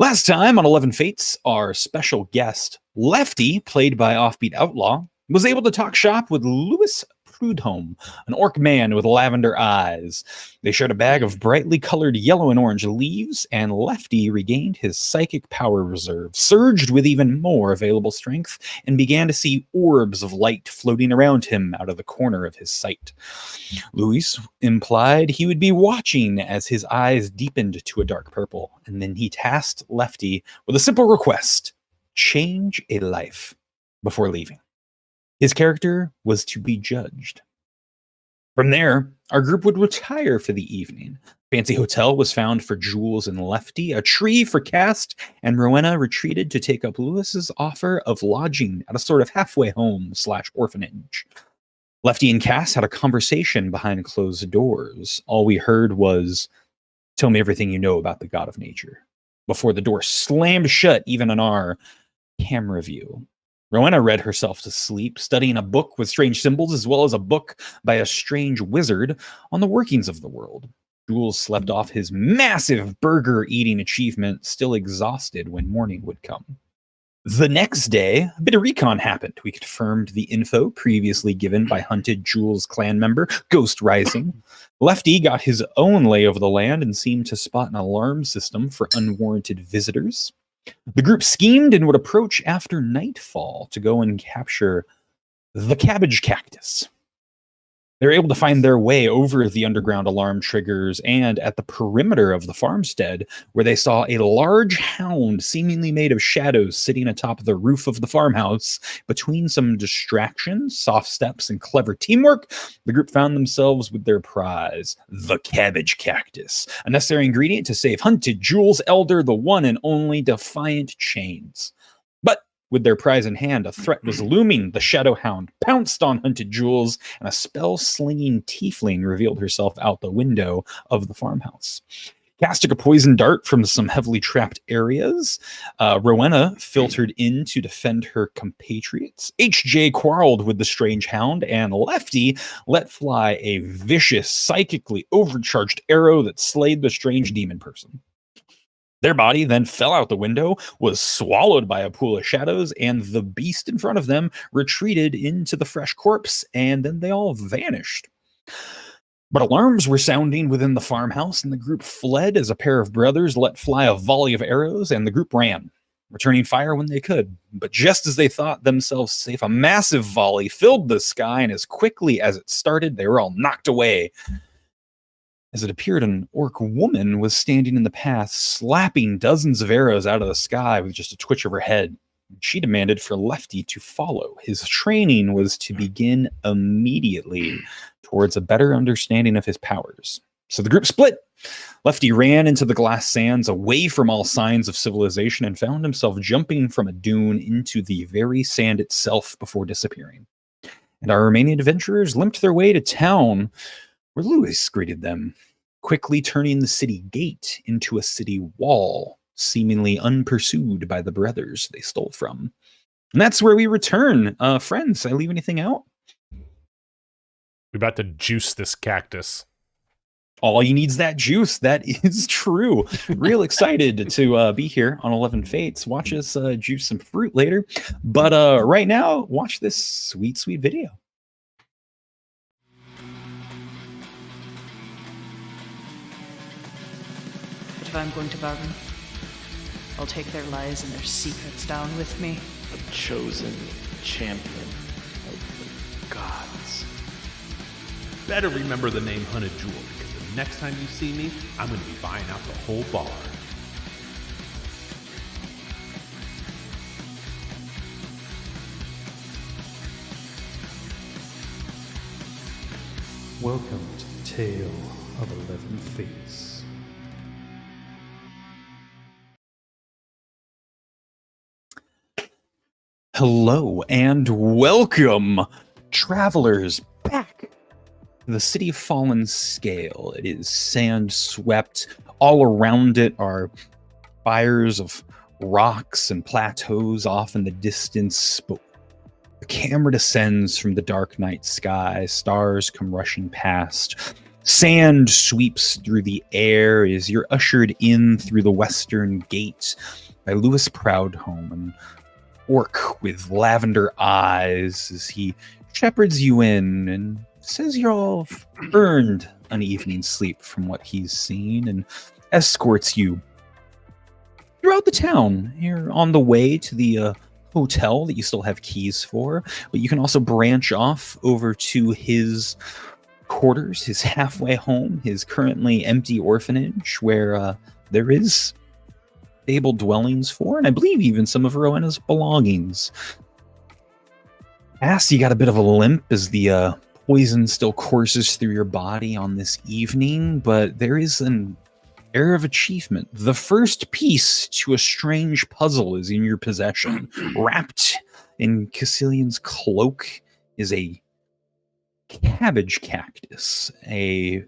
Last time on 11 Fates, our special guest, Lefty, played by Offbeat Outlaw, was able to talk shop with Louis Prudhomme, an orc man with lavender eyes. They shared a bag of brightly colored yellow and orange leaves, and Lefty regained his psychic power reserve, surged with even more available strength, and began to see orbs of light floating around him out of the corner of his sight. Louis implied he would be watching as his eyes deepened to a dark purple, and then he tasked Lefty with a simple request: change a life before leaving. His character was to be judged. From there, our group would retire for the evening. Fancy hotel was found for Jules and Lefty, a tree for Cast, and Rowena retreated to take up Lewis's offer of lodging at a sort of halfway home/orphanage. Lefty and Cass had a conversation behind closed doors. All we heard was, "Tell me everything you know about the god of nature," before the door slammed shut even on our camera view. Rowena read herself to sleep, studying a book with strange symbols as well as a book by a strange wizard on the workings of the world. Jules slept off his massive burger-eating achievement, still exhausted when morning would come. The next day, a bit of recon happened. We confirmed the info previously given by hunted Jules clan member, Ghost Rising. Lefty got his own lay of the land and seemed to spot an alarm system for unwarranted visitors. The group schemed and would approach after nightfall to go and capture the cabbage cactus. They were able to find their way over the underground alarm triggers and at the perimeter of the farmstead, where they saw a large hound seemingly made of shadows sitting atop the roof of the farmhouse. Between some distractions, soft steps, and clever teamwork, the group found themselves with their prize, the cabbage cactus, a necessary ingredient to save hunted Jules Elder, the one and only Defiant Chains. But with their prize in hand, a threat was looming. The Shadow Hound pounced on hunted Jules, and a spell-slinging tiefling revealed herself out the window of the farmhouse. Cass took a poison dart from some heavily trapped areas. Rowena filtered in to defend her compatriots. HJ quarreled with the strange hound, and Lefty let fly a vicious, psychically overcharged arrow that slayed the strange demon person. Their body then fell out the window, was swallowed by a pool of shadows, and the beast in front of them retreated into the fresh corpse, and then they all vanished. But alarms were sounding within the farmhouse, and the group fled as a pair of brothers let fly a volley of arrows, and the group ran, returning fire when they could. But just as they thought themselves safe, a massive volley filled the sky, and as quickly as it started, they were all knocked away. As it appeared, an orc woman was standing in the path, slapping dozens of arrows out of the sky with just a twitch of her head. She demanded for Lefty to follow. His training was to begin immediately towards a better understanding of his powers. So the group split. Lefty ran into the glass sands, away from all signs of civilization, and found himself jumping from a dune into the very sand itself before disappearing. And our remaining adventurers limped their way to town, where Louis greeted them, quickly turning the city gate into a city wall, seemingly unpursued by the brothers they stole from. And that's where we return. Friends, I leave anything out? We're about to juice this cactus. All you need is that juice. That is true. Real excited to be here on 11 Fates. Watch us juice some fruit later. But right now, watch this sweet, sweet video. If I'm going to bargain, I'll take their lies and their secrets down with me. A chosen champion of the gods. Better remember the name Hunted Jewel, because the next time you see me, I'm going to be buying out the whole bar. Welcome to the Tale of 11 Fates. Hello and welcome, travelers, back to the City of Fallen Scale. It is sand-swept. All around it are spires of rocks and plateaus off in the distance. But the camera descends from the dark night sky. Stars come rushing past. Sand sweeps through the air as you're ushered in through the western gate by Lewis Proudhome, an orc with lavender eyes, as he shepherds you in and says you all have earned an evening's sleep from what he's seen, and escorts you throughout the town. You're on the way to the hotel that you still have keys for, but you can also branch off over to his quarters, his halfway home, his currently empty orphanage, where there is stable dwellings for, and I believe even some of Rowena's belongings. You got a bit of a limp as the poison still courses through your body on this evening, but there is an air of achievement. The first piece to a strange puzzle is in your possession. Wrapped in Cassilian's cloak is a cabbage cactus, a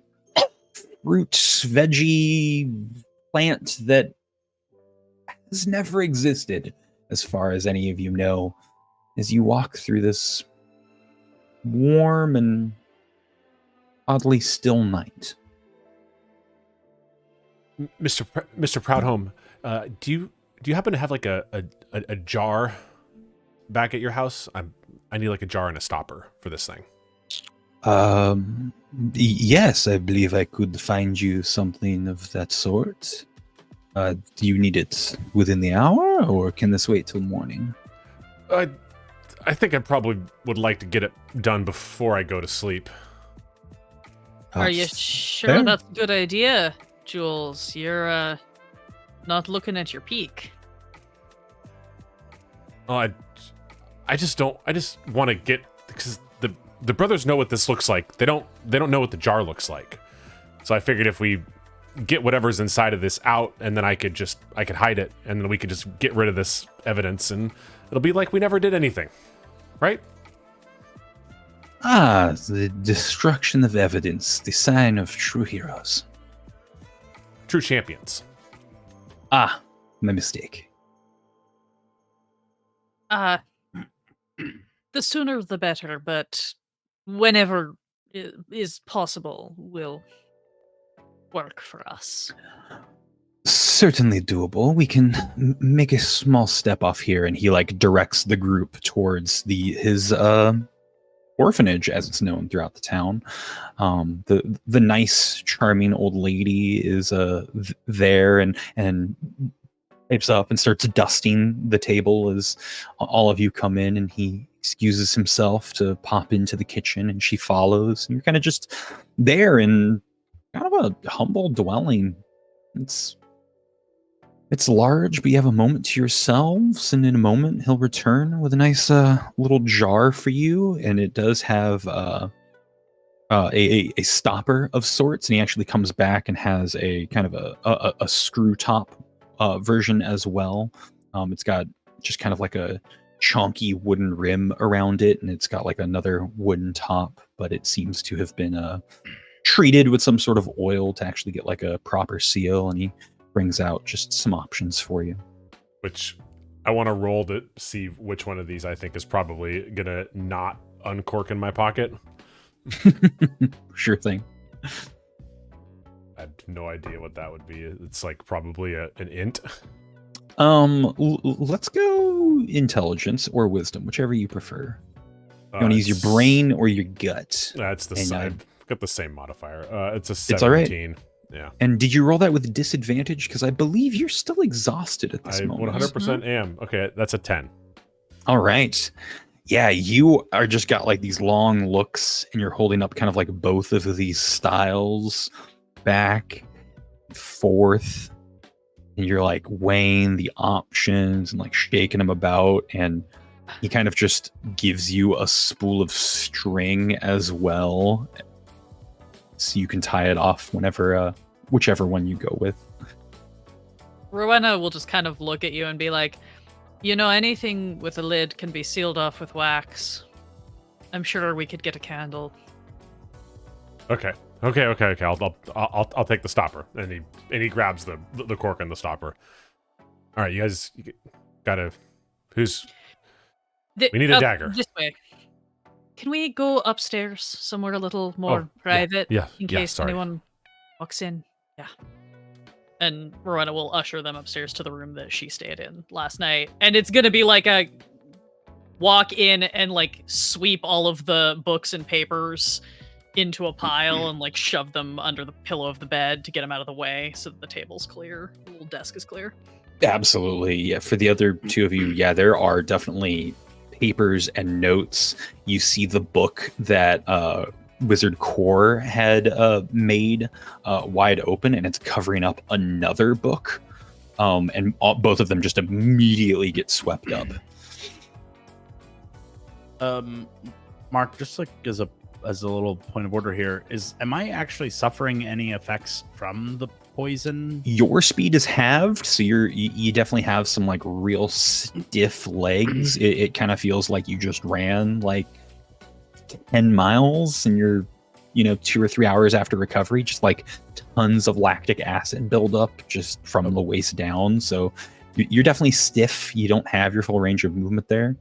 fruit veggie plant that has never existed, as far as any of you know, as you walk through this warm and oddly still night. Mr. Proudhome, do you happen to have like a jar back at your house? I need like a jar and a stopper for this thing. Yes, I believe I could find you something of that sort. Do you need it within the hour, or can this wait till morning? I think I probably would like to get it done before I go to sleep. Are you sure fair. that's a good idea, Jules? You're not looking at your peak. Oh, I just want to get, because the brothers know what this looks like. They don't know what the jar looks like. So I figured if we get whatever's inside of this out, and then I could hide it, and then we could just get rid of this evidence, and it'll be like we never did anything, right? The destruction of evidence, the sign of true heroes. True champions. My mistake. The sooner the better, but whenever is possible will work for us. Certainly doable. We can make a small step off here, and he directs the group towards his orphanage, as it's known throughout the town. The nice, charming old lady is there and pipes up and starts dusting the table as all of you come in, and he excuses himself to pop into the kitchen, and she follows, and you're kind of just there in kind of a humble dwelling. It's large, but you have a moment to yourselves, and in a moment he'll return with a nice little jar for you, and it does have a stopper of sorts, and he actually comes back and has a kind of a screw top version as well. It's got just kind of like a chunky wooden rim around it, and it's got like another wooden top, but it seems to have been treated with some sort of oil to actually get like a proper seal, and he brings out just some options for you. Which I want to roll to see which one of these I think is probably gonna not uncork in my pocket. Sure thing. I have no idea what that would be. It's like probably an int. Let's go intelligence or wisdom, whichever you prefer. You want to use your brain or your gut? That's the same. I've got the same modifier. It's a 17. It's all right. Yeah. And did you roll that with disadvantage? Because I believe you're still exhausted at this moment. 100% am. Okay, that's a 10. All right. Yeah, you are just got like these long looks, and you're holding up kind of like both of these styles back, forth, and you're like weighing the options and like shaking them about, and he kind of just gives you a spool of string as well, so you can tie it off whenever, whichever one you go with. Rowena will just kind of look at you and be like, anything with a lid can be sealed off with wax. I'm sure we could get a candle. Okay. I'll take the stopper, and he grabs the cork and the stopper. All right, you guys gotta. We need a dagger. This way. Can we go upstairs somewhere a little more private yeah, in yeah, case sorry. anyone walks in? Yeah. And Rowena will usher them upstairs to the room that she stayed in last night. And it's gonna be like a walk in and like sweep all of the books and papers into a pile and like shove them under the pillow of the bed to get them out of the way so that the table's clear, the little desk is clear. Absolutely. Yeah. For the other two of you, yeah, there are definitely papers and notes. You see the book that Wizard Core had made wide open, and it's covering up another book. And both of them just immediately get swept up. Mark, just like as a little point of order here, am I actually suffering any effects from the poison? Your speed is halved, so you definitely have some like real stiff legs. It kind of feels like you just ran like 10 miles and you're 2 or 3 hours after recovery, just like tons of lactic acid buildup just from the waist down. So you're definitely stiff. You don't have your full range of movement there.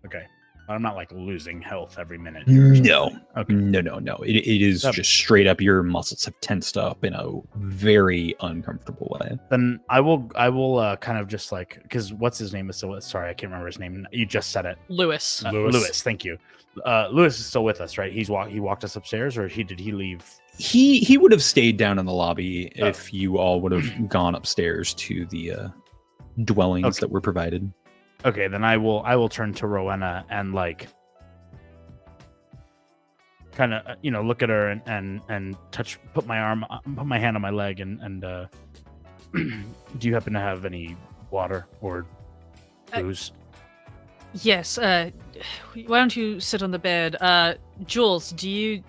Okay. I'm not like losing health every minute. No. Okay. No. It is just straight up your muscles have tensed up in a very uncomfortable way. Then I will kind of just like, because what's his name is still, sorry, I can't remember his name. You just said it. Lewis. Lewis, thank you. Lewis is still with us, right? He walked us upstairs, or did he leave? He would have stayed down in the lobby if you all would have gone upstairs to the dwellings that were provided. Okay, then I will turn to Rowena and like kind of look at her and put my hand on my leg and do you happen to have any water or booze? Yes. Why don't you sit on the bed? Jules, do you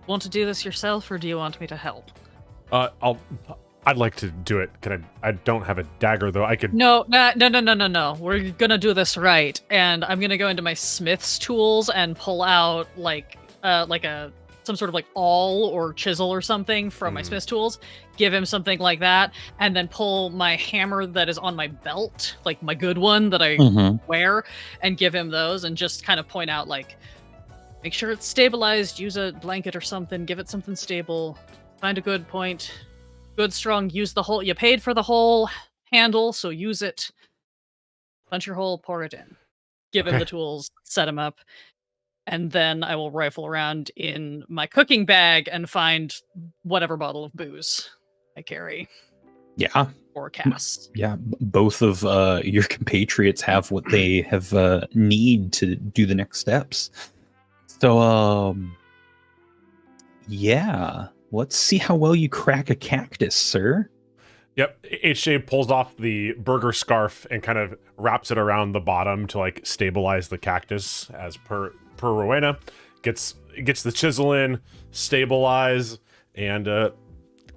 want to do this yourself, or do you want me to help? I'd like to do it. I don't have a dagger though. I could. No. We're gonna do this right, and I'm gonna go into my smith's tools and pull out like some sort of like awl or chisel or something from my smith's tools. Give him something like that, and then pull my hammer that is on my belt, like my good one that I wear, and give him those, and just kind of point out like, make sure it's stabilized. Use a blanket or something. Give it something stable. Find a good point. Good, strong, use the whole. You paid for the whole handle, so use it. Punch your hole, pour it in. Give him the tools, set him up. And then I will rifle around in my cooking bag and find whatever bottle of booze I carry. Yeah. Or cast. Yeah. Both of your compatriots have what they have need to do the next steps. So, yeah. Let's see how well you crack a cactus, sir. Yep. HJ pulls off the burger scarf and kind of wraps it around the bottom to like stabilize the cactus as per Rowena. Gets the chisel in, stabilize, and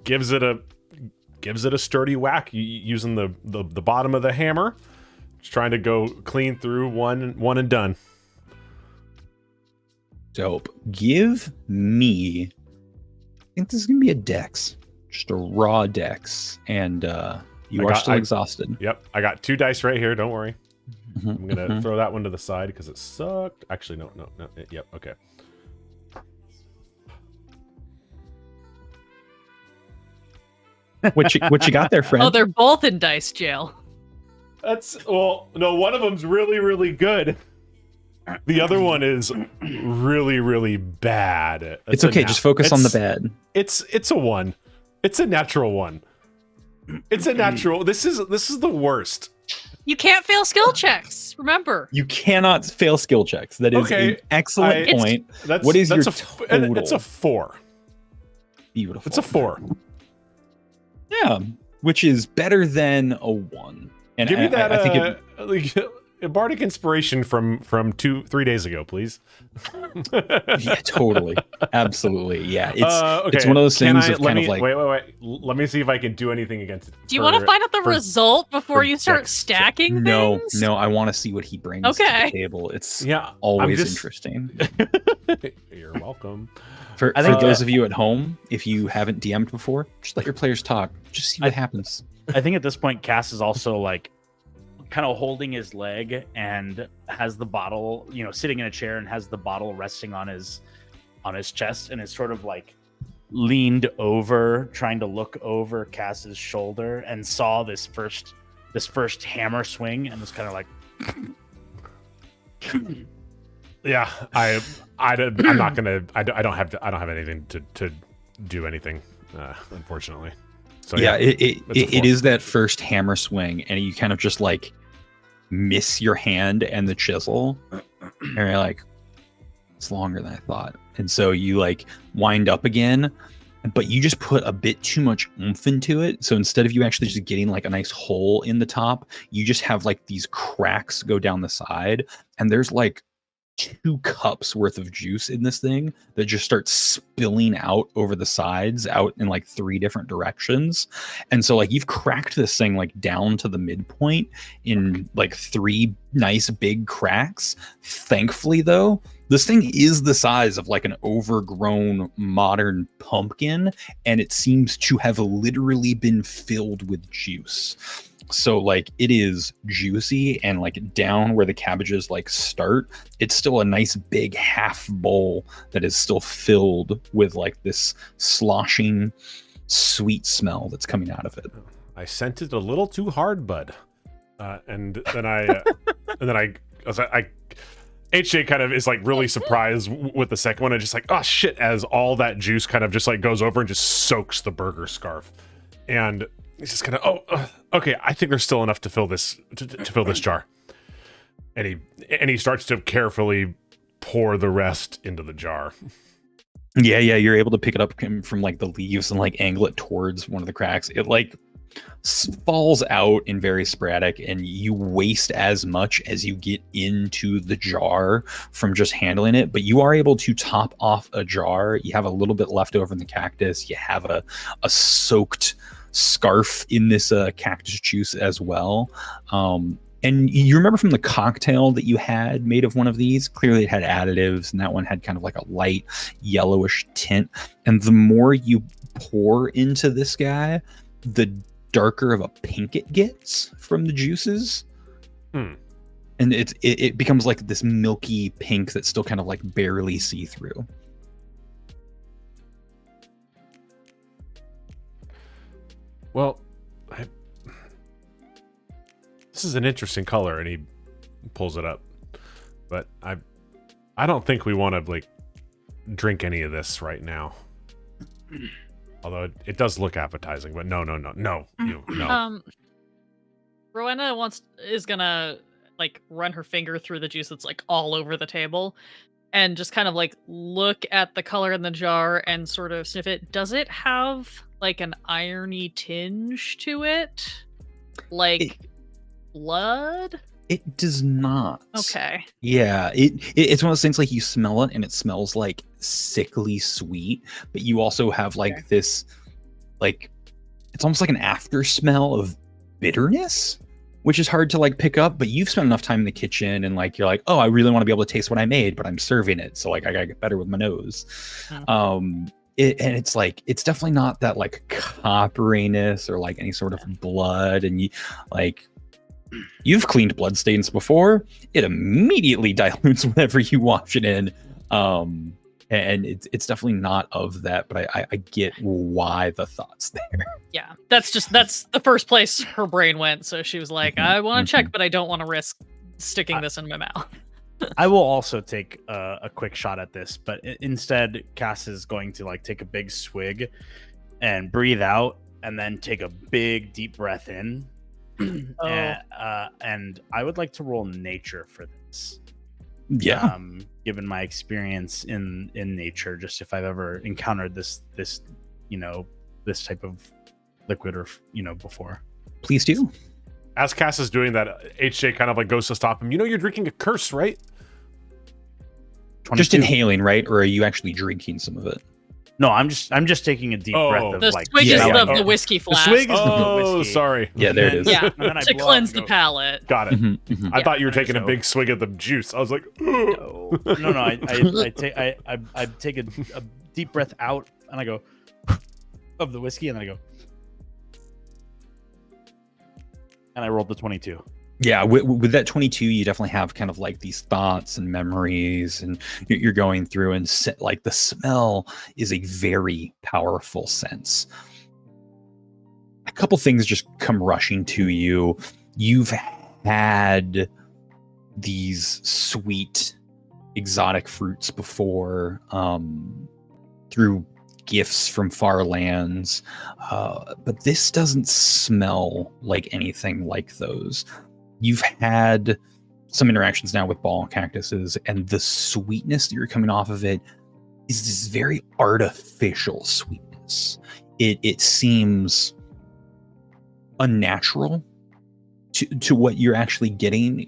gives it a sturdy whack using the bottom of the hammer. Just trying to go clean through one and done. Dope. Give me, I think this is going to be a dex. Just a raw dex. And you are still exhausted. Yep. I got 2 dice right here. Don't worry. Mm-hmm, I'm going to throw that one to the side because it sucked. Actually, no. Yep. Okay. What you got there, friend? Oh, they're both in dice jail. No, one of them's really, really good. The other one is really, really bad. It's okay. Just focus on the bad. It's a 1. It's a natural 1. It's a natural. This is the worst. You can't fail skill checks. Remember, you cannot fail skill checks. That is an excellent point. What is your total? It's a 4. Beautiful. It's a 4. Yeah, which is better than a 1. And give me that. I think a bardic inspiration from 3 days ago, please. Yeah, totally, absolutely. Yeah, it's one of those things of kind of like. Wait. Let me see if I can do anything against it. Do you want to find out the result before you start stacking things? No, I want to see what he brings to the table. It's always interesting. You're welcome. For those of you at home, if you haven't DM'd before, just let your players talk. Just see what happens. I think at this point, Cass is also like kind of holding his leg and has the bottle, sitting in a chair and has the bottle resting on his chest, and is sort of like leaned over, trying to look over Cass's shoulder, and saw this first hammer swing, and was kind of like, Yeah, I'm not gonna. I don't have anything to do anything, unfortunately. So yeah, it it's a 4. is that first hammer swing, and you kind of just like miss your hand and the chisel, and you're like, it's longer than I thought. And so you like wind up again, but you just put a bit too much oomph into it. So instead of you actually just getting like a nice hole in the top, you just have like these cracks go down the side, and there's like 2 cups worth of juice in this thing that just starts spilling out over the sides, out in like 3 different directions. And so like you've cracked this thing like down to the midpoint in like 3 nice big cracks. Thankfully though, this thing is the size of like an overgrown modern pumpkin, and it seems to have literally been filled with juice. So like it is juicy, and like down where the cabbages like start, it's still a nice big half bowl that is still filled with like this sloshing sweet smell that's coming out of it. I sent it a little too hard, bud. And then I HJ kind of is like really surprised with the second one, and just like, oh shit, as all that juice kind of just like goes over and just soaks the burger scarf. And he's just kind of, okay, I think there's still enough to fill this to fill this jar. And he starts to carefully pour the rest into the jar. Yeah, you're able to pick it up from like the leaves and like angle it towards one of the cracks. It like falls out in very sporadic, and you waste as much as you get into the jar from just handling it, but you are able to top off a jar. You have a little bit left over in the cactus. You have a soaked scarf in this cactus juice as well. And you remember from the cocktail that you had made of one of these, clearly it had additives, and that one had kind of like a light yellowish tint. And the more you pour into this guy, the darker of a pink it gets from the juices. And it becomes like this milky pink that's still kind of like barely see-through. Well, this is an interesting color, and he pulls it up. But I don't think we want to like drink any of this right now. Although it does look appetizing, but no. Rowena is gonna like run her finger through the juice that's like all over the table, and just kind of like look at the color in the jar and sort of sniff it. Does it have like an irony tinge to it? Like blood? It does not. Okay. Yeah, it's one of those things like you smell it and it smells like sickly sweet, but you also have like this, like it's almost like an after smell of bitterness, which is hard to like pick up. But you've spent enough time in the kitchen, and like you're like, oh, I really want to be able to taste what I made, but I'm serving it, so like I gotta get better with my nose. And it's like it's definitely not that like copperiness or like any sort of blood, and you like. You've cleaned bloodstains before. It immediately dilutes whenever you wash it in. And it's definitely not of that, but I get why the thought's there. Yeah, that's the first place her brain went. So she was like, I want to check, but I don't want to risk sticking this in my mouth. I will also take a quick shot at this, but instead, Cass is going to like take a big swig and breathe out, and then take a big deep breath in. And I would like to roll nature for this. Yeah. Given my experience in nature, just if I've ever encountered this this type of liquid or before. Please do. As Cass is doing that, HJ kind of like goes to stop him. You're drinking a curse, right? 22. Just inhaling, right? Or are you actually drinking some of it? No, I'm just taking a deep breath of the like swig is smelling the it. whiskey flask. The swig is the whiskey. Sorry. Yeah, there it is. Yeah, And then I to blow cleanse out and the go, palate. Got it. I thought you were taking a So- big swig of the juice. I was like, No. I take a deep breath out, and I go of the whiskey, and then I go, and I rolled the 22. Yeah, with that 22, you definitely have kind of like these thoughts and memories, and you're going through, and like the smell is a very powerful sense. A couple things just come rushing to you. You've had these sweet, exotic fruits before, through gifts from far lands, but this doesn't smell like anything like those. You've had some interactions now with ball cactuses, and the sweetness that you're coming off of it is this very artificial sweetness. It seems unnatural to what you're actually getting.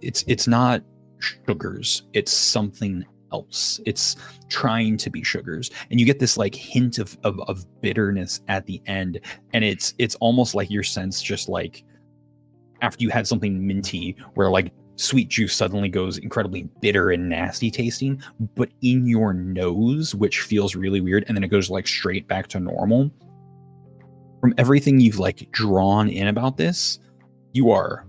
It's not sugars, it's something else. It's trying to be sugars, and you get this like hint of bitterness at the end, and it's almost like your sense, just like after you had something minty, where like sweet juice suddenly goes incredibly bitter and nasty tasting, but in your nose, which feels really weird, and then it goes like straight back to normal. From everything you've like drawn in about this, you are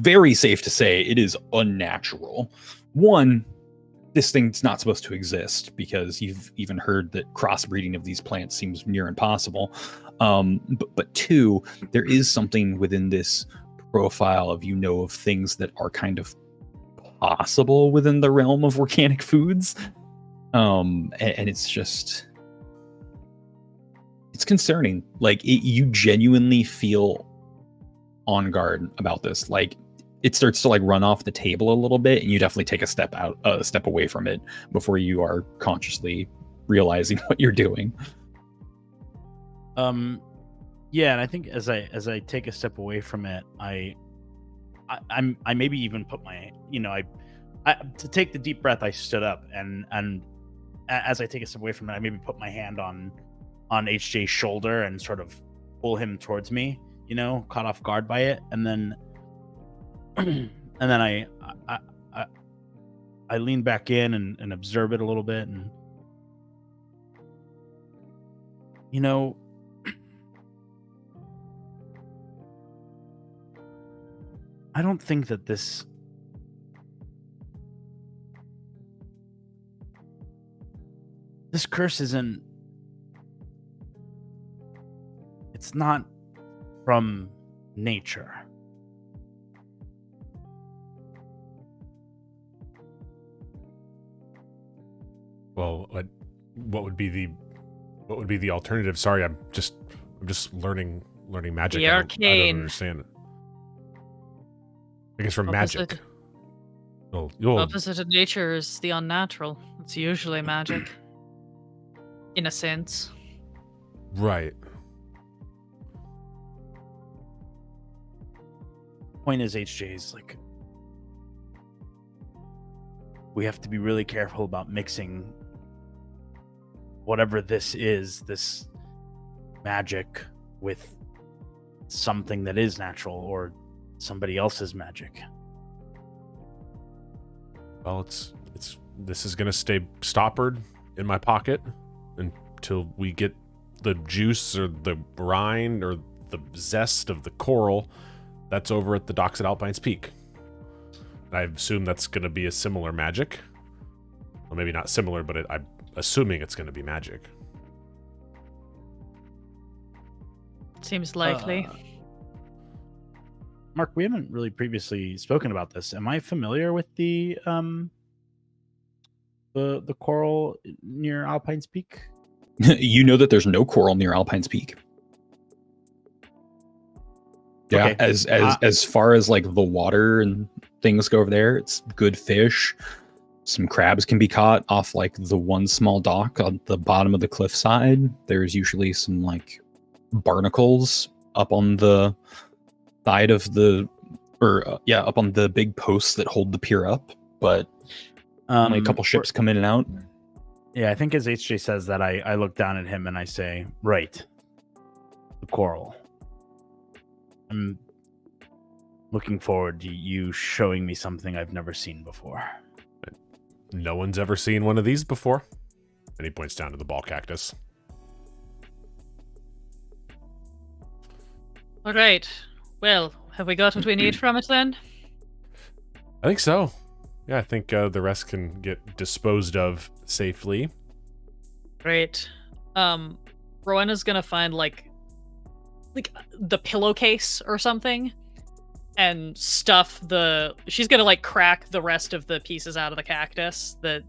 very safe to say it is unnatural. One, this thing's not supposed to exist, because you've even heard that crossbreeding of these plants seems near impossible. But two, there is something within this profile of, of things that are kind of possible within the realm of organic foods. And it's just, it's concerning. Like you genuinely feel on guard about this. Like it starts to like run off the table a little bit, and you definitely take a step away from it before you are consciously realizing what you're doing. Yeah, and I think as I take a step away from it, I maybe even put my, I to take the deep breath, I stood up, and as I take a step away from it, I maybe put my hand on HJ's shoulder and sort of pull him towards me, caught off guard by it, and then I lean back in and observe it a little bit, and I don't think that this curse isn't, it's not from nature. Well, what would be the alternative? Sorry, I'm just learning magic. The I arcane. don't understand it. I guess from Opposite. magic. You'll Opposite of nature is the unnatural. It's usually magic. In a sense. right. Point is, HJ's like, we have to be really careful about mixing whatever this is, this magic, with something that is natural or somebody else's magic. Well, this is gonna stay stoppered in my pocket until we get the juice or the rind or the zest of the coral that's over at the docks at Alpine's Peak. I assume that's gonna be a similar magic. Well, maybe not similar, but I'm assuming it's gonna be magic. Seems likely. Mark, we haven't really previously spoken about this. Am I familiar with the coral near Alpine's Peak? You know that there's no coral near Alpine's Peak. Yeah, Okay. as far as like the water and things go over there, it's good fish. Some crabs can be caught off like the one small dock on the bottom of the cliffside. There's usually some like barnacles up on the side of the, up on the big posts that hold the pier up. But only a couple ships come in and out. Yeah, I think as HJ says that, I look down at him and I say, right, the coral. I'm looking forward to you showing me something I've never seen before. No one's ever seen one of these before. And he points down to the ball cactus. All right. Well, have we got what we need from it then? I think so. Yeah, I think the rest can get disposed of safely. Great. Rowena's gonna find like the pillowcase or something, and stuff the. She's gonna like crack the rest of the pieces out of the cactus that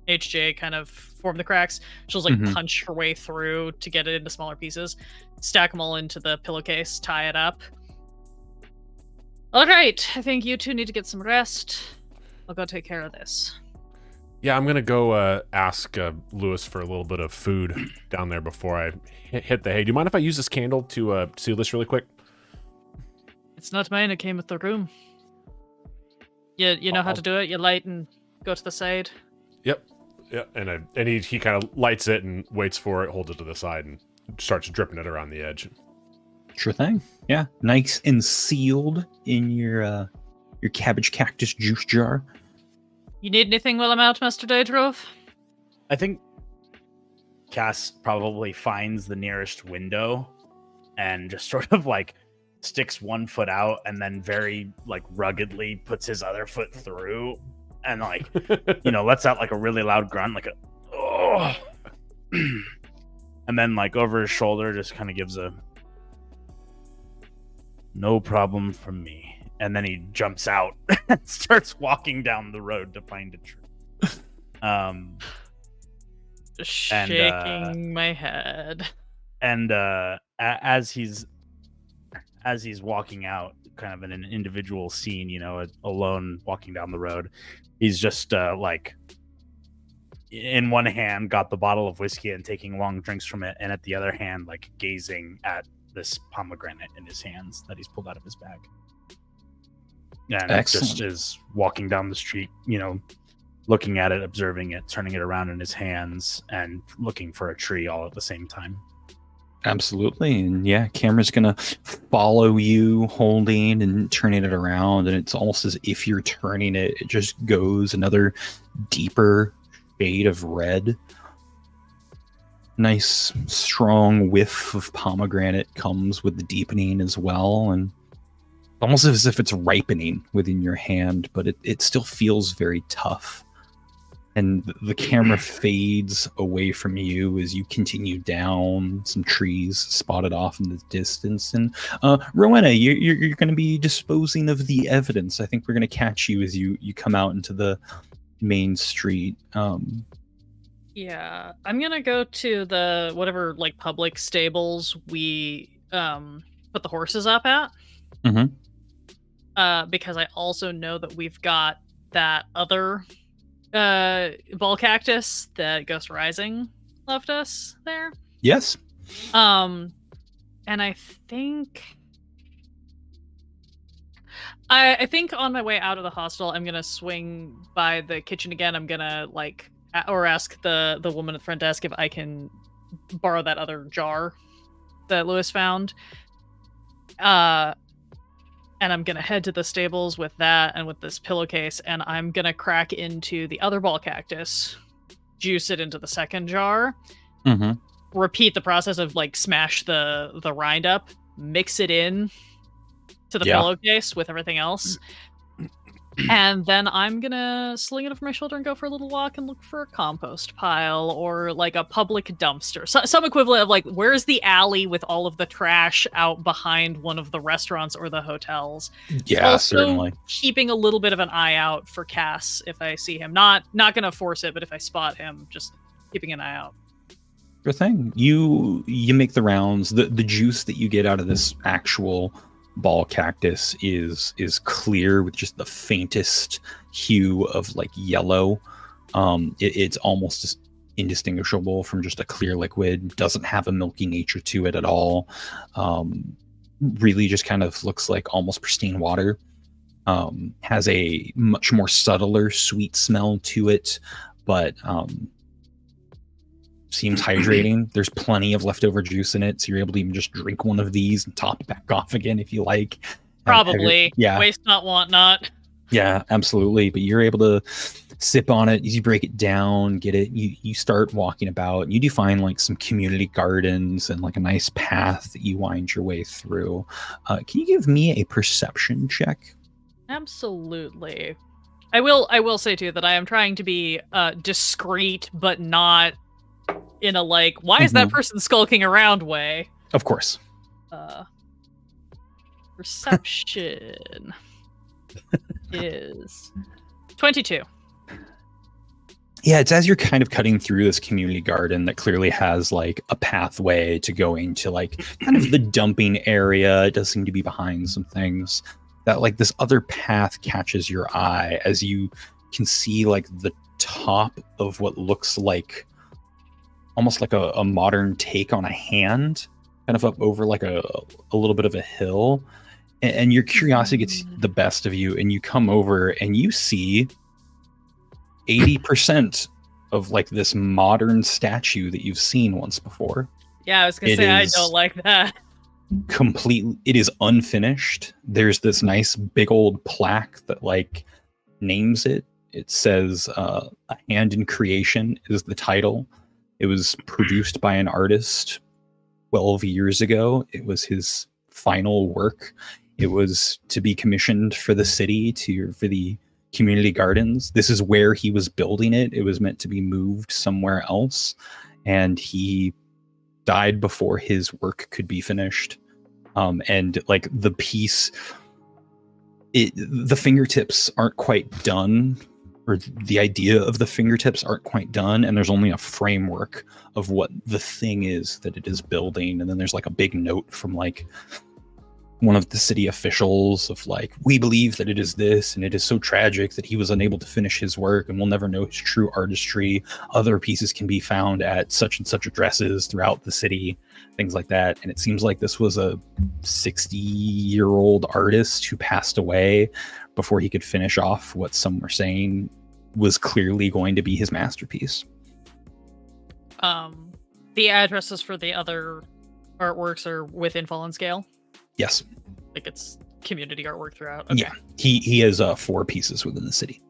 HJ kind of formed the cracks. She'll like punch her way through to get it into smaller pieces, stack them all into the pillowcase, tie it up. All right, I think you two need to get some rest. I'll go take care of this. Yeah, I'm gonna go ask Lewis for a little bit of food down there before I hit the hay. Do you mind if I use this candle to seal this really quick? It's not mine. It came with the room. You know how to do it. You light and go to the side. Yep. Yeah, and he kind of lights it and waits for it, holds it to the side, and starts dripping it around the edge. Sure thing. Yeah, nice and sealed in your cabbage cactus juice jar. You need anything while I'm out, Master Daedrove? I think Cass probably finds the nearest window and just sort of like sticks one foot out and then very like ruggedly puts his other foot through and like lets out like a really loud grunt, like a oh, and then like over his shoulder just kind of gives a no problem from me. And then he jumps out and starts walking down the road to find a tree. Just shaking my head. And as he's walking out, kind of in an individual scene, alone walking down the road, he's just like in one hand got the bottle of whiskey and taking long drinks from it, and at the other hand, like gazing at this pomegranate in his hands that he's pulled out of his bag. And Excellent. just is walking down the street, looking at it, observing it, turning it around in his hands, and looking for a tree all at the same time. Absolutely. And yeah, camera's gonna follow you holding and turning it around, and it's almost as if you're turning it, it just goes another deeper shade of red. Nice strong whiff of pomegranate comes with the deepening as well, and almost as if it's ripening within your hand, but it still feels very tough. And the camera fades away from you as you continue down some trees spotted off in the distance. And Rowena, you're going to be disposing of the evidence. I think we're going to catch you as you come out into the main street. Yeah, I'm going to go to the whatever like public stables we put the horses up at. Mm-hmm. Because I also know that we've got that other ball cactus that Ghost Rising left us there. Yes. And I think on my way out of the hostel, I'm gonna swing by the kitchen again. I'm gonna ask the woman at the front desk if I can borrow that other jar that Lewis found. And I'm going to head to the stables with that and with this pillowcase, and I'm going to crack into the other ball cactus, juice it into the second jar, repeat the process of smash the rind up, mix it in to the pillowcase with everything else. And then I'm going to sling it over my shoulder and go for a little walk and look for a compost pile or a public dumpster. Some equivalent of where's the alley with all of the trash out behind one of the restaurants or the hotels. Yeah, also, certainly. Keeping a little bit of an eye out for Cass if I see him. Not going to force it, but if I spot him, just keeping an eye out. Sure thing. You make the rounds. The juice that you get out of this actual ball cactus is clear with just the faintest hue of yellow. It's almost indistinguishable from just a clear liquid. Doesn't have a milky nature to it at all. Really just kind of looks like almost pristine water. Has a much more subtler sweet smell to it, but seems hydrating. There's plenty of leftover juice in it, so you're able to even just drink one of these and top it back off again if you like. Probably. Yeah. Waste not, want not. Yeah, absolutely. But you're able to sip on it. As you break it down, get it, you start walking about, and you do find like some community gardens and like a nice path that you wind your way through. Can you give me a perception check? Absolutely. I will say too that I am trying to be discreet, but not in a like, why is that person skulking around way. Of course. Perception is 22. Yeah, it's as you're kind of cutting through this community garden that clearly has like a pathway to going to like kind of the dumping area. It does seem to be behind some things, that like this other path catches your eye as you can see like the top of what looks like almost like a modern take on a hand, kind of up over like a little bit of a hill. And your curiosity gets the best of you, and you come over and you see 80% of like this modern statue that you've seen once before. Yeah, I was gonna say I don't like that. Completely, it is unfinished. There's this nice big old plaque that like names it. It says "A Hand in Creation" is the title. It was produced by an artist 12 years ago. It was his final work. It was to be commissioned for the city, for the community gardens. This is where he was building it. It was meant to be moved somewhere else, and he died before his work could be finished. And like the piece, the fingertips aren't quite done, or the idea of the fingertips aren't quite done, and there's only a framework of what the thing is that it is building. And then there's like a big note from like one of the city officials of like, we believe that it is this, and it is so tragic that he was unable to finish his work, and we'll never know his true artistry. Other pieces can be found at such and such addresses throughout the city, things like that. And it seems like this was a 60-year-old artist who passed away before he could finish off what some were saying was clearly going to be his masterpiece. The addresses for the other artworks are within Fallen Scale? Yes. Like it's community artwork throughout? Okay. Yeah. He has 4 pieces within the city.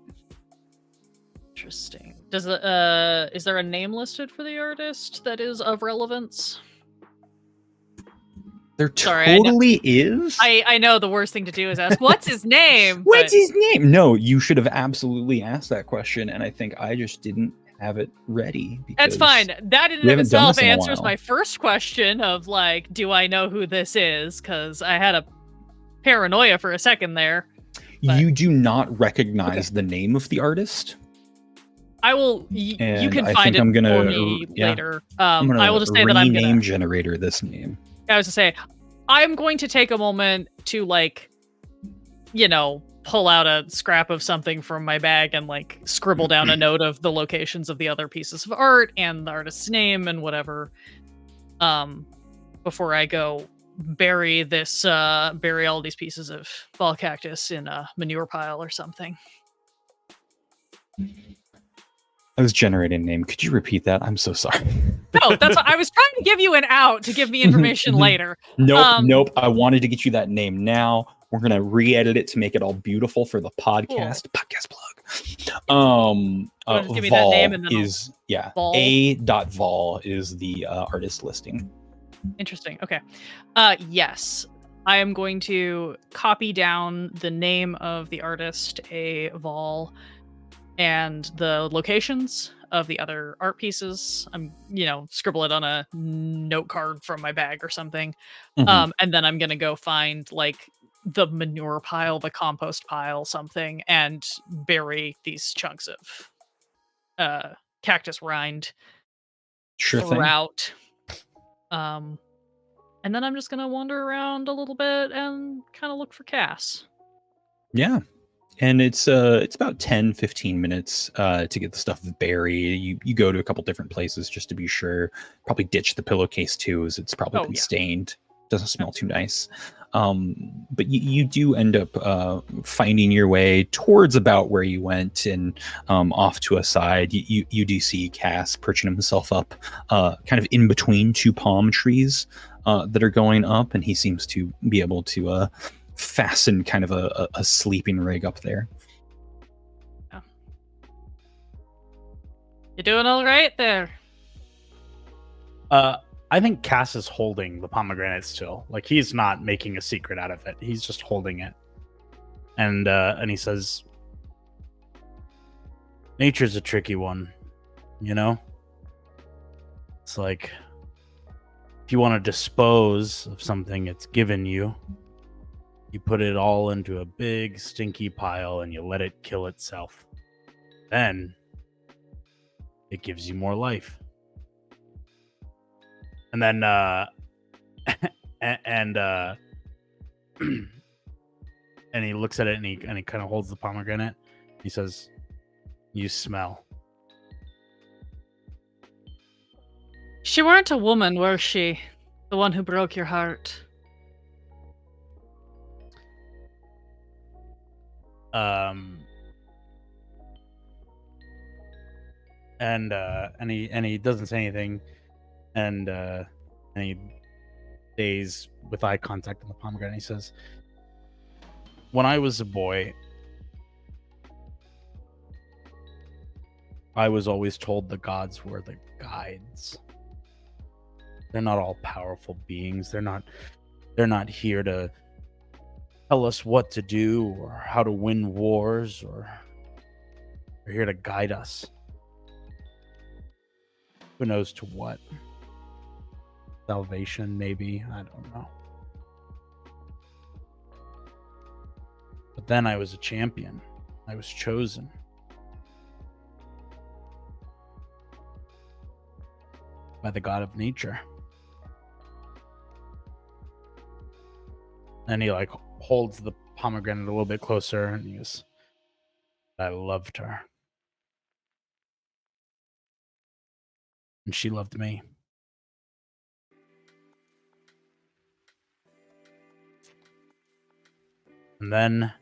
Interesting. Is there a name listed for the artist that is of relevance? There Sorry, totally is. I know the worst thing to do is ask, what's his name? What's his name? No, you should have absolutely asked that question, and I think I just didn't have it ready. That's fine. That in and of haven't done itself this in a answers while. my first question of like, do I know who this is? Because I had a paranoia for a second there. But You do not recognize the name of the artist. I will. You And can I find think it I'm gonna- for me yeah. later. I'm gonna I will just say that I'm rename gonna. generator this name. I was to say, I'm going to take a moment to like, pull out a scrap of something from my bag and like scribble down a note of the locations of the other pieces of art and the artist's name and whatever. Before I go bury all these pieces of ball cactus in a manure pile or something. I was generating a name. Could you repeat that? I'm so sorry. No, that's I was trying to give you an out to give me information later. Nope. I wanted to get you that name now. We're gonna re-edit it to make it all beautiful for the podcast. Cool. Podcast plug. Just give me that Vol name and then is Vol? A.Vol is the artist listing. Interesting. Okay. Yes. I am going to copy down the name of the artist, A. Vol, and the locations of the other art pieces. I'm, scribble it on a note card from my bag or something. Mhm. And then I'm going to go find like the manure pile, the compost pile, something, and bury these chunks of cactus rind Sure thing. throughout. And then I'm just going to wander around a little bit and kind of look for Cass. Yeah. And it's about 10-15 minutes to get the stuff buried. You go to a couple different places just to be sure. Probably ditch the pillowcase too, as it's probably been stained. Doesn't smell too nice. But you do end up finding your way towards about where you went, and off to a side. You do see Cass perching himself up kind of in between 2 palm trees that are going up, and he seems to be able to fasten kind of a sleeping rig up there. Yeah. doing all right there? I think Cass is holding the pomegranate still. Like, he's not making a secret out of it. He's just holding it. And he says, nature's a tricky one, you know? It's like, if you want to dispose of something it's given you, you put it all into a big stinky pile and you let it kill itself. Then it gives you more life. And then and he looks at it and he kind of holds the pomegranate. He says, "You smell." She weren't a woman, were she? The one who broke your heart. And he doesn't say anything, and he stays with eye contact on the pomegranate. He says, "When I was a boy, I was always told the gods were the guides. They're not all powerful beings. They're not here to tell us what to do or how to win wars, or they're here to guide us. Who knows to what? Salvation, maybe. I don't know. But then I was a champion. I was chosen. By the god of nature." And he like holds the pomegranate a little bit closer and he goes, "I loved her. And she loved me." And then,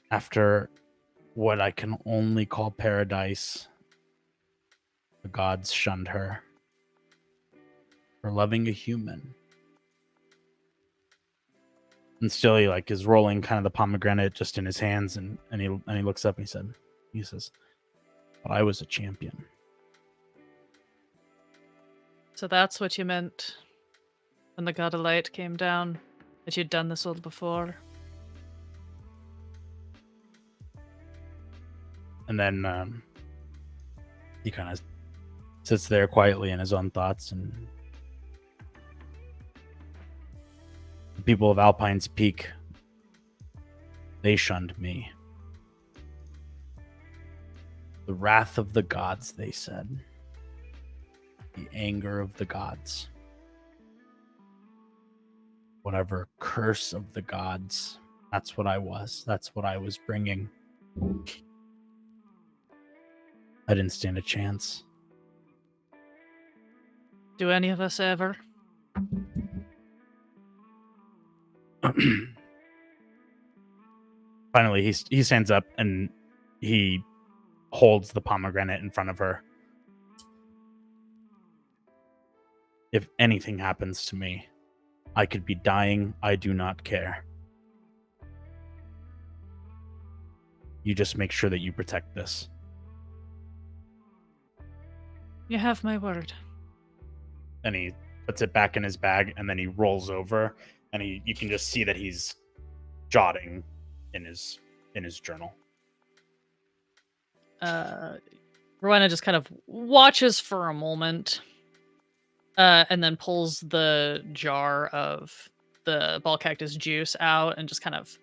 after what I can only call paradise, the gods shunned her for loving a human. And still he like is rolling kind of the pomegranate just in his hands, and he looks up and he says, "But I was a champion." So that's what you meant when the god of light came down, that you'd done this all before. And then he kind of sits there quietly in his own thoughts, and the people of Alpine's Peak, they shunned me. The wrath of the gods, they said. The anger of the gods. Whatever curse of the gods, that's what I was. That's what I was bringing. I didn't stand a chance. Do any of us ever? Finally, he stands up and he holds the pomegranate in front of her. "If anything happens to me, I could be dying. I do not care. You just make sure that you protect this." You have my word. And he puts it back in his bag, and then he rolls over, and you can just see that he's jotting in his journal. Rowena just kind of watches for a moment, and then pulls the jar of the ball cactus juice out and just kind of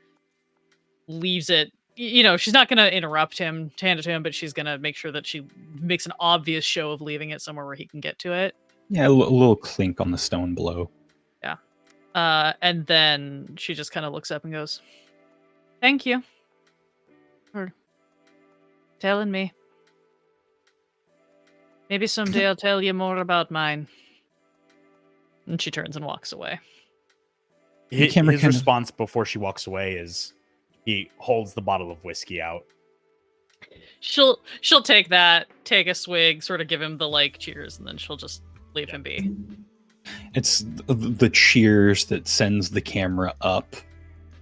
leaves it. You know, she's not going to interrupt him to hand it to him, but she's going to make sure that she makes an obvious show of leaving it somewhere where he can get to it. Yeah, a little clink on the stone below. Yeah. And then she just kind of looks up and goes, "Thank you for telling me. Maybe someday I'll tell you more about mine." And she turns and walks away. His response before she walks away is he holds the bottle of whiskey out. She'll take that, take a swig, sort of give him the like cheers, and then she'll just leave him be. It's the cheers that sends the camera up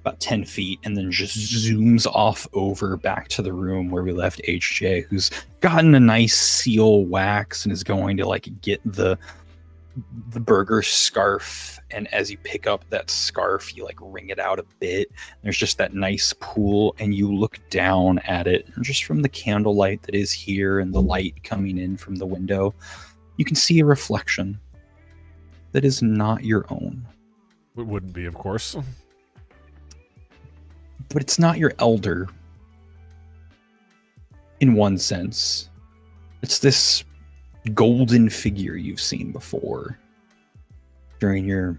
about 10 feet and then just zooms off over back to the room where we left HJ, who's gotten a nice seal wax and is going to like get the burger scarf. And as you pick up that scarf, you like wring it out a bit. There's just that nice pool, and you look down at it, and just from the candlelight that is here and the light coming in from the window, you can see a reflection that is not your own. It wouldn't be, of course. But it's not your elder in one sense. It's this golden figure you've seen before during your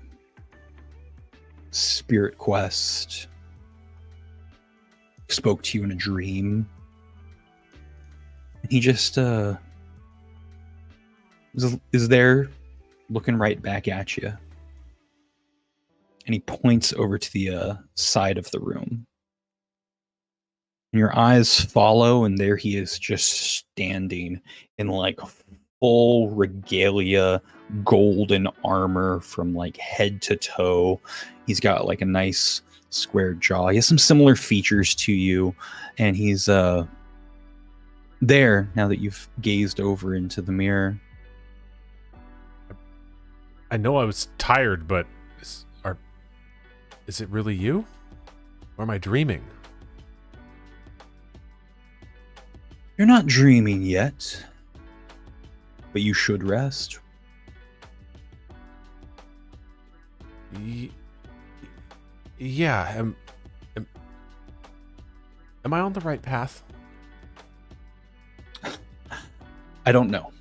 spirit quest. Spoke to you in a dream. And he just is there looking right back at you. And he points over to the side of the room. And your eyes follow, and there he is, just standing in like full regalia, golden armor from like head to toe. He's got like a nice square jaw. He has some similar features to you, and he's there now that you've gazed over into the mirror. I know I was tired, but is it really you? Or am I dreaming? You're not dreaming yet, but you should rest. Yeah, am I on the right path? I don't know.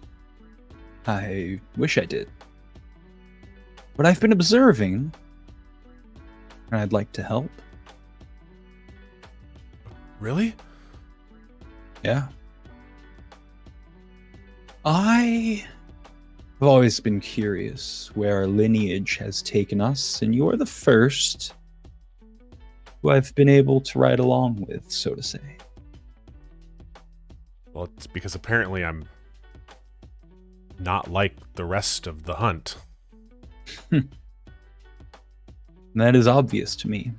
I wish I did. But I've been observing, and I'd like to help. Really? Yeah. I have always been curious where our lineage has taken us, and you're the first who I've been able to ride along with, so to say. Well, it's because apparently I'm not like the rest of the hunt. That is obvious to me.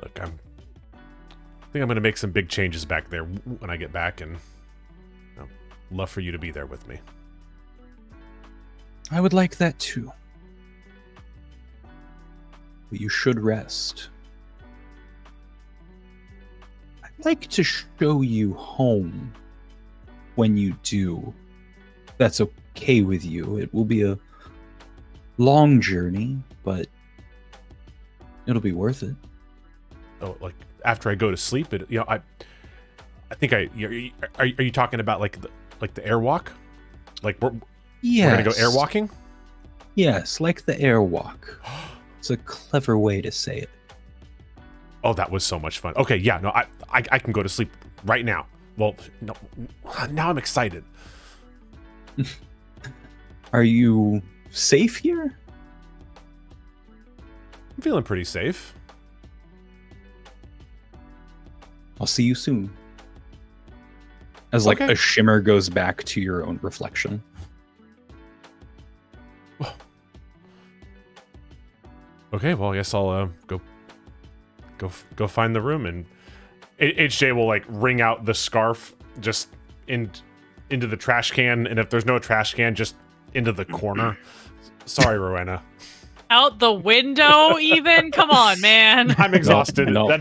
Look, I think I'm going to make some big changes back there when I get back, and I'd love for you to be there with me. I would like that too. But you should rest. I'd like to show you home when you do. If that's okay with you. It will be a long journey, but it'll be worth it. Oh, like after I go to sleep, I think are you talking about like the airwalk? Like we're gonna go airwalking? Yes, like the airwalk. It's a clever way to say it. Oh, that was so much fun. Okay, yeah, no, I can go to sleep right now. Well, no, now I'm excited. Are you safe here? I'm feeling pretty safe. I'll see you soon. As like Okay. a shimmer goes back to your own reflection. Okay, well, I guess I'll go find the room, and HJ will like wring out the scarf just into the trash can, and if there's no trash can, just into the corner. Sorry, Rowena. Out the window, even? Come on, man. I'm exhausted. No. That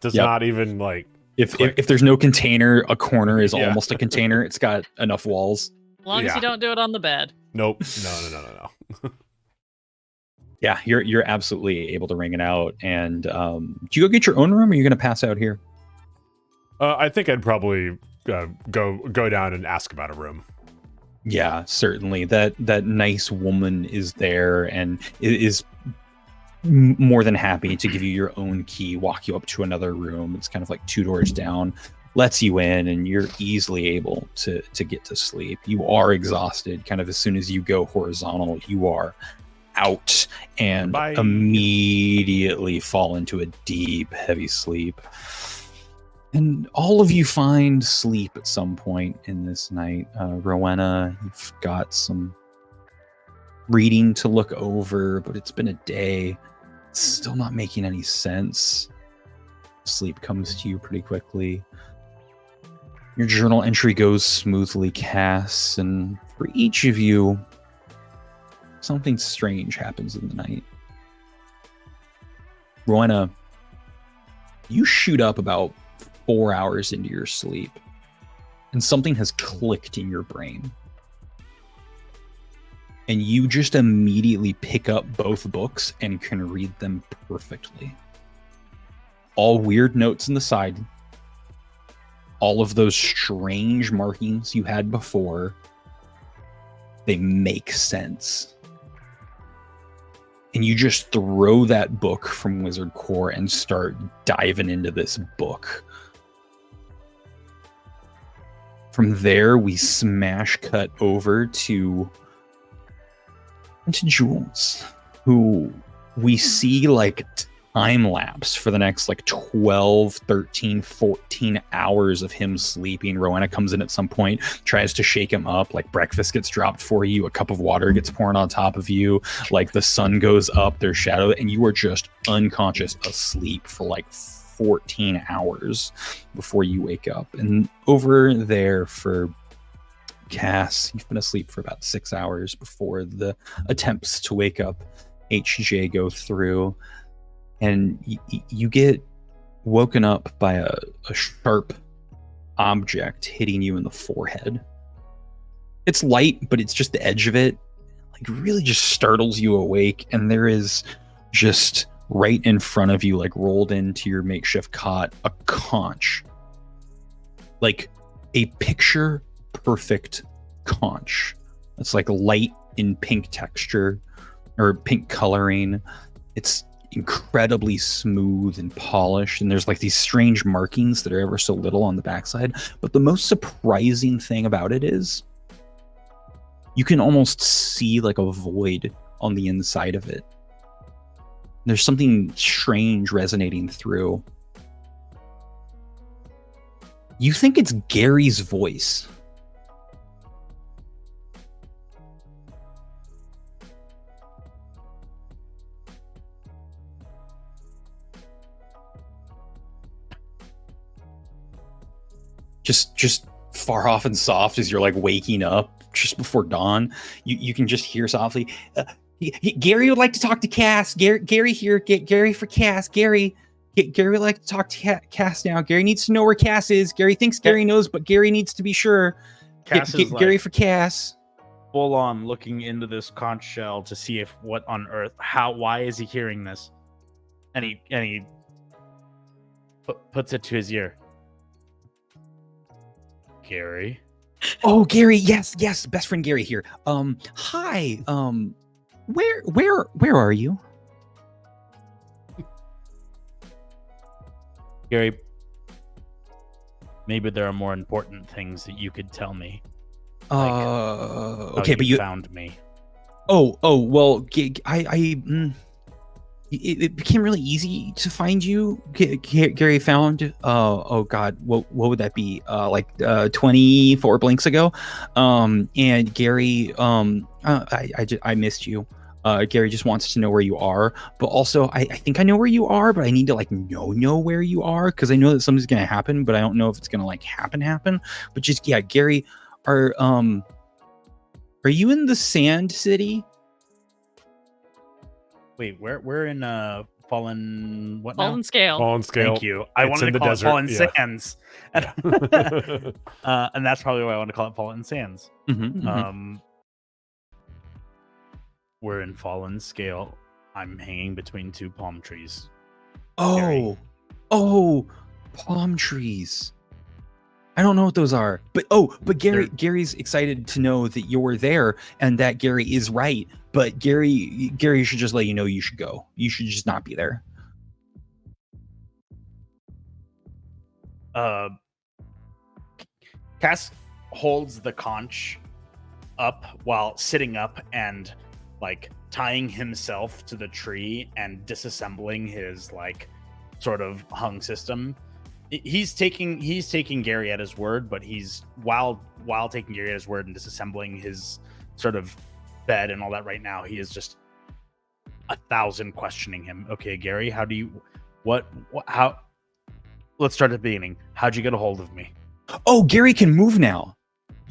does not even like. If there's no container, a corner is Yeah. almost a container. It's got enough walls. As long as Yeah. you don't do it on the bed. Nope. No. Yeah, you're absolutely able to ring it out. And do you go get your own room, or are you going to pass out here? I think I'd probably go down and ask about a room. Yeah, certainly. That nice woman is there and is more than happy to give you your own key, walk you up to another room. It's kind of like 2 doors down, lets you in, and you're easily able to get to sleep. You are exhausted. Kind of as soon as you go horizontal, you are out and Bye. immediately fall into a deep, heavy sleep. And all of you find sleep at some point in this night. Rowena, you've got some reading to look over, but it's been a day. It's still not making any sense. Sleep comes to you pretty quickly. Your journal entry goes smoothly, Cass, and for each of you, something strange happens in the night. Rowena, you shoot up about 4 hours into your sleep, and something has clicked in your brain. And you just immediately pick up both books and can read them perfectly. All weird notes in the side, all of those strange markings you had before, they make sense. And you just throw that book from Wizard Core and start diving into this book. From there, we smash cut over to Jules, who we see like time lapse for the next like 12, 13, 14 hours of him sleeping. Rowena comes in at some point, tries to shake him up, like breakfast gets dropped for you, a cup of water gets poured on top of you, like the sun goes up, there's shadow, and you are just unconscious asleep for like 14 hours before you wake up. And over there for Cass, you've been asleep for about 6 hours before the attempts to wake up HJ go through, and you get woken up by a sharp object hitting you in the forehead. It's light, but it's just the edge of it, like really just startles you awake, and there is just right in front of you, like rolled into your makeshift cot, a conch. Like a picture perfect conch. It's like light in pink texture or pink coloring. It's incredibly smooth and polished, and there's like these strange markings that are ever so little on the backside. But the most surprising thing about it is you can almost see like a void on the inside of it. There's something strange resonating through. You think it's Gary's voice. Just far off and soft as you're like waking up just before dawn, you can just hear softly, Gary would like to talk to Cass. Gary here. Gary for Cass. Gary would like to talk to Cass now. Gary needs to know where Cass is. Gary thinks Gary knows, but Gary needs to be sure. Cass is Gary like for Cass. full on looking into this conch shell to see if what on earth, why is he hearing this? And he puts it to his ear. Gary. Oh, Gary, yes, best friend Gary here. Hi. Where are you? Gary, maybe there are more important things that you could tell me. Okay, but you found me. Oh, well, it became really easy to find you. Gary found, oh God, what would that be? Like 24 blinks ago. And Gary, I missed you. Gary just wants to know where you are, but also I think I know where you are, but I need to like know where you are, because I know that something's gonna happen, but I don't know if it's gonna like happen. But just Gary, are you in the Sand City? Wait, we're in Fallen what now? Fallen Scale. Fallen Scale. Thank you. I It's wanted in to the call desert, it Fallen yeah. Sands. And that's probably why I want to call it Fallen Sands. We're in Fallen Scale. I'm hanging between two palm trees. Gary. Oh, palm trees. I don't know what those are, but Gary's excited to know that you're there and that Gary is right. But Gary should just let you know you should go. You should just not be there. Cass holds the conch up while sitting up and like tying himself to the tree and disassembling his like sort of hung system. He's taking Gary at his word, but he's while taking Gary at his word and disassembling his sort of bed and all that right now. He is just 1,000 questioning him. Okay, Gary, how do you, how, let's start at the beginning. How'd you get a hold of me? Oh, Gary can move now.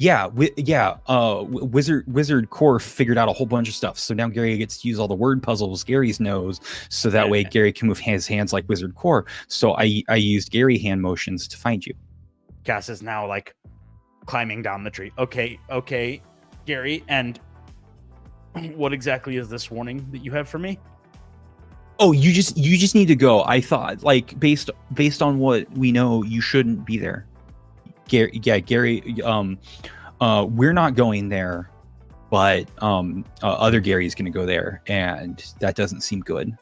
Yeah, Wizard Core figured out a whole bunch of stuff. So now Gary gets to use all the word puzzles Gary's knows, so that way Gary can move his hands like Wizard Core. So I used Gary hand motions to find you. Cass is now like climbing down the tree. Okay, Gary, and what exactly is this warning that you have for me? Oh, you just need to go. I thought, like, based on what we know, you shouldn't be there. Gary, we're not going there, but other Gary's gonna go there, and that doesn't seem good.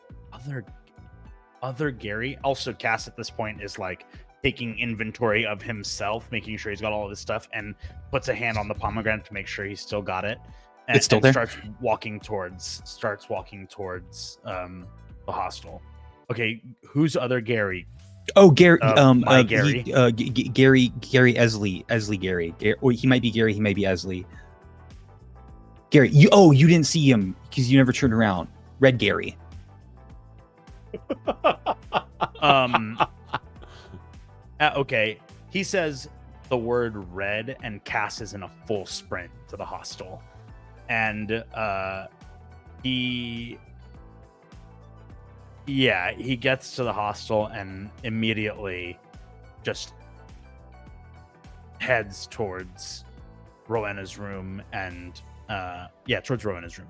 Other Gary. Also, Cass at this point is like taking inventory of himself, making sure he's got all of his stuff, and puts a hand on the pomegranate to make sure he's still got it. And, It's still there? Starts walking towards the hostel. Okay, who's other Gary? Oh, Gary, my Gary. Gary Esley Gary. Or he might be Gary, he might be Esley. Gary, you didn't see him because you never turned around. Red Gary. Okay, he says the word red, and Cass is in a full sprint to the hostel, and he gets to the hostel and immediately just heads towards Rowena's room and towards Rowena's room.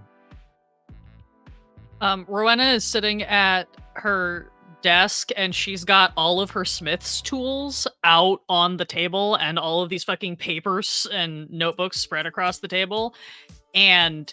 Rowena is sitting at her desk and she's got all of her smith's tools out on the table and all of these fucking papers and notebooks spread across the table. And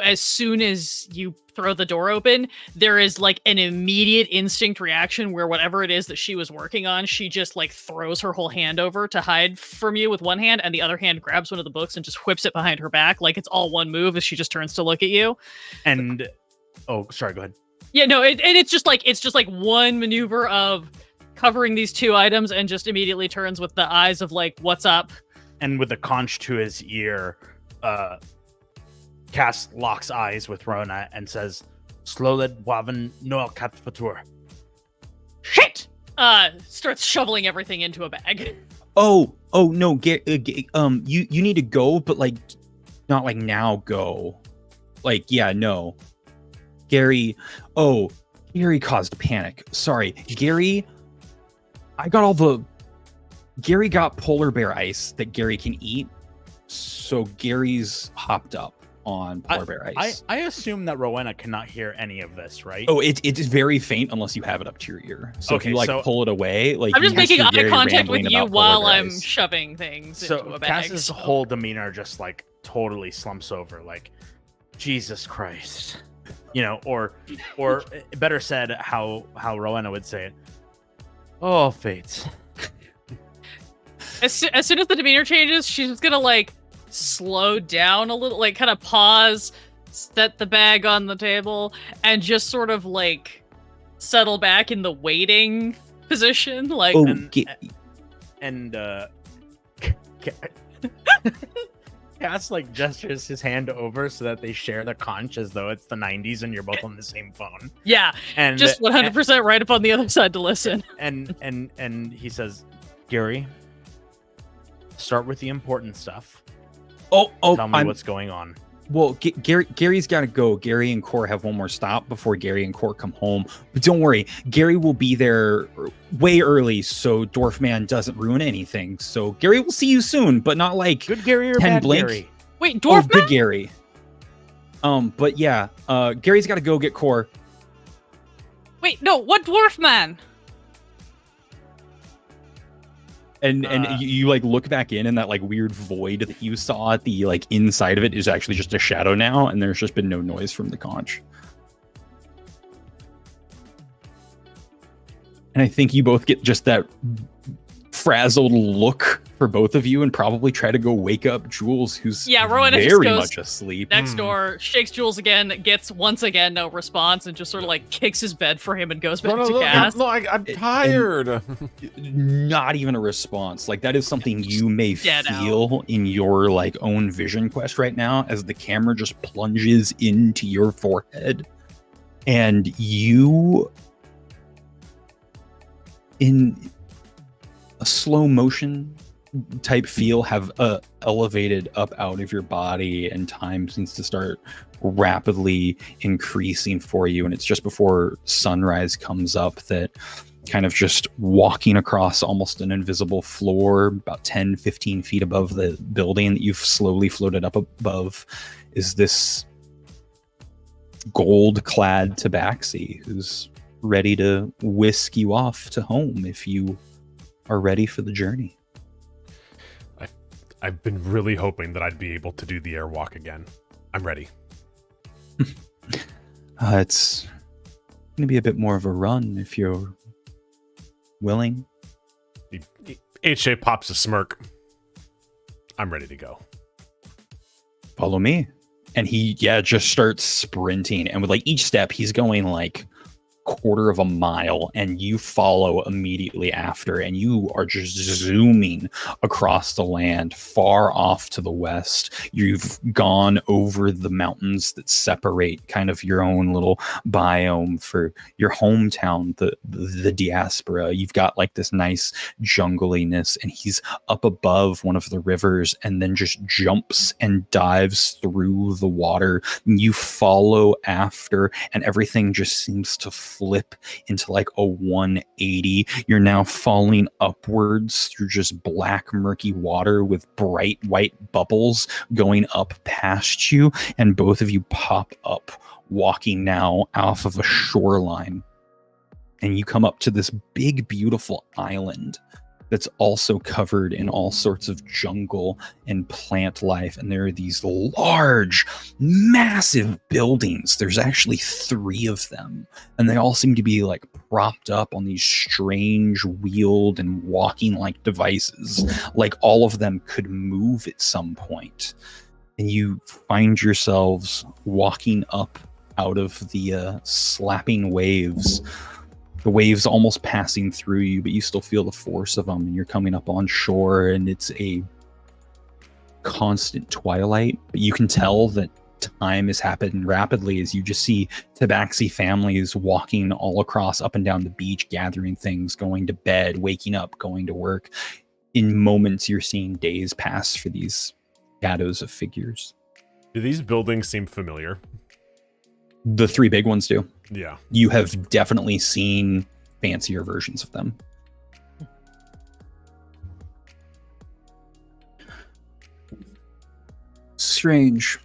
as soon as you throw the door open, there is like an immediate instinct reaction where whatever it is that she was working on, she just like throws her whole hand over to hide from you with one hand, and the other hand grabs one of the books and just whips it behind her back. Like it's all one move as she just turns to look at you. And sorry, go ahead. Yeah, no, it's just like one maneuver of covering these two items and just immediately turns with the eyes of like, what's up? And with a conch to his ear, Cass locks eyes with Rowena and says, Sloled Waven Noel Cat Fatur. Shit! Starts shoveling everything into a bag. Oh no, you need to go, but like, not like now go. Like, yeah, no. Gary caused panic. Sorry, Gary. Gary got polar bear ice that Gary can eat, so Gary's hopped up on polar bear ice. I assume that Rowena cannot hear any of this, right? Oh, it is very faint unless you have it up to your ear. So okay, if you like pull it away, like I'm just you making hear eye Gary contact with rambling you about while polar bear I'm ice. shoving things into a bag. Cass's whole demeanor just like totally slumps over, like Jesus Christ, or better said, how Rowena would say it. Oh, fates. As soon as the demeanor changes, she's just gonna like slow down a little, like kind of pause, set the bag on the table, and just sort of like settle back in the waiting position. Like, Cass like gestures his hand over so that they share the conch as though it's the 90s and you're both on the same phone. Yeah, and just 100% right up on the other side to listen. And he says, Gary, start with the important stuff. Tell me what's going on. Well, Gary's got to go. Gary and Core have one more stop before Gary and Core come home. But don't worry, Gary will be there way early, so Dwarfman doesn't ruin anything. So Gary will see you soon, but not like good Gary or 10 bad blink. Gary? Wait, Dwarfman? Oh, good Gary. But yeah, Gary's got to go get Core. Wait, no, what Dwarfman? And you like look back in, and that like weird void that you saw at the like inside of it is actually just a shadow now, and there's just been no noise from the conch. And I think you both get just that frazzled look for both of you and probably try to go wake up Jules, who's Rowena just very goes much asleep. next door, shakes Jules again, gets once again no response, and just sort of like kicks his bed for him and goes back to cast. I'm tired. Not even a response. Like, that is something you may dead feel in your like own vision quest right now as the camera just plunges into your forehead, and you, in a slow motion type feel, have elevated up out of your body, and time seems to start rapidly increasing for you. And it's just before sunrise comes up that, kind of just walking across almost an invisible floor about 10-15 feet above the building that you've slowly floated up above, is this gold-clad tabaxi who's ready to whisk you off to home if you are ready for the journey. I've been really hoping that I'd be able to do the airwalk again. I'm ready. It's going to be a bit more of a run if you're willing. HJ pops a smirk. I'm ready to go. Follow me. And he, just starts sprinting. And with like each step, he's going like quarter of a mile, and you follow immediately after, and you are just zooming across the land far off to the west. You've gone over the mountains that separate kind of your own little biome for your hometown, the diaspora. You've got like this nice jungliness, and he's up above one of the rivers and then just jumps and dives through the water. You follow after, and everything just seems to flip into like a 180. You're now falling upwards through just black, murky water with bright white bubbles going up past you, and both of you pop up, walking now off of a shoreline. And you come up to this big, beautiful island that's also covered in all sorts of jungle and plant life. And there are these large, massive buildings. There's actually 3 of them. And they all seem to be like propped up on these strange wheeled and walking like devices. Like all of them could move at some point. And you find yourselves walking up out of the slapping waves. The waves almost passing through you, but you still feel the force of them, and you're coming up on shore, and it's a constant twilight, but you can tell that time is happening rapidly as you just see tabaxi families walking all across up and down the beach, gathering things, going to bed, waking up, going to work. In moments, you're seeing days pass for these shadows of figures. Do these buildings seem familiar? The 3 big ones do. Yeah. You have definitely seen fancier versions of them. Strange.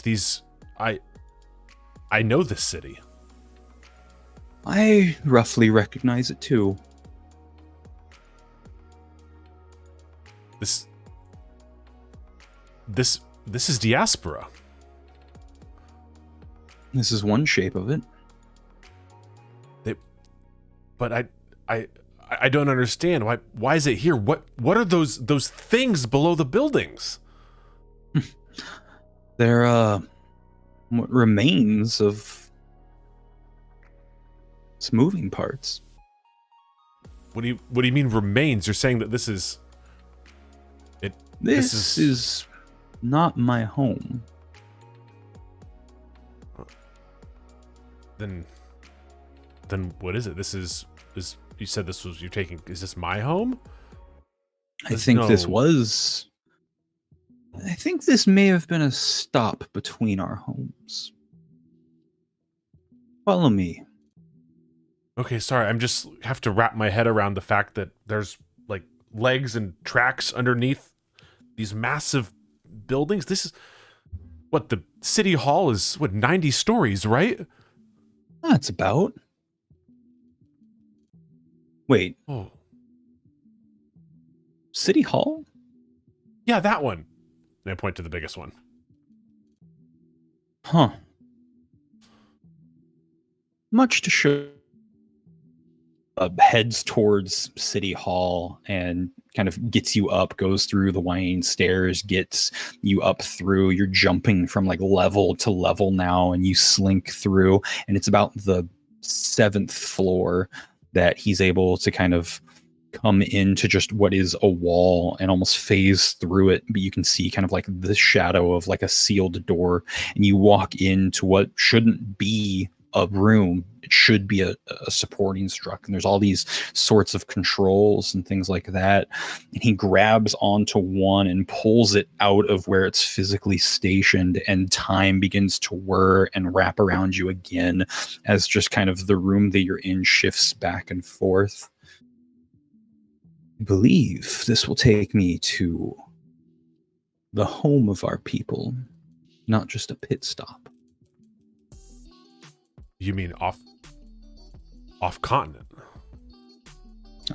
These... I know this city. I roughly recognize it too. This is diaspora. This is one shape of it. But I don't understand. Why is it here? What are those things below the buildings? They're what remains of its moving parts. What do you mean remains? You're saying that this is it. This is not my home. Then what is it? This is you said this was is this my home? I think this may have been a stop between our homes. Follow me. Okay, sorry. I'm just have to wrap my head around the fact that there's like legs and tracks underneath these massive buildings. This is what the city hall is. 90 stories, right? That's about. Wait. Oh, City Hall? yeah, that one. And I point to the biggest one. Huh. Much to show heads towards City Hall and kind of gets you up, goes through the winding stairs, gets you up through. You're jumping from like level to level now, and you slink through. And it's about the 7th floor that he's able to kind of come into just what is a wall and almost phase through it. But you can see kind of like the shadow of like a sealed door, and you walk into what shouldn't be a room. It should be a supporting structure, and there's all these sorts of controls and things like that. And he grabs onto one and pulls it out of where it's physically stationed, and time begins to whir and wrap around you again as just kind of the room that you're in shifts back and forth. I believe this will take me to the home of our people, not just a pit stop. You mean off continent?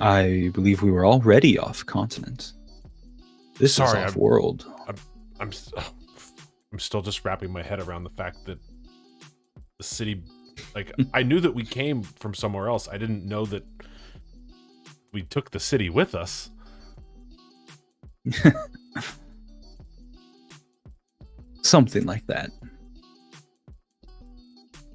I believe we were already off continent. This is off world. I'm still just wrapping my head around the fact that the city, like, I knew that we came from somewhere else. I didn't know that we took the city with us. Something like that.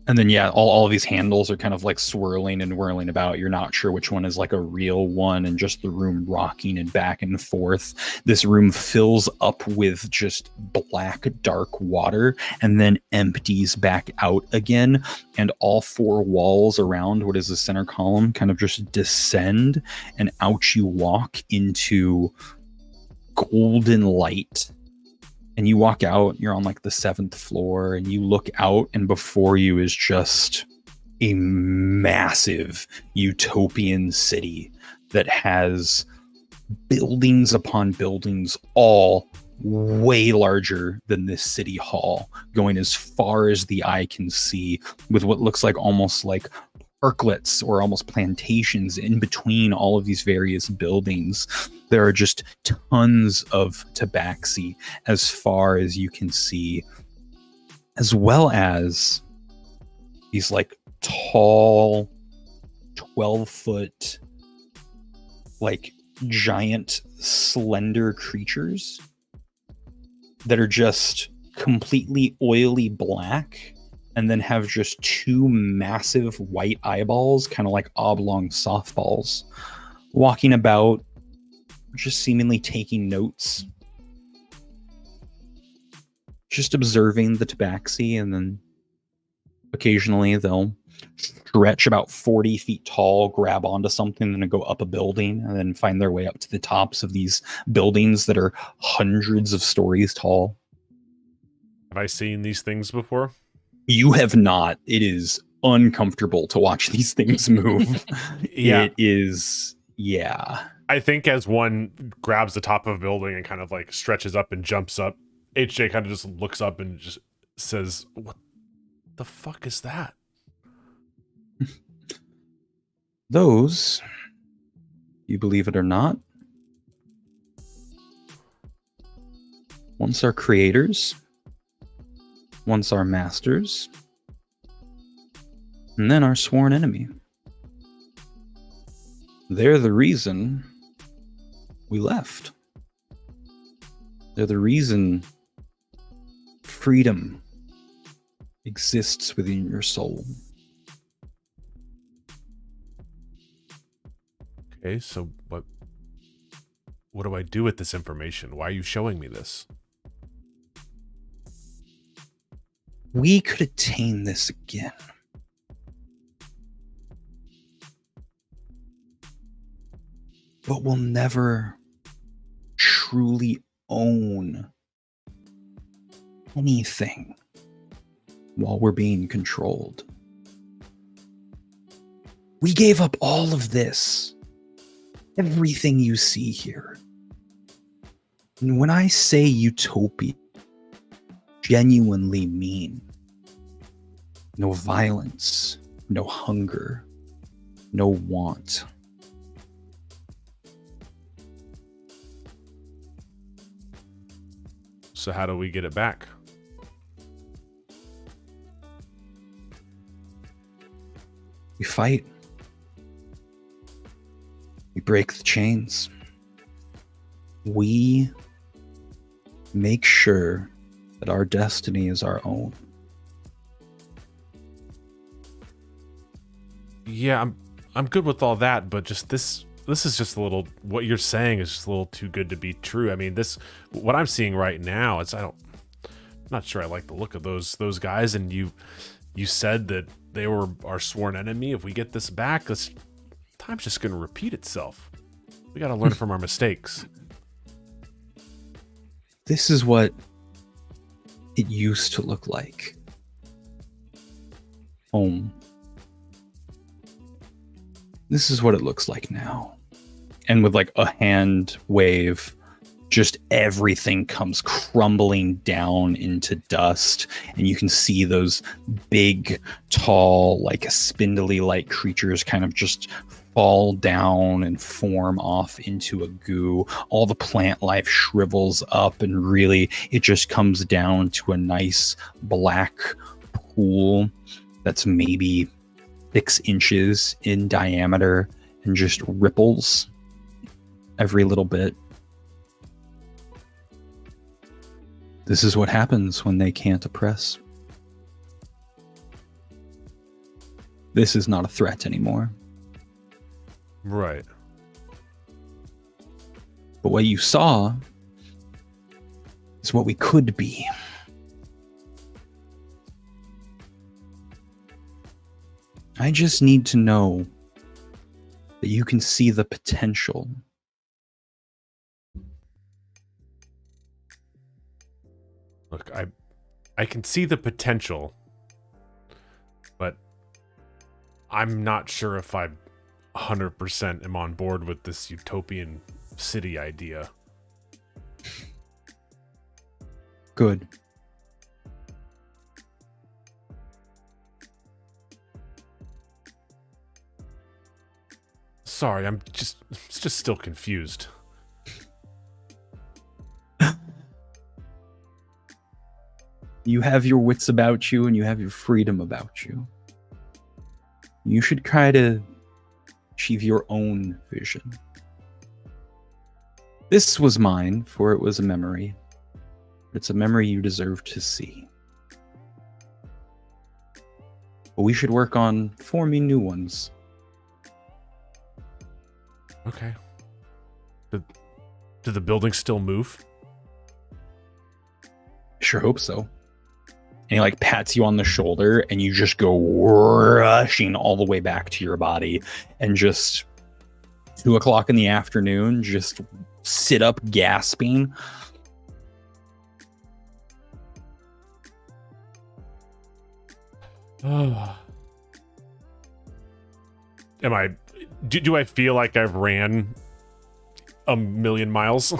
And then, yeah, all of these handles are kind of like swirling and whirling about. You're not sure which one is like a real one, and just the room rocking and back and forth. This room fills up with just black, dark water and then empties back out again. And all 4 walls around what is the center column kind of just descend, and out you walk into golden light. And you walk out, you're on like the 7th floor, and you look out, and before you is just a massive utopian city that has buildings upon buildings, all way larger than this city hall, going as far as the eye can see, with what looks like almost like parklets or almost plantations in between all of these various buildings. There are just tons of tabaxi as far as you can see, as well as these like tall 12-foot like giant slender creatures that are just completely oily black, and then have just 2 massive white eyeballs, kind of like oblong softballs, walking about, just seemingly taking notes, just observing the tabaxi. And then occasionally they'll stretch about 40 feet tall, grab onto something, and then go up a building, and then find their way up to the tops of these buildings that are hundreds of stories tall. Have I seen these things before? You have not. It is uncomfortable to watch these things move. Yeah. It is, yeah. I think as one grabs the top of a building and kind of like stretches up and jumps up, HJ kind of just looks up and just says, "What the fuck is that?" Those, you believe it or not, once our creators, once our masters, and then our sworn enemy. They're the reason we left. They're the reason freedom exists within your soul. Okay, so what do I do with this information? Why are you showing me this? We could attain this again. But we'll never truly own anything while we're being controlled. We gave up all of this, everything you see here. And when I say utopia, genuinely mean no violence, no hunger, no want. So how do we get it back? We fight. break the chains. We make sure that our destiny is our own. Yeah, I'm good with all that, but just this is just a little, what you're saying is just a little too good to be true. I mean, what I'm seeing right now, I'm not sure I like the look of those guys, and you said that they were our sworn enemy. If we get this back, time's just going to repeat itself. We got to learn from our mistakes. This is what it used to look like. Home. This is what it looks like now. And with like a hand wave, just everything comes crumbling down into dust. And you can see those big, tall, like spindly like creatures kind of just fall down and form off into a goo. All the plant life shrivels up, and really it just comes down to a nice black pool that's maybe 6 inches in diameter and just ripples every little bit. This is what happens when they can't oppress. This is not a threat anymore. Right. But what you saw is what we could be. I just need to know that you can see the potential. Look, I can see the potential, but I'm not sure if I 100% am on board with this utopian city idea. Good. Sorry, I'm just still confused. You have your wits about you and you have your freedom about you. You should try to achieve your own vision. This was mine, for it was a memory. It's a memory you deserve to see. But we should work on forming new ones. Okay. Do the buildings still move? Sure hope so. And he like pats you on the shoulder and you just go rushing all the way back to your body, and just 2:00 in the afternoon, just sit up gasping. Do I feel like I've ran 1,000,000 miles?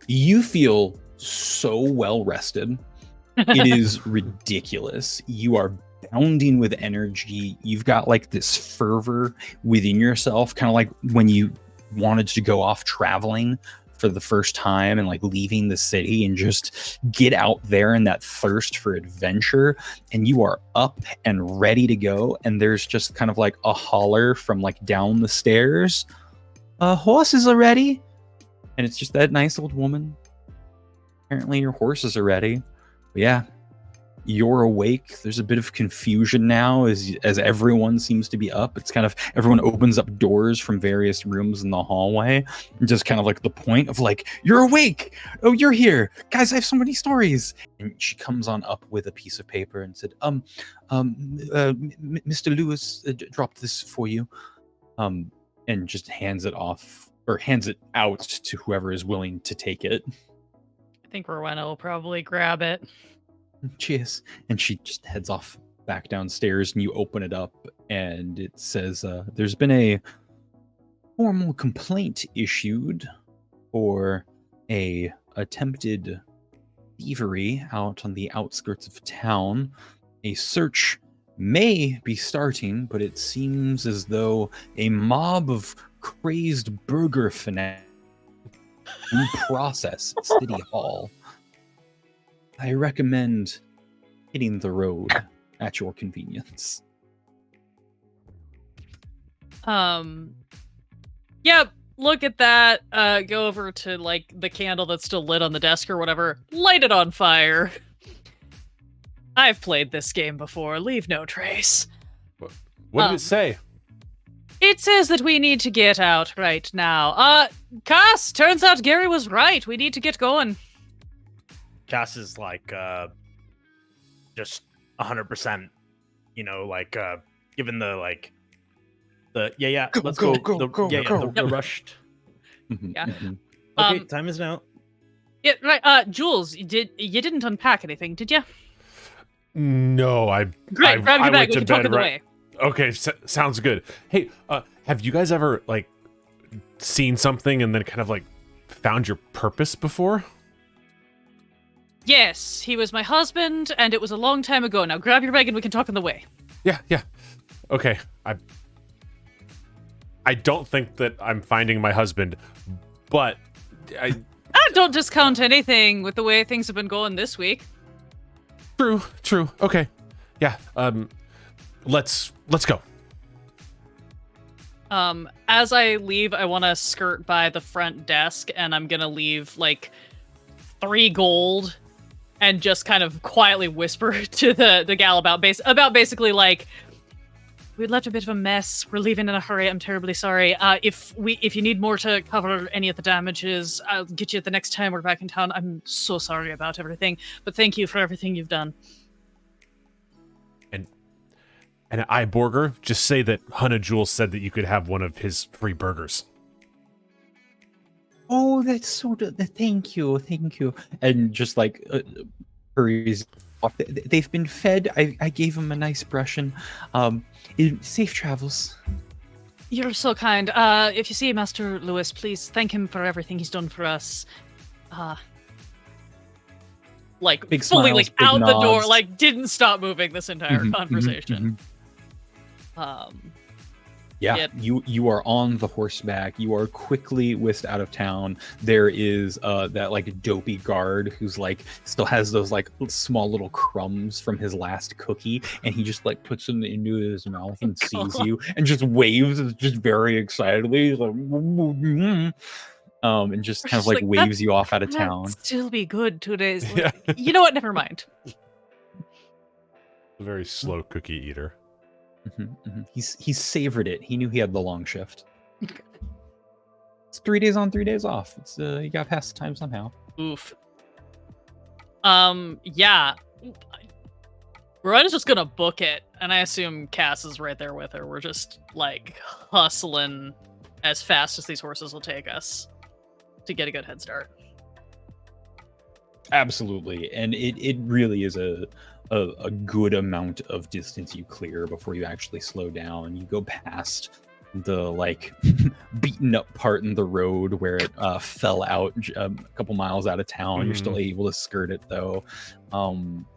You feel so well rested. It is ridiculous. You are bounding with energy. You've got like this fervor within yourself, kind of like when you wanted to go off traveling for the first time and like leaving the city and just get out there, and that thirst for adventure, and you are up and ready to go. And there's just kind of like a holler from like down the stairs. Horses are ready. And it's just that nice old woman. Apparently your horses are ready. But yeah, you're awake. There's a bit of confusion now as everyone seems to be up. It's kind of, everyone opens up doors from various rooms in the hallway. And just kind of like the point of like, you're awake. Oh, you're here. Guys, I have so many stories. And she comes on up with a piece of paper and said, Mr. Lewis dropped this for you. And just hands it off, or hands it out to whoever is willing to take it. I think Rowena will probably grab it. Cheers. And she just heads off back downstairs, and you open it up and it says, there's been a formal complaint issued for a attempted thievery out on the outskirts of town. A search may be starting, but it seems as though a mob of crazed burger fanatics in process at City Hall. I recommend hitting the road at your convenience. Yeah, look at that, go over to, like, the candle that's still lit on the desk or whatever, light it on fire. I've played this game before, leave no trace. What did it say? It says that we need to get out right now. Cass, turns out Gary was right. We need to get going. Cass is like, just 100%, given the, like, let's go, the rushed. Yeah. Okay, time is now. Yeah, right. Jules, you didn't unpack anything, did you? No, Great, grab your I bag. went We to can talk bed on the right. way. Okay, sounds good. Hey, have you guys ever like seen something and then kind of like found your purpose before? Yes, he was my husband, and it was a long time ago. Now grab your bag and we can talk on the way. Yeah. Okay, I don't think that I'm finding my husband, but I Don't discount anything with the way things have been going this week. True. Okay. Yeah. Let's go. As I leave, I want to skirt by the front desk, and I'm gonna leave like 3 gold, and just kind of quietly whisper to the gal about basically like, we left a bit of a mess. We're leaving in a hurry. I'm terribly sorry. If you need more to cover any of the damages, I'll get you the next time we're back in town. I'm so sorry about everything, but thank you for everything you've done. And Borger, just say that Hannah Jules said that you could have one of his free burgers. Oh, that's so. Thank you. And just like hurries off. They've been fed. I gave them a nice brushing. Safe travels. You're so kind. If you see Master Lewis, please thank him for everything he's done for us. Like Big fully, smiles, like big out the door, nods. like didn't stop moving this entire conversation. Yeah, Yep. you are on the horseback. You are quickly whisked out of town. There is that like dopey guard who's like still has those like small little crumbs from his last cookie, and he just like puts them into his mouth and sees you and just waves just very excitedly. He's like, and just kind of Just like like, waves you off out of That'd town. still be good 2 days. Yeah. You know what? Never mind. A very slow cookie eater. He's savored it. He knew he had the long shift. It's 3 days on, 3 days off. It's you got past the time somehow. Oof. Yeah. Rowena's just gonna book it, and I assume Cass is right there with her. We're just like hustling as fast as these horses will take us to get a good head start. Absolutely, and it really is a good amount of distance you clear before you actually slow down. You go past the like beaten up part in the road where it fell out a couple miles out of town. You're still able to skirt it though.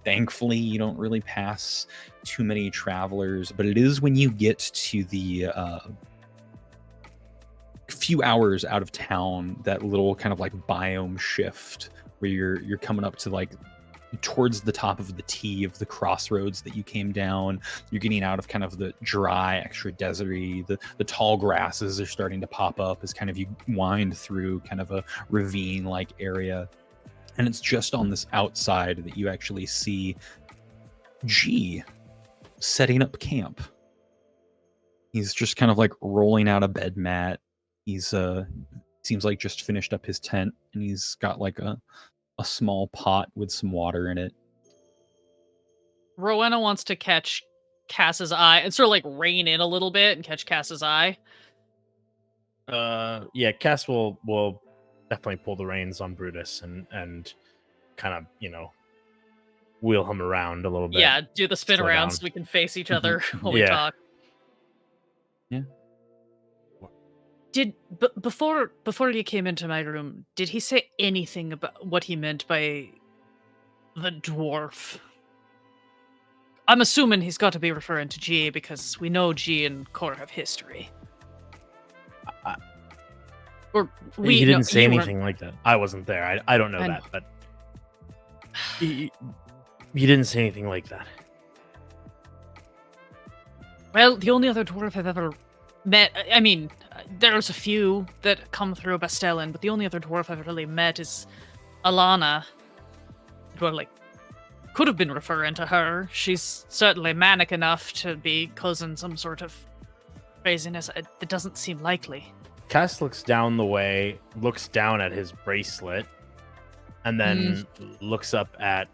Thankfully, you don't really pass too many travelers, but it is when you get to the few hours out of town, that little kind of like biome shift where you're coming up to like towards the top of the T of the crossroads that you came down. You're getting out of kind of the dry, extra deserty, the tall grasses are starting to pop up as kind of you wind through kind of a ravine like area. And it's just on this outside that you actually see G setting up camp. He's just kind of like rolling out a bed mat. He's seems like just finished up his tent, and he's got like a small pot with some water in it. Rowena wants to catch Cass's eye and sort of like rein in a little bit and catch Cass's eye. Yeah, Cass will definitely pull the reins on Brutus and kind of, wheel him around a little bit. Yeah, do the spin Slow around down. so we can face each other while we Yeah. talk. Yeah. Before you came into my room, did he say anything about what he meant by the dwarf? I'm assuming he's got to be referring to G because we know G and Core have history. He didn't say you weren't- anything like that. I wasn't there. I don't know I that, but he didn't say anything like that. Well, the only other dwarf I've ever met, I mean, there's a few that come through Bastelin, but the only other dwarf I've really met is Alana. Well, like, could have been referring to her. She's certainly manic enough to be causing some sort of craziness. It doesn't seem likely. Cass looks down the way, looks down at his bracelet, and then looks up at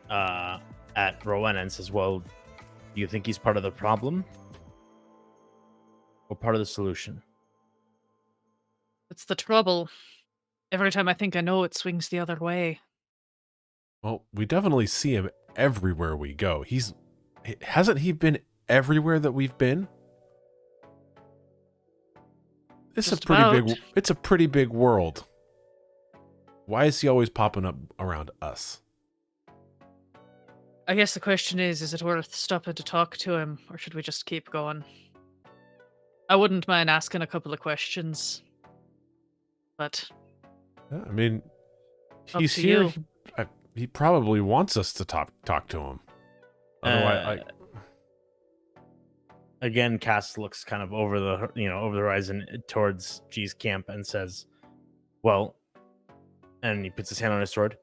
Rowena and says, "Well, do you think he's part of the problem or part of the solution?" It's the trouble. Every time I think I know, it swings the other way. Well, we definitely see him everywhere we go. Hasn't he been everywhere that we've been? It's Just a pretty about. big. It's a pretty big world. Why is he always popping up around us? I guess the question is it worth stopping to talk to him, or should we just keep going? I wouldn't mind asking a couple of questions. But Yeah, I mean, Up he's to here. you. He probably wants us to talk to him. Otherwise, Again, Cass looks kind of over the horizon towards G's camp and says, "Well," and he puts his hand on his sword.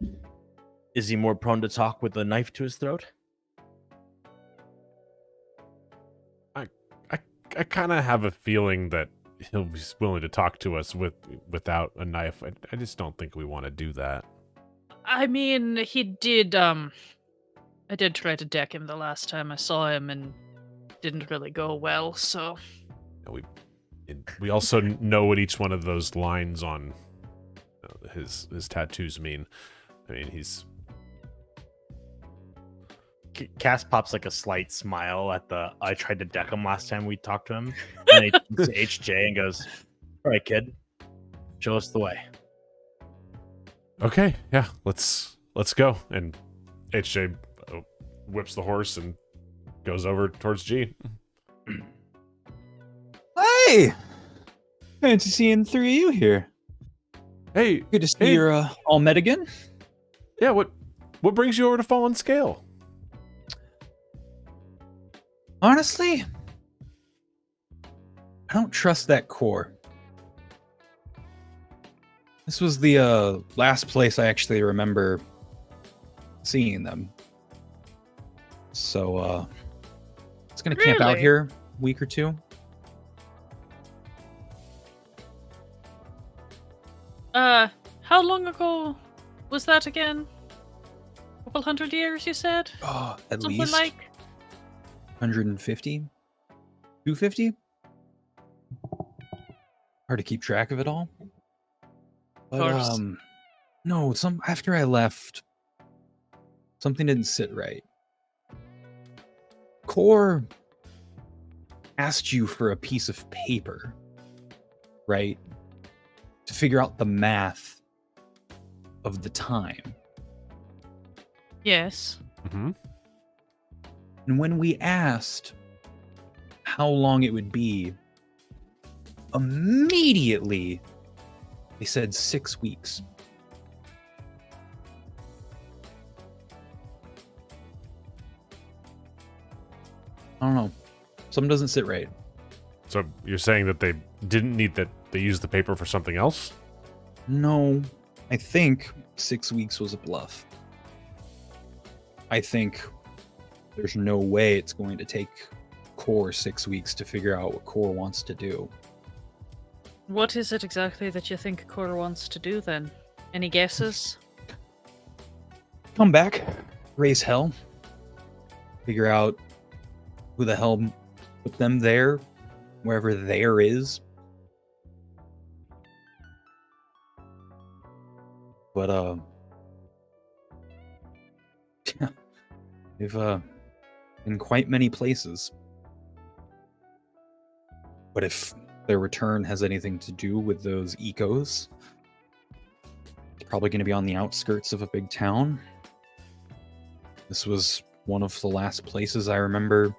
"Is he more prone to talk with a knife to his throat?" I kind of have a feeling that he'll be willing to talk to us without a knife. I just don't think we want to do that. I mean, he did. I did try to deck him the last time I saw him, and didn't really go well. So We also know what each one of those lines on his tattoos mean. I mean, he's Cass pops like a slight smile at I tried to deck him last time we talked to him. And he looks at HJ and goes, "All right, kid, show us the way." okay. Yeah, let's go. And HJ whips the horse and goes over towards G. Hey! Fancy seeing three of you here. Hey, Good to see you're all met again. yeah. What brings you over to Fallen Scale? Honestly, I don't trust that core. This was the last place I actually remember seeing them. So, it's gonna camp out Really? here a week or two. How long ago was that again? A couple 100 years, you said? Oh, at Something least like. 150? 250? Hard to keep track of it all. But, Course. no, after I left, something didn't sit right. Core asked you for a piece of paper, right? To figure out the math of the time. Yes. Mm-hmm. And when we asked how long it would be, immediately they said 6 weeks. I don't know. Something doesn't sit right. So you're saying that they didn't need that? They used the paper for something else? No, I think 6 weeks was a bluff. I think there's no way it's going to take Core 6 weeks to figure out what Core wants to do. What is it exactly that you think Cora wants to do then? Any guesses? Come back, raise hell, figure out who the hell put them there, wherever there is. But they've been quite many places. But if their return has anything to do with those ecos, it's probably going to be on the outskirts of a big town. This was one of the last places I remember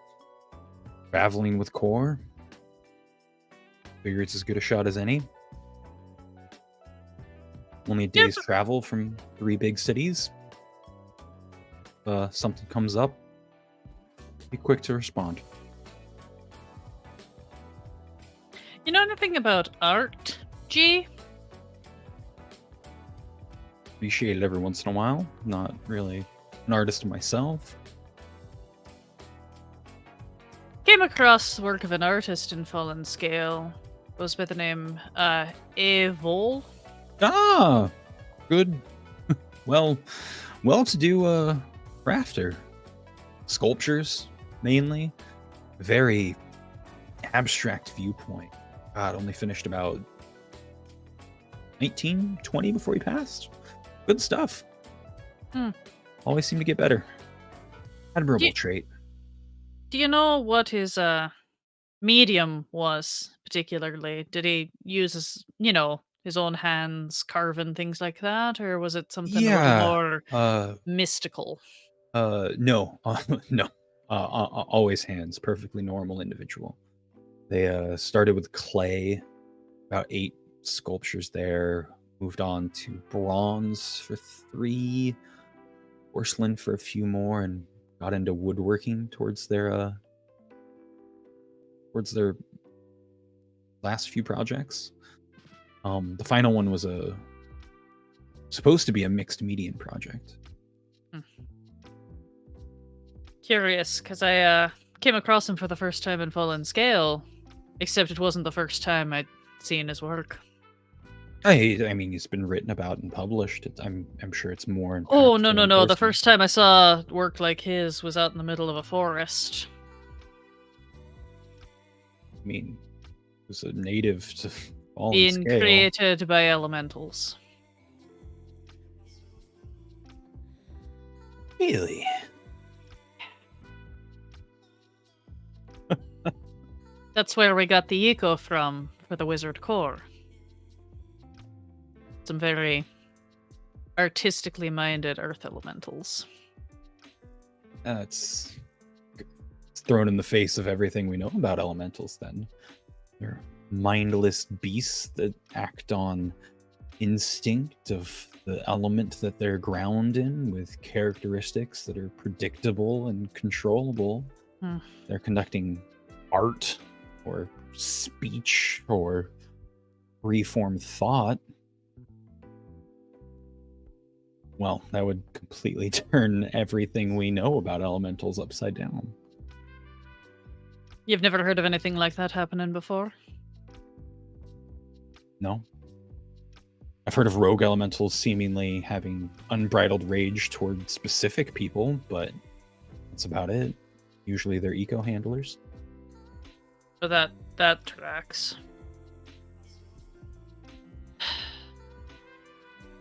traveling with Core. Figure it's as good a shot as any. Only a Yeah, day's travel from 3 big cities. If something comes up, be quick to respond. You know, anything about art, G? Appreciate it every once in a while. Not really an artist myself. Came across the work of an artist in Fallen Scale. Goes by the name Evol. Ah, good. well-to-do crafter. Sculptures, mainly. Very abstract viewpoint. God, only finished about 19, 20 before he passed. Good stuff. Always seem to get better. Admirable trait. Do you know what his medium was particularly? Did he use his own hands carving things like that, or was it something a little more mystical? No, no. Always hands. Perfectly normal individual. They started with clay, about 8 sculptures there. Moved on to bronze for 3, porcelain for a few more, and got into woodworking towards their last few projects. The final one was supposed to be a mixed medium project. Curious, because I came across him for the first time in Fallen Scale, except it wasn't the first time I'd seen his work. I mean, he's been written about and published. I'm sure it's more. Oh, impactful in no. The person. first time I saw work like his was out in the middle of a forest. I mean, it was a native to Fallen Being Scale. created by elementals. Really? That's where we got the eco from for the wizard core. Some very artistically minded earth elementals. It's thrown in the face of everything we know about elementals then. They're mindless beasts that act on instinct of the element that they're ground in, with characteristics that are predictable and controllable. They're conducting art or speech or free-form thought. Well, that would completely turn everything we know about elementals upside down. You've never heard of anything like that happening before? No. I've heard of rogue elementals seemingly having unbridled rage toward specific people, but that's about it. Usually they're eco handlers. So that tracks.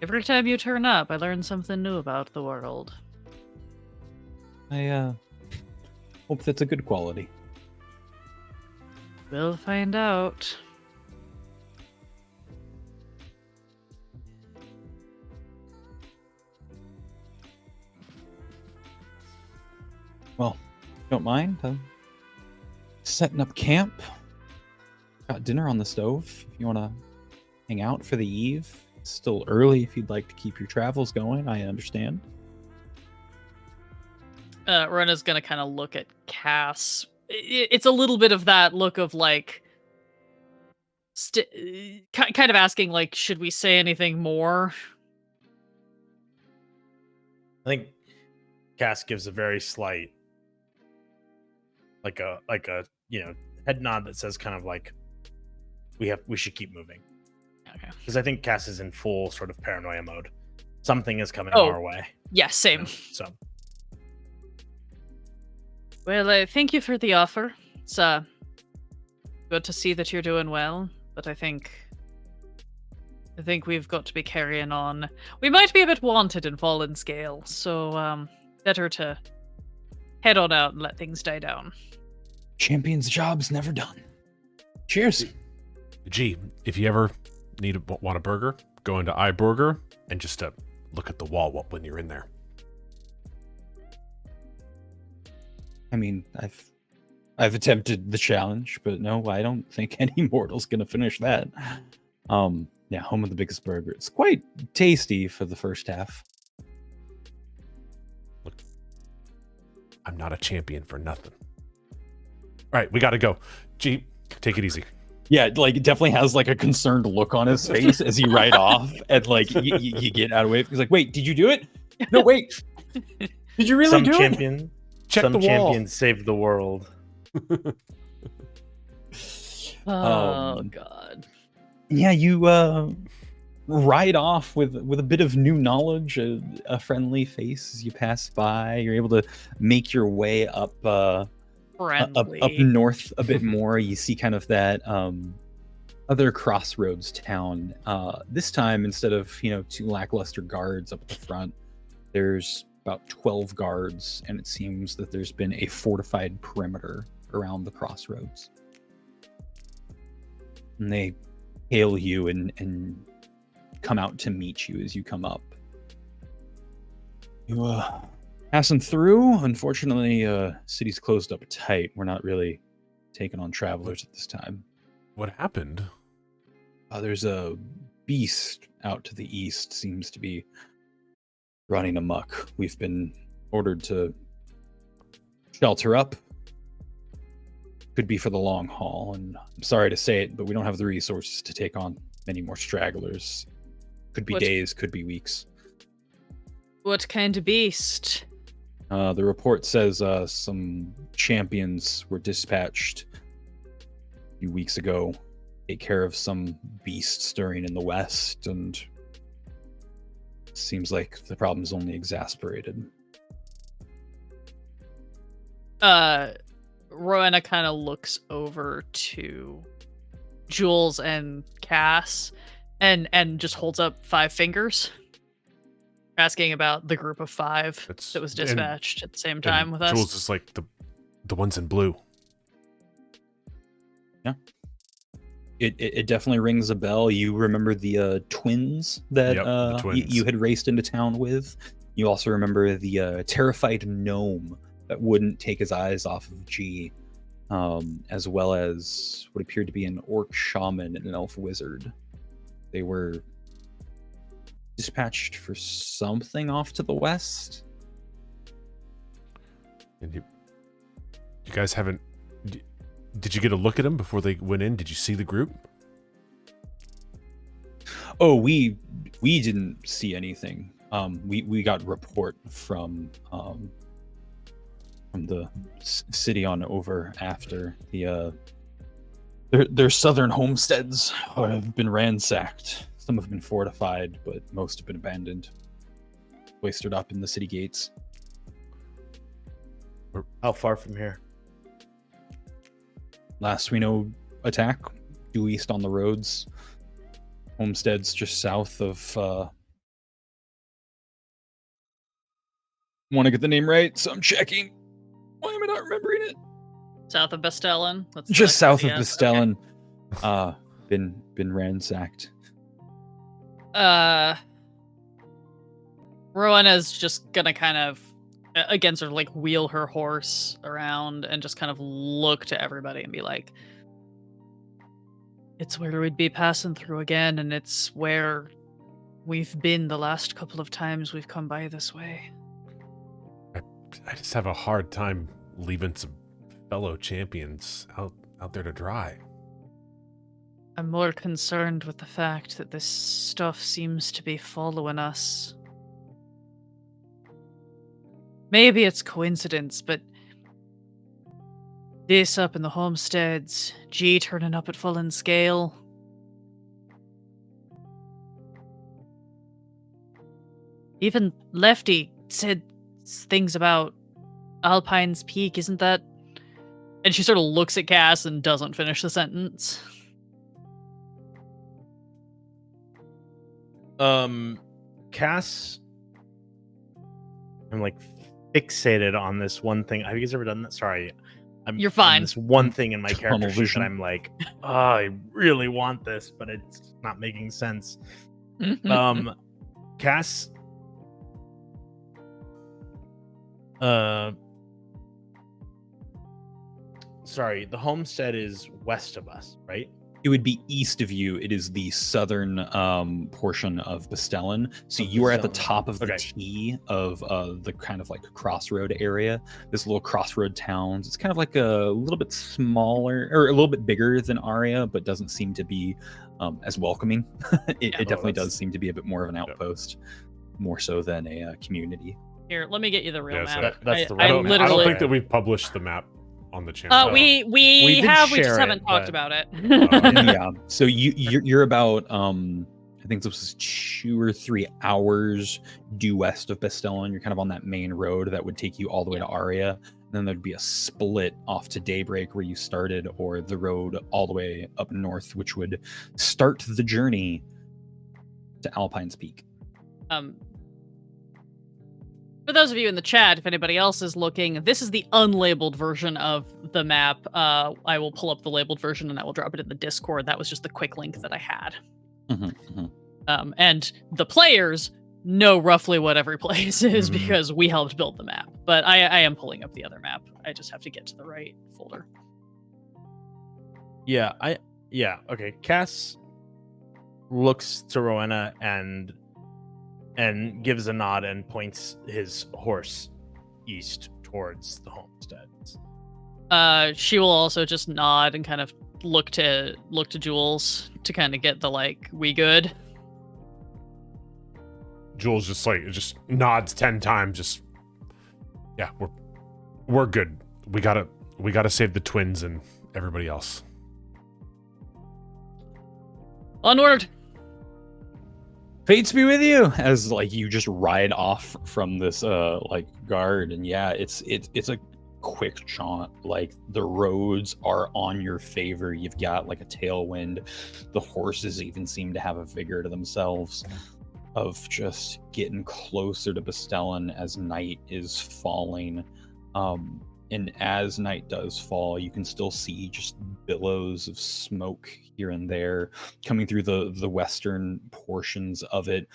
Every time you turn up, I learn something new about the world. I hope that's a good quality. We'll find out. Well, don't mind. Setting up camp. Got dinner on the stove. If you want to hang out for the eve. It's still early if you'd like to keep your travels going. I understand. Rona's gonna kind of look at Cass. It's a little bit of that look of like, kind of asking like, should we say anything more? I think Cass gives a very slight, like a head nod that says kind of like we should keep moving. Okay. Because I think Cass is in full sort of paranoia mode. Something is coming Oh. our way. Yeah, same. So Well, thank you for the offer. It's good to see that you're doing well, but I think we've got to be carrying on. We might be a bit wanted in Fallen Scale, so better to head on out and let things die down. Champion's job's never done. Cheers. Gee, if you ever want a burger, go into iBurger and just look at the wall when you're in there. I mean, I've attempted the challenge, but no, I don't think any mortal's gonna finish that. Yeah, home of the biggest burger. It's quite tasty for the first half. Look, I'm not a champion for nothing. All right, we gotta go. Gee, take it easy. Yeah, like it definitely has like a concerned look on his face as you ride off, and like you get out of the way. He's like, "Wait, did you do it? No, wait, did you really Some do it?" champion, Check some the wall. champion saved the world. Oh Um, God. Yeah, you ride off with a bit of new knowledge, a friendly face as you pass by. You're able to make your way up up Friendly. north a bit more. You see kind of that other crossroads town. This time, instead of 2 lackluster guards up at the front, there's about 12 guards, and it seems that there's been a fortified perimeter around the crossroads. And they hail you and come out to meet you as you come up. You passing through. Unfortunately, city's closed up tight. We're not really taking on travelers at this time. What happened? There's a beast out to the east, seems to be running amok. We've been ordered to shelter up. Could be for the long haul, and I'm sorry to say it, but we don't have the resources to take on many more stragglers. Could be What- days, could be weeks. What kind of beast? The report says some champions were dispatched a few weeks ago to take care of some beast stirring in the west, and seems like the problem's only exasperated. Rowena kind of looks over to Jules and Cass and just holds up 5 fingers, asking about the group of 5 That's- that was and- dispatched at the same And time with us. Jules is like the ones in blue. It definitely rings a bell. You remember the twins that Yep, the twins. you had raced into town with. You also remember the terrified gnome that wouldn't take his eyes off of G, as well as what appeared to be an orc shaman and an elf wizard. They were dispatched for something off to the west. And you guys haven't. Did you get a look at them before they went in? Did you see the group? Oh, we didn't see anything. We got report from the city on over after the their southern homesteads have been ransacked. Some have been fortified, but most have been abandoned, wasted up in the city gates. How far from here? Last we know, attack due east on the roads. Homesteads just south of. Want to get the name right, so I'm checking. Why am I not remembering it? South of Bastellan. That's the Just next south of idea. Bastellan. Been ransacked. Rowena's just gonna kind of, again, sort of like wheel her horse around and just kind of look to everybody and be like, it's where we'd be passing through again, and it's where we've been the last couple of times we've come by this way. I just have a hard time leaving some fellow champions out there to dry. I'm more concerned with the fact that this stuff seems to be following us. Maybe it's coincidence, but this up in the homesteads, G turning up at full in scale. Even Lefty said things about Alpine's Peak, isn't that? And she sort of looks at Cass and doesn't finish the sentence. Cass, I'm like fixated on this one thing. Have you guys ever done that? Sorry, You're on fine. This one thing in my Tunnel character sheet vision. that I'm like, oh, I really want this, but it's not making sense. Cass, sorry, the homestead is west of us, right? It would be east of you. It is the southern portion of Bestellin. So you are at the top of the T of the kind of like crossroad area. This little crossroad towns. It's kind of like a little bit smaller or a little bit bigger than Aria, but doesn't seem to be as welcoming. It definitely does seem to be a bit more of an outpost, more so than a community. Here, let me get you the real map. So that's the I real map. I don't literally. think that we've published the map on the channel. We did have. We just share haven't it, talked but- about it. Yeah. So you're about I think this is 2 or 3 hours due west of Bestellin. You're kind of on that main road that would take you all the way to Aria. Then there'd be a split off to Daybreak where you started, or the road all the way up north, which would start the journey to Alpine's Peak. For those of you in the chat, if anybody else is looking, this is the unlabeled version of the map. I will pull up the labeled version and I will drop it in the Discord. That was just the quick link that I had. And the players know roughly what every place is because we helped build the map. But I am pulling up the other map. I just have to get to the right folder. Yeah, okay. Cass looks to Rowena and gives a nod and points his horse east towards the homesteads. She will also just nod and kind of look to Jules to kind of get the like, we good. Jules just nods 10 times. Yeah, we're good. We gotta save the twins and everybody else. Onward. Fates be with you, as like you just ride off from this like guard, and yeah, it's a quick jaunt. Like the roads are on your favor. You've got like a tailwind. The horses even seem to have a vigor to themselves of just getting closer to Bestellin as night is falling. And as night does fall, you can still see just billows of smoke here and there coming through the western portions of it.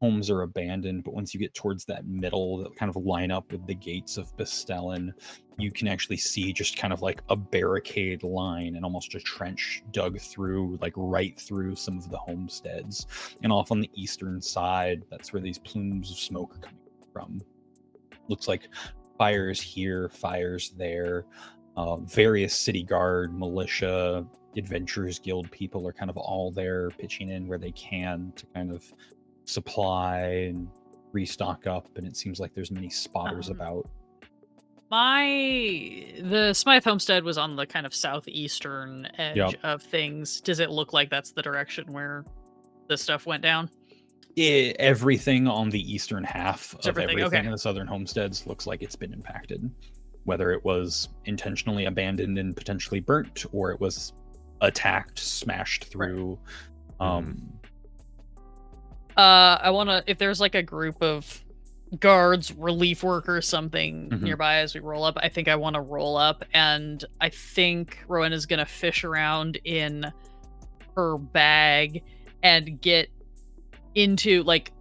Homes are abandoned, but once you get towards that middle that kind of line up with the gates of Bestellin, you can actually see just kind of like a barricade line and almost a trench dug through, like right through some of the homesteads. And off on the eastern side, that's where these plumes of smoke are coming from. Looks like fires here, fires there. Various city guard, militia, adventurers guild people are kind of all there pitching in where they can to kind of supply and restock up, and it seems like there's many spotters about. The Smythe homestead was on the kind of southeastern edge of things. Does it look like that's the direction where this stuff went down? Everything on the eastern half of everything okay. in the southern homesteads looks like it's been impacted, whether it was intentionally abandoned and potentially burnt, or it was attacked, smashed through. I want to, if there's like a group of guards, relief workers, something nearby as we roll up, I think I want to roll up, and I think Rowena's gonna fish around in her bag and get into, like,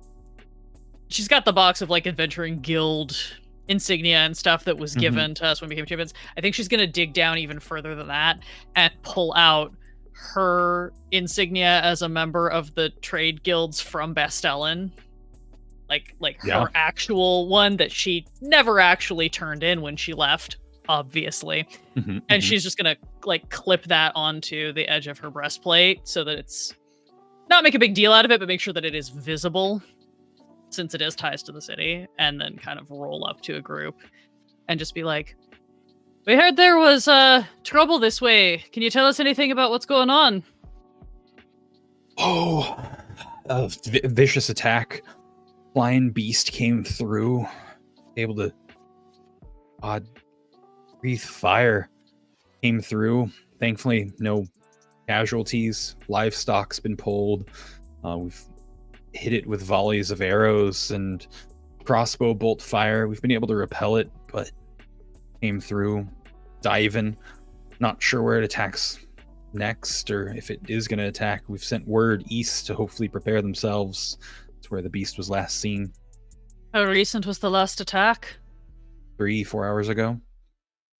she's got the box of like adventuring guild insignia and stuff that was given to us when we became champions. I think she's gonna dig down even further than that and pull out her insignia as a member of the trade guilds from Bestellin, like her actual one that she never actually turned in when she left, obviously. And she's just gonna like clip that onto the edge of her breastplate so that it's not make a big deal out of it, but make sure that it is visible, since it is ties to the city, and then kind of roll up to a group and just be like, we heard there was trouble this way. Can you tell us anything about what's going on? A vicious attack. Flying beast came through, able to breathe fire. Came through. Thankfully, no casualties. Livestock's been pulled. We've hit it with volleys of arrows and crossbow bolt fire. We've been able to repel it, but came through, diving. Not sure where it attacks next, or if it is going to attack. We've sent word east to hopefully prepare themselves. It's where the beast was last seen. How recent was the last attack? 3-4 hours ago.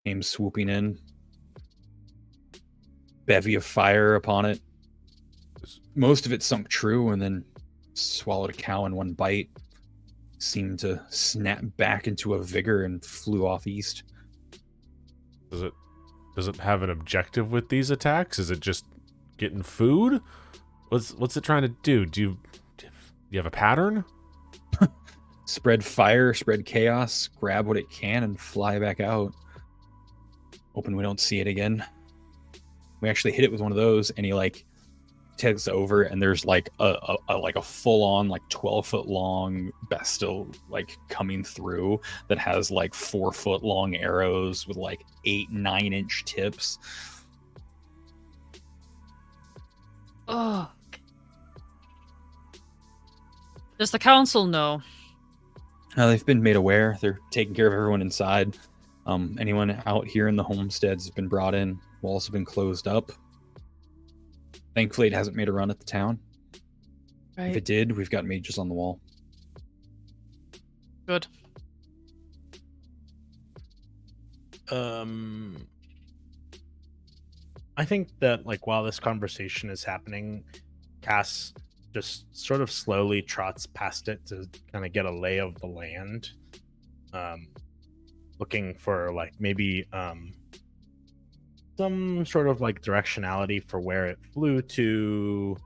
Came swooping in. Bevy of fire upon it. Most of it sunk true and then swallowed a cow in one bite. Seemed to snap back into a vigor and flew off east. Does it have an objective with these attacks? Is it just getting food? What's it trying to do? Do you have a pattern? Spread fire, spread chaos, grab what it can, and fly back out. Hoping we don't see it again. We actually hit it with one of those, and he like takes over, and there's like a full-on like 12-foot long bestial like coming through that has like 4-foot long arrows with like 8-9-inch tips. Oh. Does the council know? They've been made aware. They're taking care of everyone inside. Anyone out here in the homesteads has been brought in. Walls have been closed up. Thankfully, it hasn't made a run at the town. Right. If it did, we've got mages on the wall. Good. I think that like while this conversation is happening, Cass just sort of slowly trots past it to kind of get a lay of the land, looking for like maybe some sort of like directionality for where it flew to,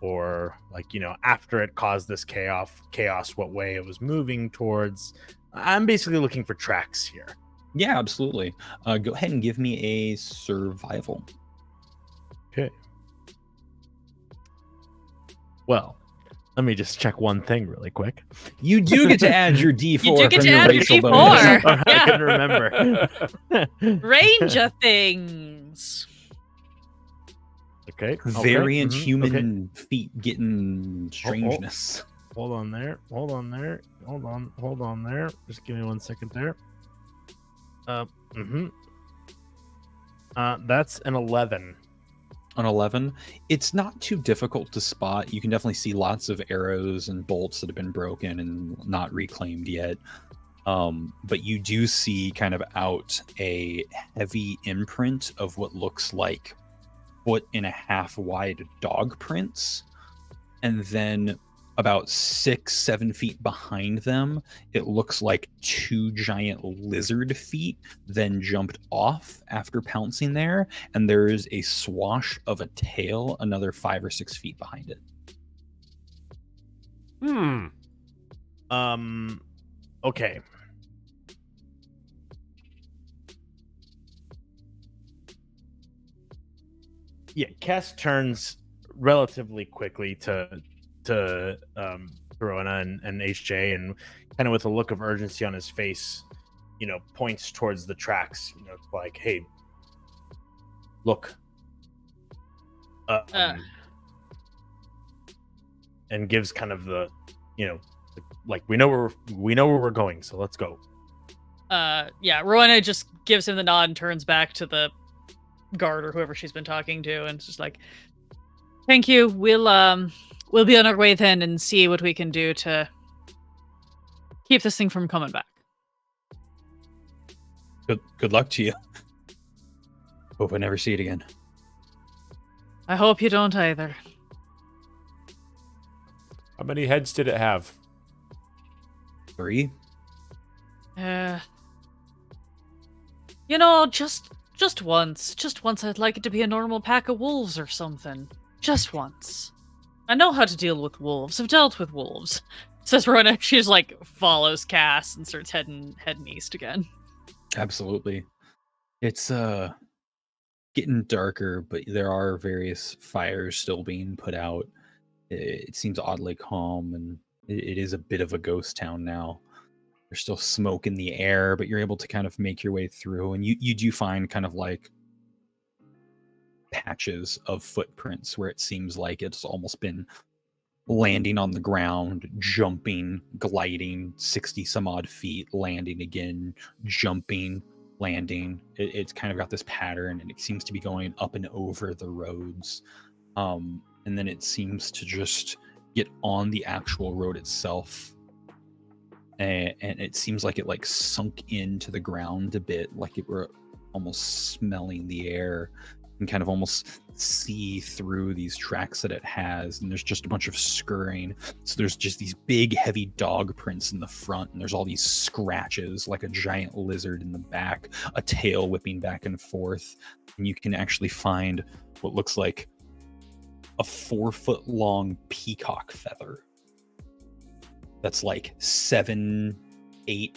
or like, you know, after it caused this chaos, what way it was moving towards. I'm basically looking for tracks here. Yeah, absolutely. Go ahead and give me a survival. Okay. Well, let me just check one thing really quick. You do get to add your D4 You do get from to your add your racial D4. bonus. I Yeah. couldn't remember. Ranger things. Okay. Variant Okay. human feet getting strangeness. Hold on there. Hold on there. Just give me 1 second there. That's an 11. On 11, it's not too difficult to spot. You can definitely see lots of arrows and bolts that have been broken and not reclaimed yet. But you do see kind of out a heavy imprint of what looks like 1.5 foot wide dog prints. And then about 6-7 feet behind them, it looks like 2 giant lizard feet then jumped off after pouncing there, and there is a swash of a tail another 5 or 6 feet behind it. Okay. Yeah, Cass turns relatively quickly to Rowena and HJ, and kind of with a look of urgency on his face, you know, points towards the tracks, you know, like, hey, look. And gives kind of the, you know, like, we know where we're going, so let's go. Yeah, Rowena just gives him the nod and turns back to the guard or whoever she's been talking to, and it's just like, thank you. We'll be on our way then and see what we can do to keep this thing from coming back. Good luck to you. Hope I never see it again. I hope you don't either. How many heads did it have? 3? You know, just once. Just once I'd like it to be a normal pack of wolves or something. Just once. I know how to deal with wolves. I've dealt with wolves. Says Rowena. She's like follows Cass and starts heading east again. Absolutely. It's getting darker, but there are various fires still being put out. It seems oddly calm, and it is a bit of a ghost town now. There's still smoke in the air, but you're able to kind of make your way through, and you do find kind of like patches of footprints where it seems like it's almost been landing on the ground, jumping, gliding 60 some odd feet, landing again, jumping, landing. It's kind of got this pattern, and it seems to be going up and over the roads. And then it seems to just get on the actual road itself. And it seems like it like sunk into the ground a bit, like it were almost smelling the air. and kind of almost see through these tracks that it has, and there's just a bunch of scurrying. So there's just these big heavy dog prints in the front, and there's all these scratches like a giant lizard in the back, a tail whipping back and forth, and you can actually find what looks like a 4-foot-long peacock feather that's like 7-8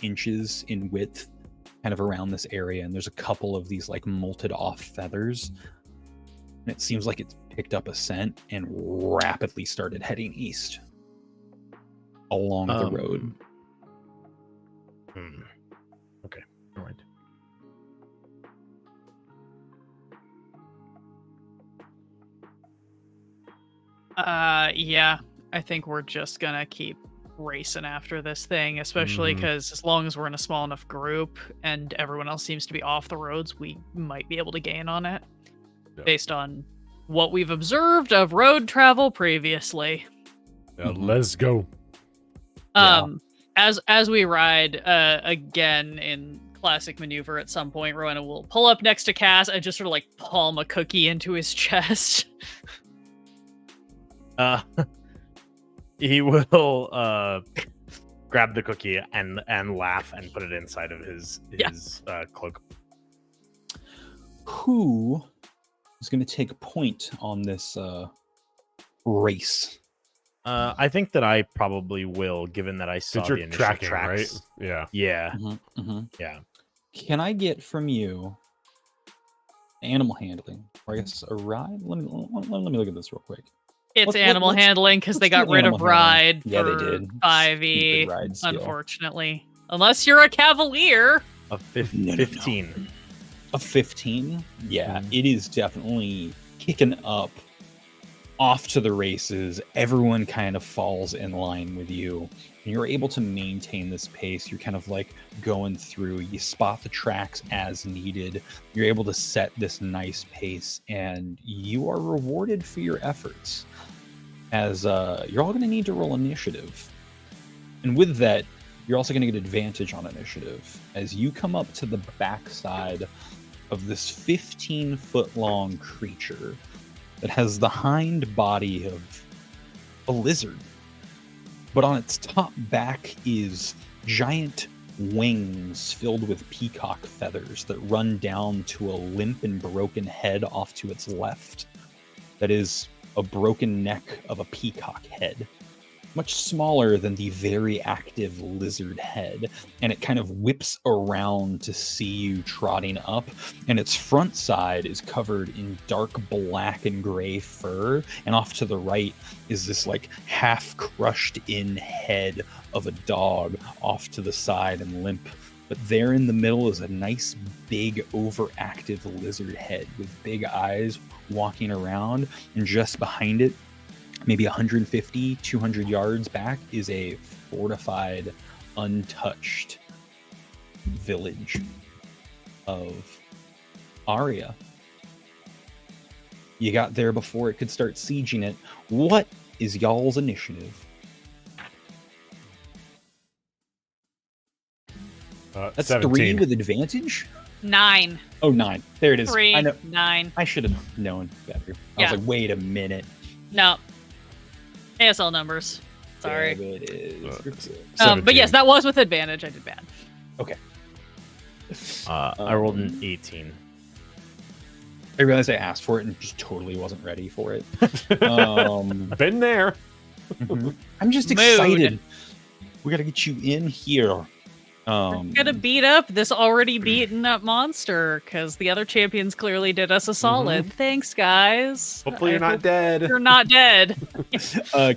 inches in width, kind of around this area. And there's a couple of these like molted off feathers, and it seems like it's picked up a scent and rapidly started heading east along the road. Okay, all right. Yeah, I think we're just gonna keep racing after this thing, especially because as long as we're in a small enough group and everyone else seems to be off the roads, we might be able to gain on it based on what we've observed of road travel previously. Let's go. As we ride, again in classic maneuver, at some point Rowena will pull up next to Cass and just sort of like palm a cookie into his chest. He will grab the cookie and laugh and put it inside of his cloak. Who is going to take a point on this race? I think that I probably will, given that I saw Since you're the initial tracking, tracks. right? Yeah. Yeah. Yeah. Can I get from you animal handling, or I guess a ride? Let me look at this real quick. It's animal handling because they got rid of ride yeah, for they did. 5e, Ride skill. unfortunately. Unless you're a cavalier. A 15. No. A 15? Yeah, it is definitely kicking up off to the races. Everyone kind of falls in line with you. And you're able to maintain this pace. You're kind of like going through. You spot the tracks as needed. You're able to set this nice pace, and you are rewarded for your efforts. As you're all going to need to roll initiative. And with that, you're also going to get advantage on initiative. As you come up to the backside of this 15-foot-long creature that has the hind body of a lizard. But on its top back is giant wings filled with peacock feathers that run down to a limp and broken head off to its left. That is a broken neck of a peacock head, much smaller than the very active lizard head, and it kind of whips around to see you trotting up, and its front side is covered in dark black and gray fur, and off to the right is this like half crushed in head of a dog off to the side and limp. But there in the middle is a nice big overactive lizard head with big eyes walking around, and just behind it, maybe 150, 200 yards back, is a fortified, untouched village of Aria. You got there before it could start sieging it. What is y'all's initiative? That's 17. 3 with advantage? 9. Oh, 9. There it is. 3, I know. 9. I should have known better. I Yeah. was like, wait a minute. No. ASL numbers. Sorry. There it is. But yes, that was with advantage. I did bad. Okay. I rolled an 18. I realized I asked for it and just totally wasn't ready for it. Been there. I'm just Mood. excited. We gotta get you in here. We're gonna beat up this already beaten up monster because the other champions clearly did us a solid. Thanks, guys. Hopefully you're I not hope dead. You're not dead.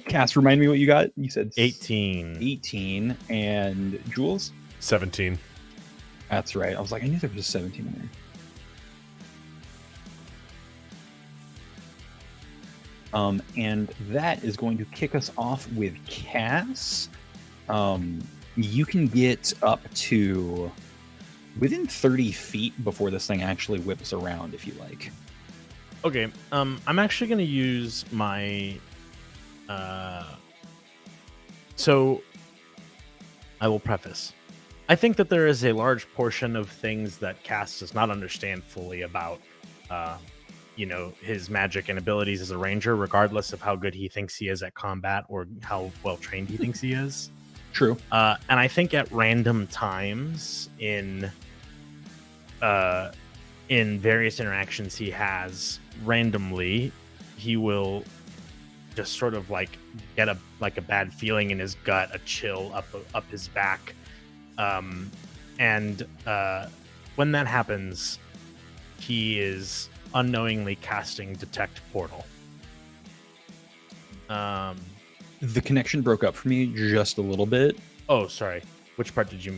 Cass, remind me what you got. You said 18. 18, and Jules? 17. That's right. I was like, I knew there was a 17 in there. And that is going to kick us off with Cass. You can get up to within 30 feet before this thing actually whips around, if you like. Okay, I'm actually going to use my... So, I will preface. I think that there is a large portion of things that Cass does not understand fully about his magic and abilities as a ranger, regardless of how good he thinks he is at combat or how well trained he thinks he is. True. And I think at random times in various interactions he has randomly, he will just sort of like get a bad feeling in his gut, a chill up his back, and when that happens, he is unknowingly casting detect portal. The connection broke up for me just a little bit. Oh, sorry. Which part did you?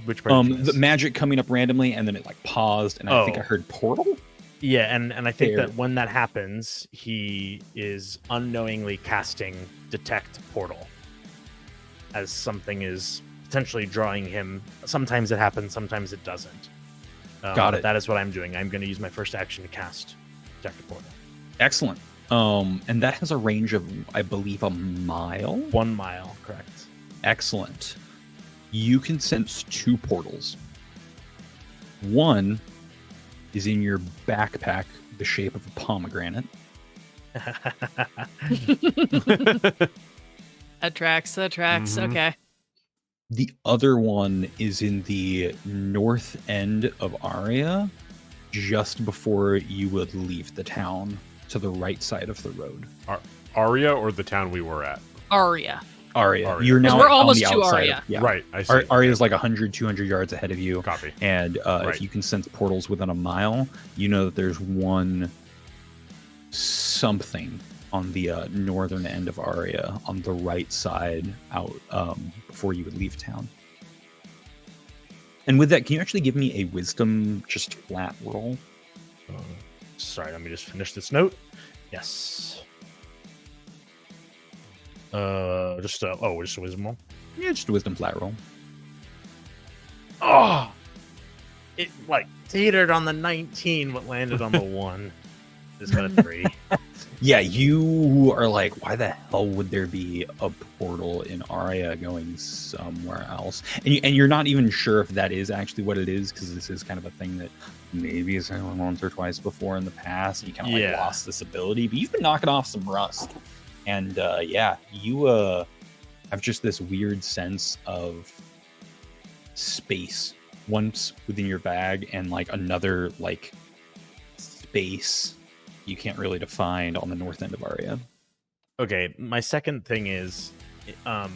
Which part? Did you miss? The magic coming up randomly, and then it like paused, and I think I heard portal. Yeah, and I think There. that when that happens, he is unknowingly casting detect portal, as something is potentially drawing him. Sometimes it happens, sometimes it doesn't. Got it. That is what I'm doing. I'm going to use my first action to cast detect portal. Excellent. And that has a range of, I believe, 1 mile. 1 mile, correct. Excellent. You can sense 2 portals. One is in your backpack, the shape of a pomegranate. That tracks. Mhm. Okay. The other one is in the north end of Aria, just before you would leave the town, to the right side of the road. Aria or the town we were at? Aria. Aria. Aria. You're now We're on almost the to outside. Aria. Yeah. Right, I see. Aria is like 100, 200 yards ahead of you. Copy. And Right. if you can sense portals within 1 mile, you know that there's one something on the northern end of Aria, on the right side out before you would leave town. And with that, can you actually give me a wisdom just flat roll? Sorry, let me just finish this note. Yes. Just a wisdom roll. Yeah, just a wisdom flat roll. Oh, it like teetered on the 19, but landed on the 1. Just got a 3. Yeah, you are like, why the hell would there be a portal in Aria going somewhere else? And you're not even sure if that is actually what it is, because this is kind of a thing that maybe has happened once or twice before in the past. You kind of like lost this ability, but you've been knocking off some rust. And you have just this weird sense of space once within your bag, and like another like space you can't really define on the north end of Aria. Okay, my second thing is, I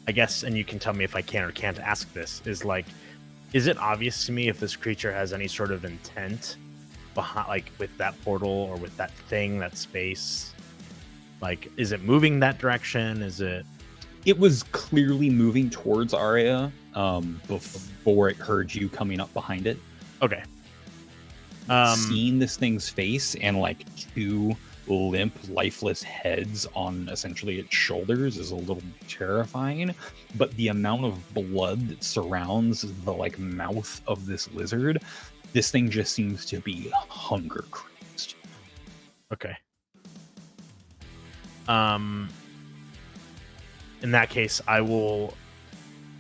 guess, and you can tell me if I can or can't ask this, is like, is it obvious to me if this creature has any sort of intent behind, like with that portal or with that thing, that space? Like, is it moving that direction? Is it? It was clearly moving towards Aria before it heard you coming up behind it. Okay. Seeing this thing's face and like 2 limp, lifeless heads on essentially its shoulders is a little terrifying, but the amount of blood that surrounds the like mouth of this lizard, this thing just seems to be hunger crazed. Okay. In that case, I will.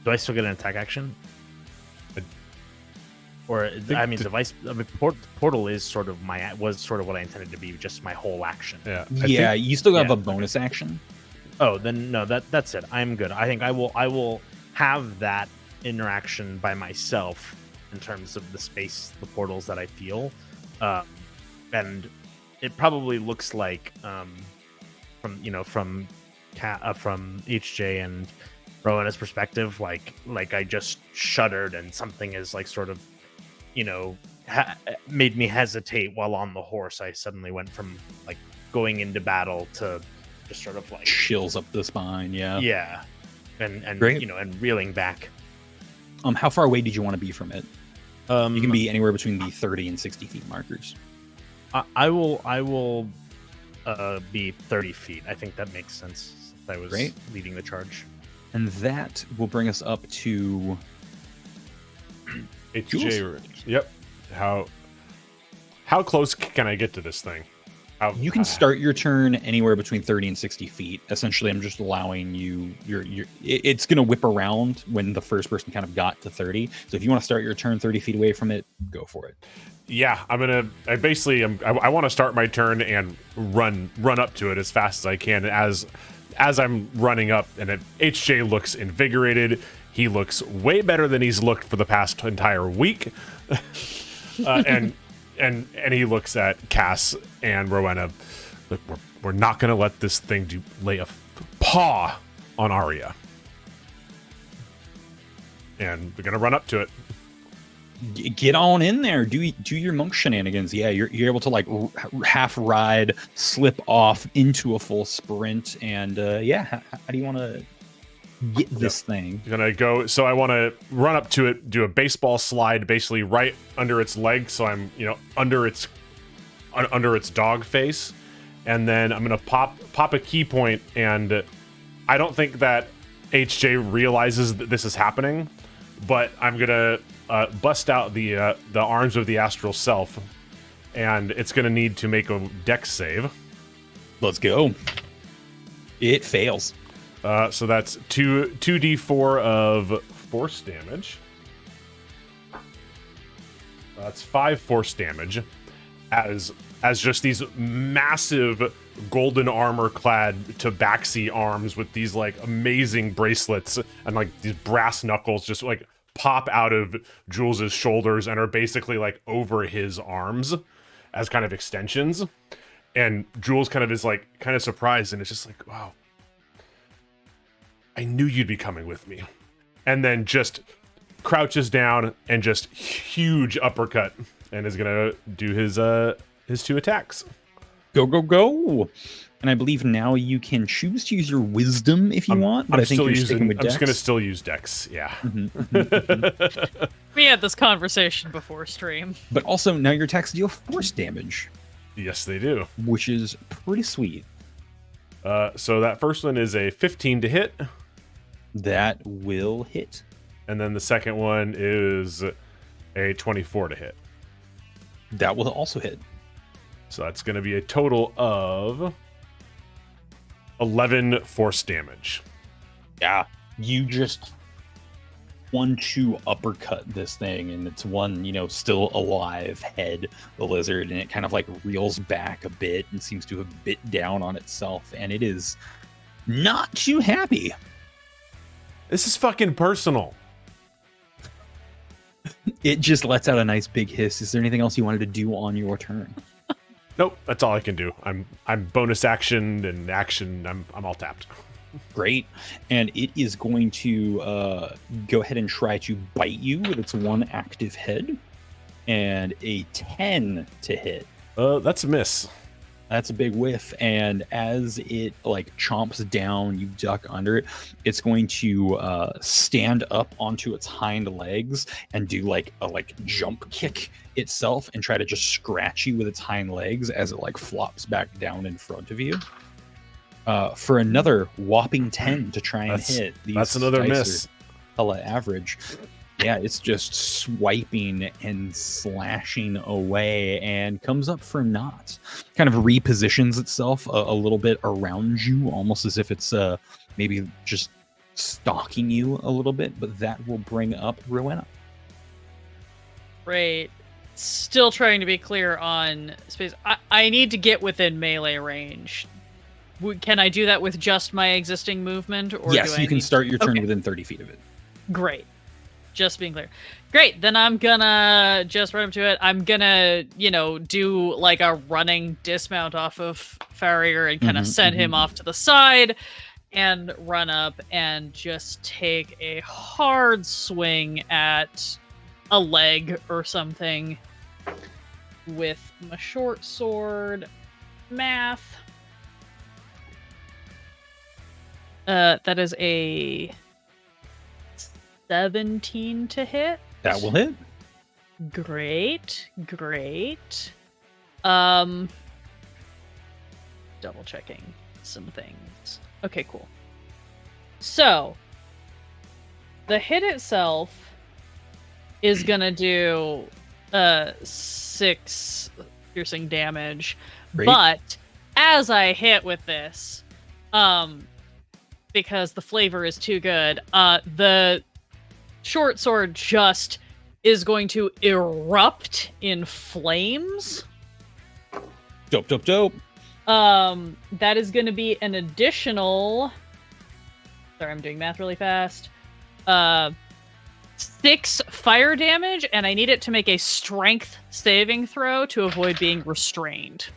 Do I still get an attack action? Or I mean, portal is sort of was sort of what I intended to be, just my whole action. Yeah. Yeah, you still have yeah, a bonus action. Oh, then no, that's it. I'm good. I think I will have that interaction by myself in terms of the space, the portals that I feel, and it probably looks like from HJ and Rowena's perspective, like I just shuddered and something is like sort of, made me hesitate while on the horse. I suddenly went from like going into battle to just sort of like Chills up the spine. yeah, and Great. And reeling back. How far away did you want to be from it? You You can be anywhere between the 30 and 60 feet markers. I will be 30 feet. I think that makes sense. Since I was Great. leading the charge. And that will bring us up to HJ. Yep. How close can I get to this thing? You can start your turn anywhere between 30 and 60 feet. Essentially, I'm just allowing you. It's going to whip around when the first person kind of got to 30. So if you want to start your turn 30 feet away from it, go for it. Yeah, I want to start my turn and run up to it as fast as I can. As I'm running up, and HJ looks invigorated. He looks way better than he's looked for the past entire week. And he looks at Cass and Rowena. Look, we're not going to let this thing lay a paw on Arya. And we're going to run up to it. Get on in there. Do your monk shenanigans. Yeah, you're able to like half ride, slip off into a full sprint, and how do you want to get this thing? Gonna go. So I want to run up to it, do a baseball slide, basically right under its leg. So I'm under its dog face, and then I'm gonna pop a key point. And I don't think that HJ realizes that this is happening, but I'm gonna bust out the arms of the astral self, and it's gonna need to make a dex save. Let's go. It fails. So that's 2d4 of force damage. That's 5 force damage as just these massive golden armor clad tabaxi arms with these like amazing bracelets and like these brass knuckles just like pop out of Jules's shoulders and are basically like over his arms as kind of extensions. And Jules kind of is like kind of surprised, and it's just like, wow, I knew you'd be coming with me. And then just crouches down and just huge uppercut and is gonna do his 2 attacks. Go. And I believe now you can choose to use your wisdom if you want, but I think you're sticking with I'm Dex. just gonna still use Dex, yeah. We had this conversation before stream. But also now your attacks deal force damage. Yes, they do. Which is pretty sweet. So that first one is a 15 to hit. That will hit. And then the second one is a 24 to hit. That will also hit. So that's going to be a total of 11 force damage. Yeah. You just 1-2 uppercut this thing, and it's one, still alive head, the lizard, and it kind of like reels back a bit and seems to have bit down on itself, and it is not too happy. This is fucking personal. It just lets out a nice big hiss. Is there anything else you wanted to do on your turn? Nope, that's all I can do. I'm bonus action and action. I'm all tapped. Great. And it is going to go ahead and try to bite you with its one active head. And a 10 to hit. That's a miss. That's a big whiff. And as it like chomps down, you duck under it. It's going to stand up onto its hind legs and do like a jump kick itself and try to just scratch you with its hind legs as it like flops back down in front of you. For another whopping 10 to try and hit. That's another miss. Hella average. Yeah, it's just swiping and slashing away and comes up for naught. Kind of repositions itself a little bit around you, almost as if it's maybe just stalking you a little bit, but that will bring up Rowena. Great. Still trying to be clear on space. I need to get within melee range. Can I do that with just my existing movement? Or yes, you can start your turn Okay. within 30 feet of it. Great. Just being clear. Great. Then I'm gonna just run up to it. I'm gonna, do like a running dismount off of Farrier and kind of send him off to the side and run up and just take a hard swing at a leg or something with my short sword. Math. That is a 17 to hit. That will hit. Great. Double checking some things. Okay, cool. So, the hit itself is gonna do 6 piercing damage, Great. But as I hit with this, because the flavor is too good, the short sword just is going to erupt in flames. Dope, dope, dope. That is going to be an additional. Sorry, I'm doing math really fast. 6 fire damage, and I need it to make a strength saving throw to avoid being restrained.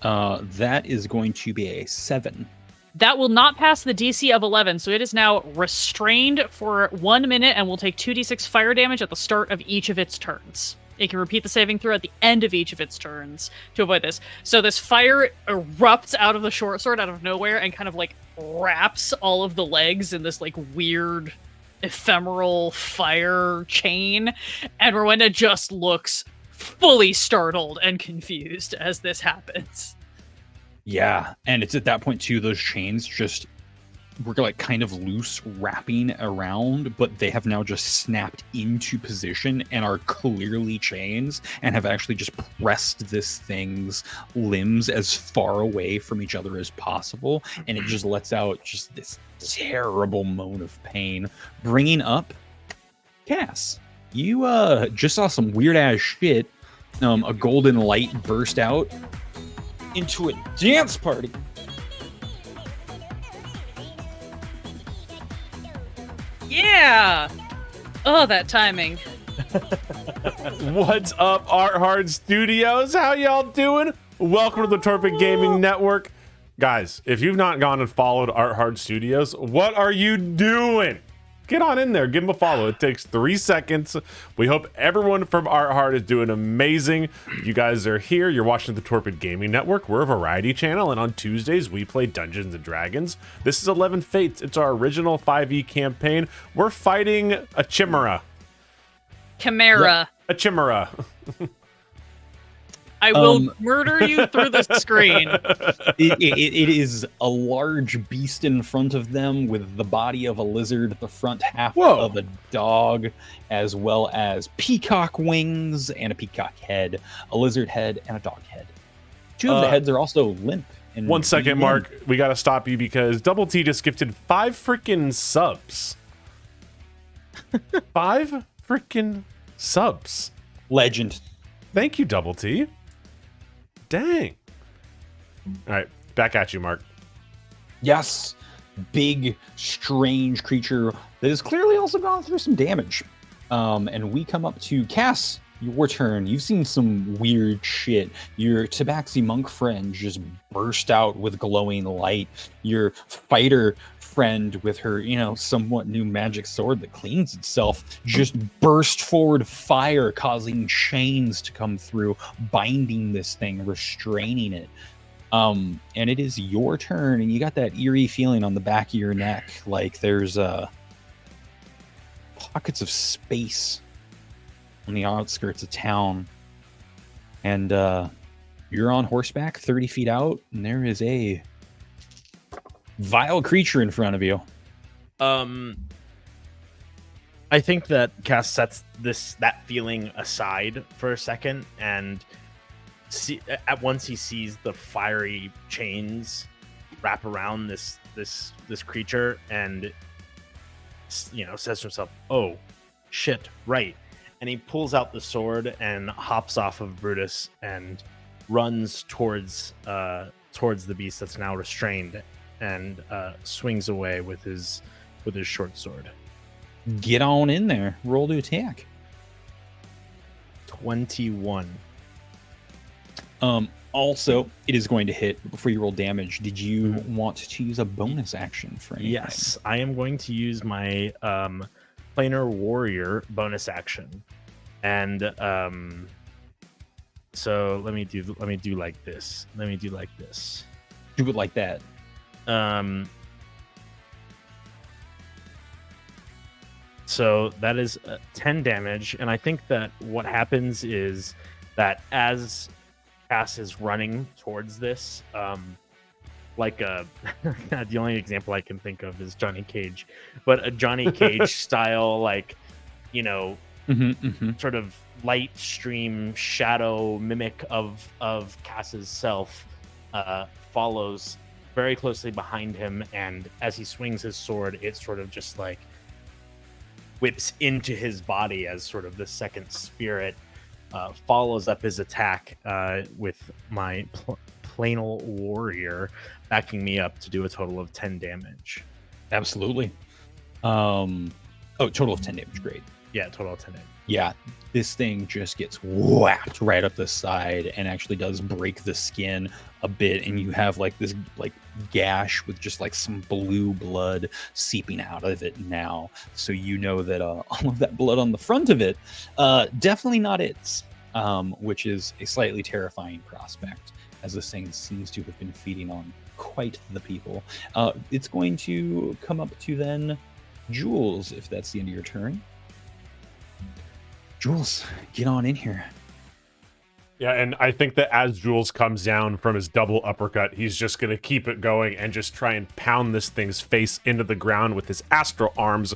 That is going to be a 7. That will not pass the DC of 11, so it is now restrained for 1 minute and will take 2d6 fire damage at the start of each of its turns. It can repeat the saving throw at the end of each of its turns to avoid this. So this fire erupts out of the short sword out of nowhere and kind of like wraps all of the legs in this like weird ephemeral fire chain. And Rowena just looks fully startled and confused as this happens. Yeah, and it's at that point too, those chains just were like kind of loose wrapping around, but they have now just snapped into position and are clearly chains and have actually just pressed this thing's limbs as far away from each other as possible, and it just lets out just this terrible moan of pain, bringing up Cass. You just saw some weird ass shit. A golden light burst out into a dance party. Yeah! Oh, that timing. What's up, Art Hard Studios? How y'all doing? Welcome to the Torpid Gaming Network. Guys, if you've not gone and followed Art Hard Studios, what are you doing? Get on in there, give them a follow. It takes 3 seconds. We hope everyone from Art Hard is doing amazing. You guys are here. You're watching the Torpid Gaming Network. We're a variety channel, and on Tuesdays, we play Dungeons & Dragons. This is 11 Fates. It's our original 5e campaign. We're fighting a chimera. Chimera. A chimera. I will murder you through the screen. It is a large beast in front of them with the body of a lizard, the front half of a dog, as well as peacock wings and a peacock head, a lizard head, and a dog head. 2 of the heads are also limp. 1 second, Mark. We got to stop you because Double T just gifted 5 freaking subs. 5 freaking subs. Legend. Thank you, Double T. Dang. All right, back at you, Mark. Yes, big, strange creature that has clearly also gone through some damage. And we come up to Cass, your turn. You've seen some weird shit. Your Tabaxi monk friend just burst out with glowing light. Your fighter friend with her, somewhat new magic sword that cleans itself just burst forward fire, causing chains to come through, binding this thing, restraining it. And it is your turn, and you got that eerie feeling on the back of your neck, like there's pockets of space on the outskirts of town. And you're on horseback 30 feet out, and there is a vile creature in front of you. I think that Cass sets that feeling aside for a second, and at once he sees the fiery chains wrap around this creature, and says to himself, "Oh, shit, right." And he pulls out the sword and hops off of Brutus and runs towards the beast that's now restrained, and swings away with his short sword. Get on in there. Roll to attack. 21. Also, it is going to hit. Before you roll damage, did you want to use a bonus action for anything? Yes, I am going to use my planar warrior bonus action, and so let me do like this. Do it like that. So that is 10 damage, and I think that what happens is that as Cass is running towards this, like the only example I can think of is Johnny Cage, but a Johnny Cage style, sort of light stream shadow mimic of Cass's self follows very closely behind him, and as he swings his sword, it sort of just like whips into his body as sort of the second spirit follows up his attack with my planal warrior backing me up to do a total of 10 damage. Absolutely. Total of 10 damage. Great. Yeah, total of 10 damage. Yeah, this thing just gets whacked right up the side and actually does break the skin a bit, and you have like this like gash with just like some blue blood seeping out of it now. So you know that all of that blood on the front of it, definitely not its, which is a slightly terrifying prospect, as this thing seems to have been feeding on quite the people. It's going to come up to then Jules, if that's the end of your turn. Jules, get on in here. Yeah, and I think that as Jules comes down from his double uppercut, he's just going to keep it going and just try and pound this thing's face into the ground with his astral arms,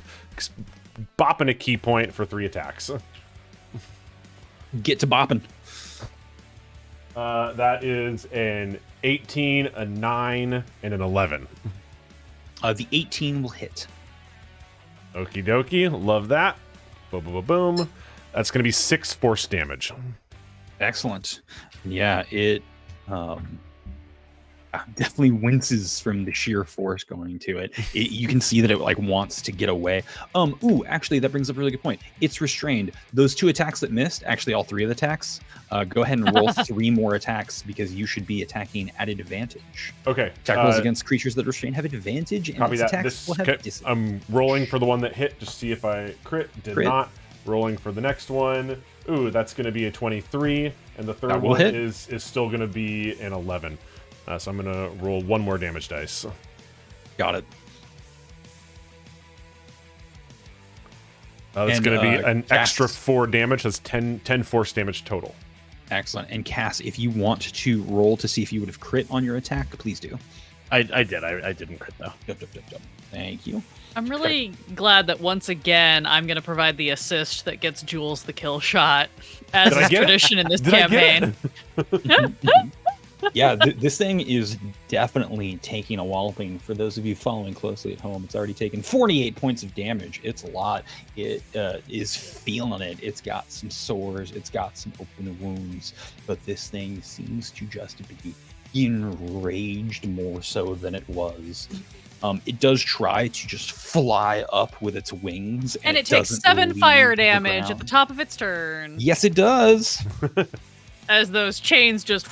bopping a key point for 3 attacks. Get to bopping. That is an 18, a 9, and an 11. The 18 will hit. Okie dokie, love that. Boom, boom, boom, boom. That's going to be 6 force damage. Excellent. Yeah, it definitely winces from the sheer force going to it. You can see that it like wants to get away. Actually, that brings up a really good point. It's restrained. Those 2 attacks that missed, actually all 3 of the attacks, go ahead and roll 3 more attacks, because you should be attacking at advantage. Okay. Attack rolls against creatures that restrain have advantage, and Copy its that. attacks will have disadvantage. I'm rolling for the one that hit, just see if I crit. Did not. Rolling for the next one. Ooh, that's going to be a 23, and the third one is still going to be an 11. So I'm going to roll 1 more damage dice. Got it. That's going to be an extra 4 damage. That's 10 force damage total. Excellent. And Cass, if you want to roll to see if you would have crit on your attack, please do. I did. I didn't crit though. Yep. Thank you. I'm really glad that once again I'm going to provide the assist that gets Jules the kill shot, as is tradition in this campaign. Yeah, this thing is definitely taking a walloping. For those of you following closely at home, it's already taken 48 points of damage. It's a lot. It is feeling it. It's got some sores. It's got some open wounds. But this thing seems to just be enraged more so than it was. It does try to just fly up with its wings. And it takes 7 fire damage at the top of its turn. Yes, it does. As those chains just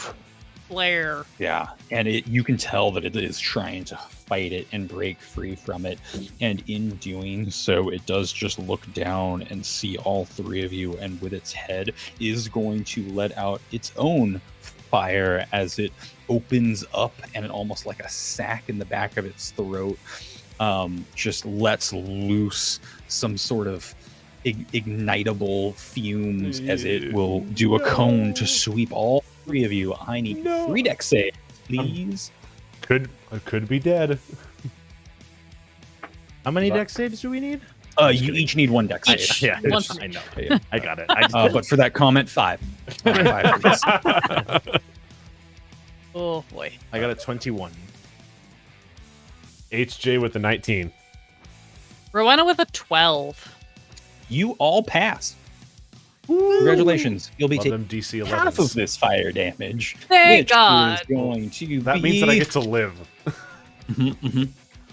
flare. Yeah, and you can tell that it is trying to fight it and break free from it. And in doing so, it does just look down and see all 3 of you, and with its head is going to let out its own fire as it opens up, and it almost like a sack in the back of its throat just lets loose some sort of ignitable fumes as it will do a cone to sweep all 3 of you. I need 3 dex saves, please. I could be dead. How many dex saves do we need? You each need 1 dex save. Yeah, I know. Yeah, I got it. But for that comment, 5. 5 please. Oh boy. I got a 21. HJ with the 19. Rowena with a 12. You all pass. Congratulations. You'll be Love them taking DC 11s. half of this fire damage. Thank which God. Is going to That be... means that I get to live.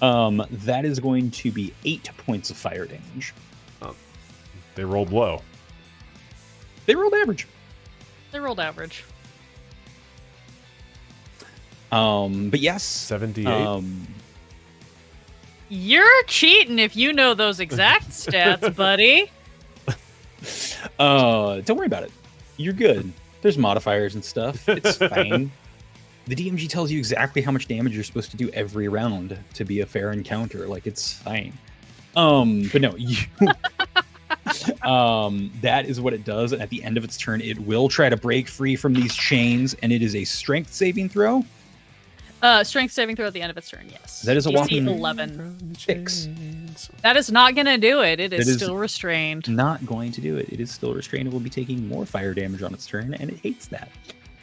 That is going to be 8 points of fire damage. They rolled low. They rolled average. They rolled average. But yes. 78. You're cheating if you know those exact stats, buddy. Don't worry about it. You're good. There's modifiers and stuff. It's fine. The DMG tells you exactly how much damage you're supposed to do every round to be a fair encounter. Like, it's fine. But no, you that is what it does. And at the end of its turn, it will try to break free from these chains, and it is a strength saving throw. Strength saving throw at the end of its turn. Yes. That is a DC whopping 11. 6. That is not going to do it. It is That is- still restrained. Not going to do it. It is still restrained and will be taking more fire damage on its turn, and it hates that.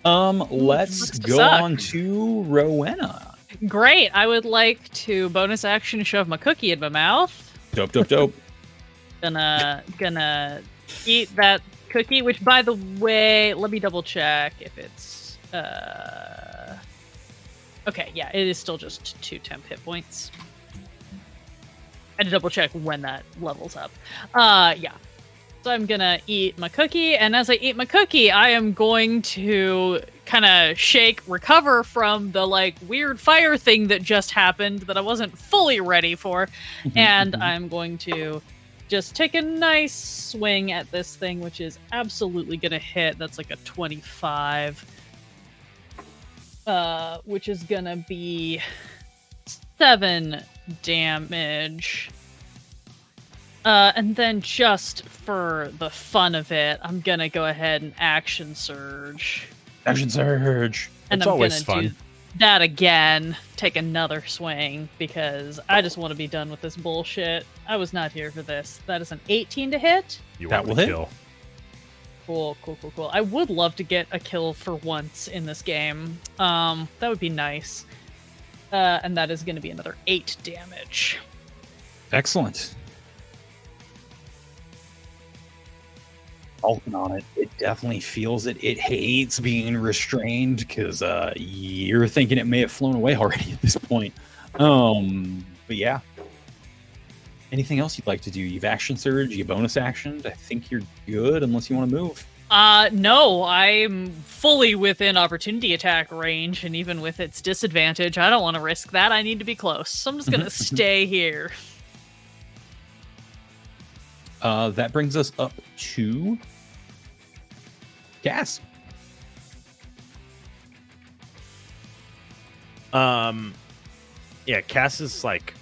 Let's Looks to go suck. on to Rowena. Great. I would like to bonus action shove my cookie in my mouth. Dope, dope, dope. Gonna eat that cookie, which by the way, let me double check if it's okay, yeah, it is still just 2 temp hit points. I had to double check when that levels up. Yeah. So I'm gonna eat my cookie, and as I eat my cookie, I am going to kind of recover from the like weird fire thing that just happened that I wasn't fully ready for, and I'm going to just take a nice swing at this thing, which is absolutely gonna hit. That's like a 25, which is gonna be 7 damage. And then just for the fun of it, I'm gonna go ahead and action surge. Action surge. And It's I'm always gonna fun. do that again, take another swing, because I just want to be done with this bullshit. I was not here for this. That is an 18 to hit. You That want will the hit. kill. Cool, cool, cool, cool. I would love to get a kill for once in this game. That would be nice. And that is gonna be another 8 damage. Excellent. Falcon on it. It definitely feels it. It hates being restrained because you're thinking it may have flown away already at this point. But yeah. Anything else you'd like to do? You've action surge, you bonus actioned. I think you're good unless you want to move. No, I'm fully within opportunity attack range, and even with its disadvantage, I don't want to risk that. I need to be close. So I'm just gonna stay here. That brings us up to Cass. Yeah, Cass is like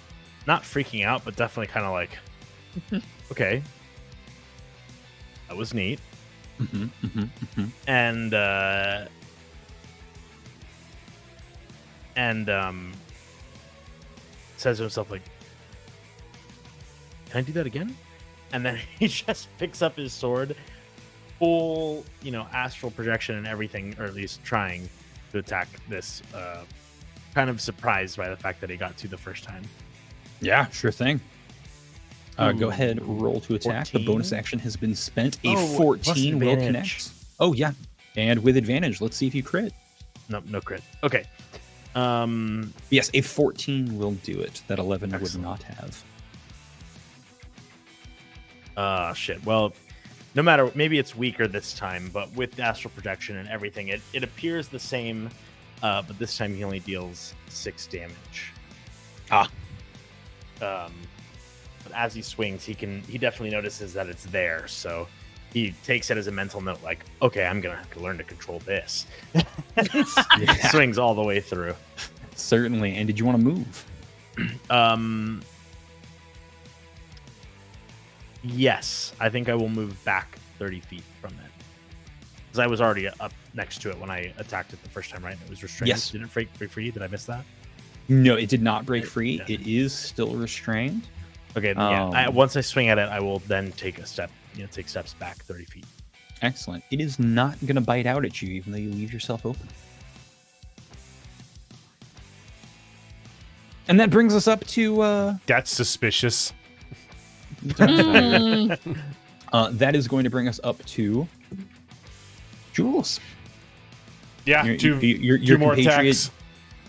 not freaking out, but definitely kind of like, okay, that was neat. And says to himself like, can I do that again? And then he just picks up his sword, full, astral projection and everything, or at least trying to attack this, kind of surprised by the fact that he got to the first time. Yeah, sure thing. Go ahead, roll to attack. 14. The bonus action has been spent. A Oh, 14 plus will advantage. connect. Oh, yeah. And with advantage, let's see if you crit. Nope, no crit. Okay. Yes, a 14 will do it. That 11 Excellent. would not have. Shit. Well, no matter, maybe it's weaker this time, but with astral projection and everything, it appears the same, but this time he only deals 6 damage. But as he swings, he definitely notices that it's there, so he takes it as a mental note, like, okay, I'm gonna have to learn to control this. Swings all the way through. Certainly. And did you want to move? Yes, I think I will move back 30 feet from it. Because I was already up next to it when I attacked it the first time, right? It was restrained. Yes. Didn't it break free? Did I miss that? No, it did not break free. Yeah. It is still restrained. Okay, once I swing at it, I will then take a step, take steps back 30 feet. Excellent. It is not going to bite out at you, even though you leave yourself open. And that brings us up to... That's suspicious. Mm. that is going to bring us up to Jules. Yeah, Your- two your more compatriot- attacks.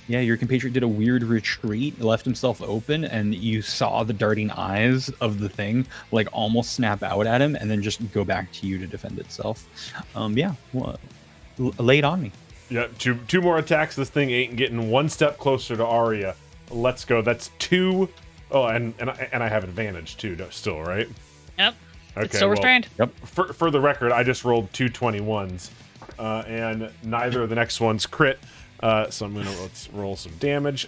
Yeah, your compatriot did a weird retreat, left himself open, and you saw the darting eyes of the thing like almost snap out at him and then just go back to you to defend itself. Lay it on me. Yeah, two more attacks. This thing ain't getting one step closer to Arya. Let's go. That's 2. Oh, and I have advantage too, still, right? Yep. Okay. It's still restrained. For the record, I just rolled 2 21s, and neither of the next ones crit. So let's roll some damage.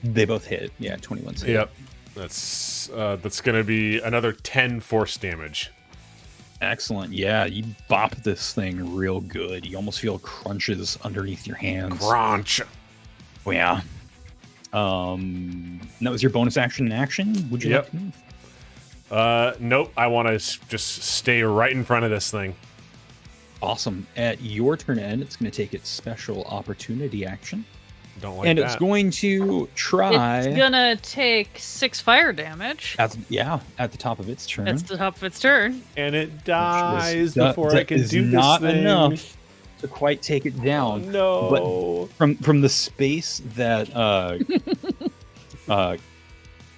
They both hit. Yeah, 21 hit. Yep. That's gonna be another 10 force damage. Excellent. Yeah, you bop this thing real good. You almost feel crunches underneath your hands. Crunch. Oh yeah. That was your bonus action in action. Would you Yep. like to move? Nope. I want to just stay right in front of this thing. Awesome. At your turn end, it's going to take its special opportunity action, Don't like and that. it's going to try. It's gonna take 6 fire damage. at the top of its turn. That's the top of its turn. And it which dies is- before that I can is do this not thing. enough to quite take it down. No. From the space that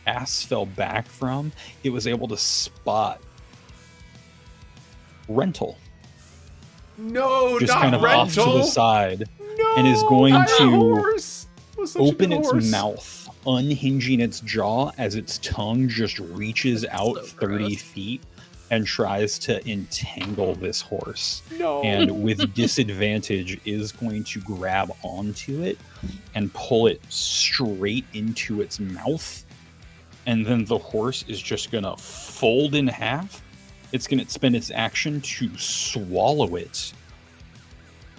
Ass fell back from, it was able to spot Rental No, just not kind of rental. off to the side, No, and is going not a to horse. It was such a open good its horse. mouth, unhinging its jaw as its tongue just reaches out so 30 gross. feet and tries to entangle this horse. No. And with disadvantage is going to grab onto it and pull it straight into its mouth. And then the horse is just gonna fold in half. It's gonna spend its action to swallow it.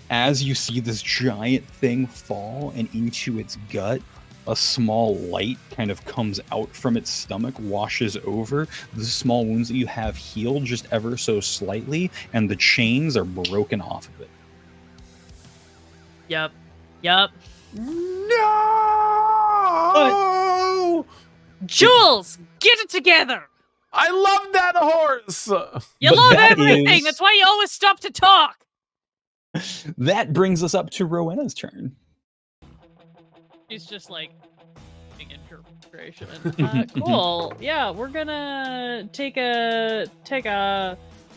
As you see this giant thing fall and into its gut, a small light kind of comes out from its stomach, washes over. The small wounds that you have healed just ever so slightly, and the chains are broken off of it. Yep. No. Jules, get it together. I love that horse. You But love that everything. is- That's why you always stop to talk. That brings us up to Rowena's turn. She's just like in pure frustration. Cool. Yeah, we're gonna take a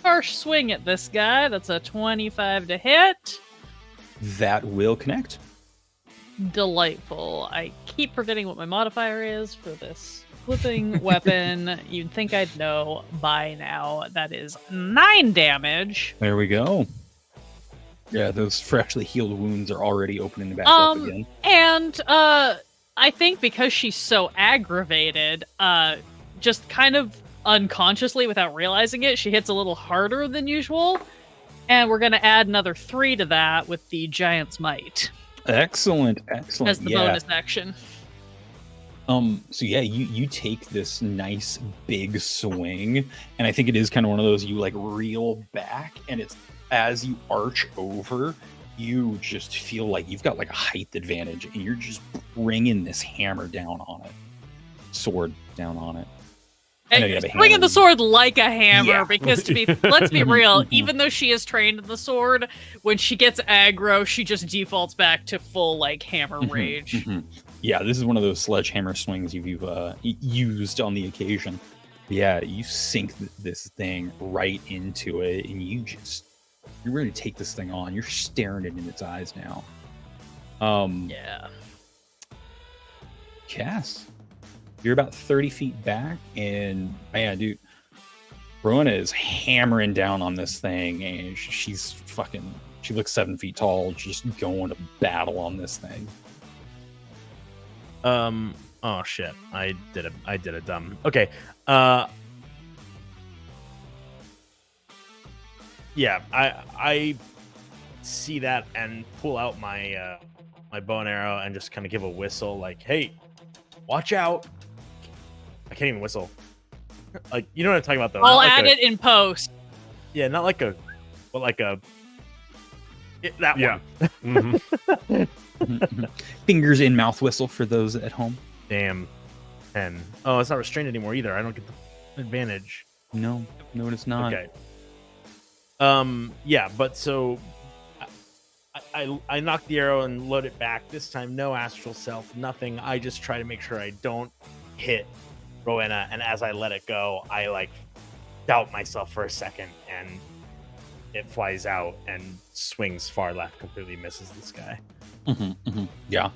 harsh swing at this guy. That's a 25 to hit. That will connect. Delightful. I keep forgetting what my modifier is for this flipping weapon. You'd think I'd know by now. That is 9 damage. There we go. Yeah, those freshly healed wounds are already opening back up again. And I think because she's so aggravated, just kind of unconsciously without realizing it, she hits a little harder than usual. And we're going to add another 3 to that with the Giant's Might Excellent. as the bonus action. So yeah, you take this nice big swing, and I think it is kind of one of those you like reel back, and it's as you arch over, you just feel like you've got like a height advantage, and you're just bringing this hammer down on it, sword down on it. I know you have a Swinging hammer. the sword like a hammer, Yeah. because let's be real, even though she is trained in the sword, when she gets aggro, she just defaults back to full like hammer rage. Mhm. Yeah, this is one of those sledgehammer swings you've used on the occasion. Yeah, you sink this thing right into it, and you're ready to take this thing on. You're staring it in its eyes now. Yeah. Cass, you're about 30 feet back, and man, dude, Rowena is hammering down on this thing, and she looks 7 feet tall, just going to battle on this thing. Oh shit. I did a dumb. Okay. Yeah, I see that and pull out my my bow and arrow and just kind of give a whistle like, "Hey, watch out." I can't even whistle. Like, you know what I'm talking about though. I'll Not like add a- it in post. Yeah, not like a but like a that Yeah. one. Mhm. Fingers in mouth whistle for those at home. Damn. 10. Oh, it's not restrained anymore either. I don't get the advantage. No, it's not. Okay. Yeah, but so I knock the arrow and load it back. This time, no astral self, nothing. I just try to make sure I don't hit Rowena, and as I let it go, I like doubt myself for a second, and it flies out and swings far left, completely misses this guy. Yeah,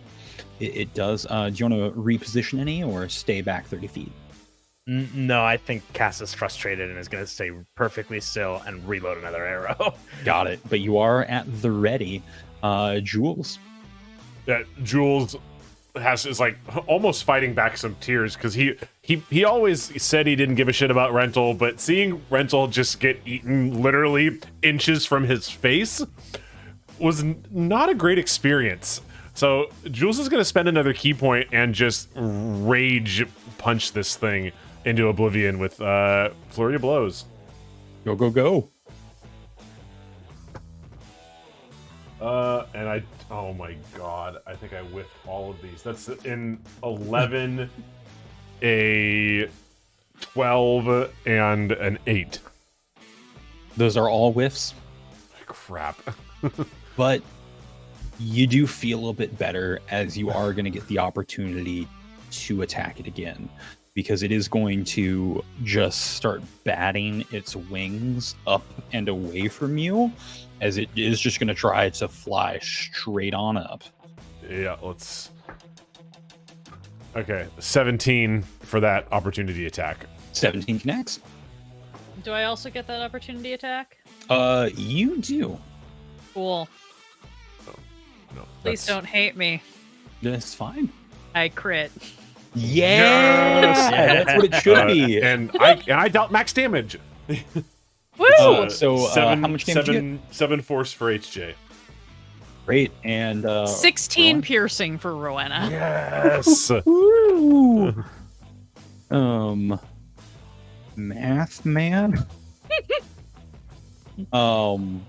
it does. Do you want to reposition any or stay back 30 feet? No, I think Cass is frustrated and is going to stay perfectly still and reload another arrow. Got it. But you are at the ready. Jules. That Jules is like almost fighting back some tears because he always said he didn't give a shit about Rental, but seeing Rental just get eaten literally inches from his face was not a great experience. So Jules is going to spend another key point and just rage punch this thing into oblivion with flurry of blows. Go, go, go. And oh my god, I think I whiffed all of these. That's in 11, a 12, and an 8. Those are all whiffs, Crap. but you do feel a little bit better as you are going to get the opportunity to attack it again, because it is going to just start batting its wings up and away from you, as it is just going to try to fly straight on up. Yeah, let's... Okay, 17 for that opportunity attack. 17 connects. Do I also get that opportunity attack? You do. Cool. No, Please don't hate me. That's fine. I crit. Yes! That's what it should be. And I dealt max damage. Woo! How much damage you get? 7 force for HJ. Great, and 16 Ron? piercing for Rowena. Yes. Woo! Math man. And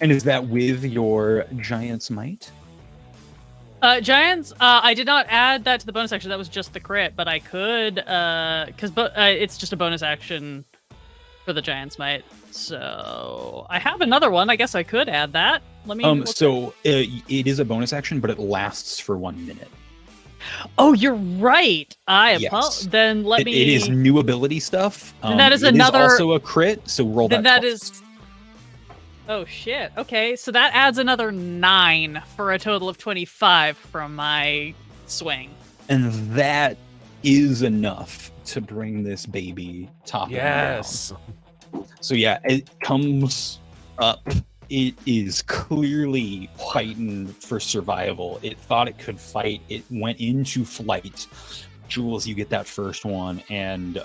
is that with your giant's might? Giants, I did not add that to the bonus action. That was just the crit, but I could, because it's just a bonus action for the Giant's Might. So I have another one. I guess I could add that. Let me. It is a bonus action, but it lasts for 1 minute. Oh, you're right. Yes. Then let me. It is new ability stuff. Then that is it another. Is also a crit. So roll then that. That is. Oh shit. Okay, so that adds another 9 for a total of 25 from my swing. And that is enough to bring this baby topping down. So yeah, it comes up. It is clearly fighting for survival. It thought it could fight. It went into flight. Jules, you get that first one, and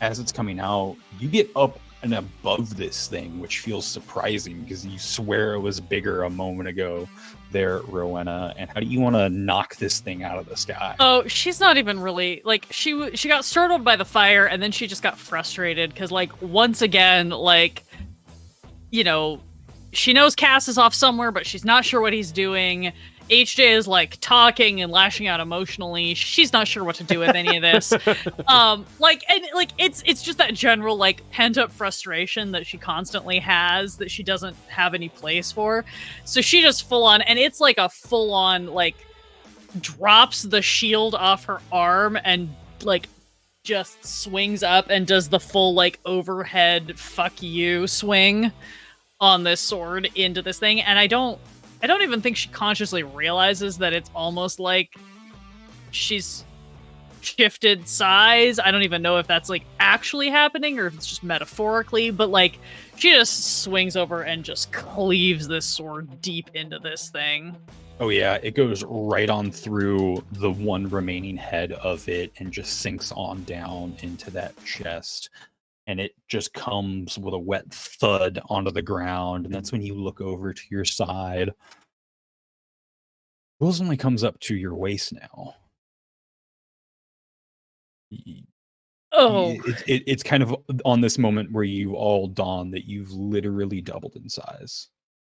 as it's coming out, you get up and above this thing, which feels surprising because you swear it was bigger a moment ago there, Rowena. And how do you want to knock this thing out of the sky? Oh, she's not even really, like, she got startled by the fire, and then she just got frustrated because, like, once again, like, you know, she knows Cass is off somewhere, but she's not sure what he's doing. HJ is like talking and lashing out emotionally. She's not sure what to do with any of this. It's just that general like pent up frustration that she constantly has that she doesn't have any place for. So she just full on, and it's like a full on like drops the shield off her arm and like just swings up and does the full like overhead fuck you swing on this sword into this thing. And I don't even think she consciously realizes that it's almost like she's shifted size. I don't even know if that's like actually happening or if it's just metaphorically, but like she just swings over and just cleaves this sword deep into this thing. Oh yeah, it goes right on through the one remaining head of it and just sinks on down into that chest. And it just comes with a wet thud onto the ground. And that's when you look over to your side. Jules only comes up to your waist now. Oh. It's kind of on this moment where you all dawn that you've literally doubled in size.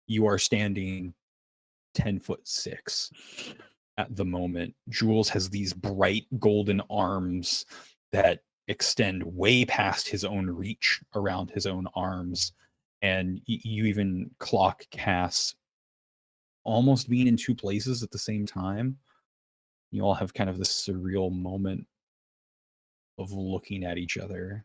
You are standing 10'6" at the moment. Jules has these bright golden arms that extend way past his own reach around his own arms, and you even clock Cass almost being in two places at the same time. You all have kind of this surreal moment of looking at each other,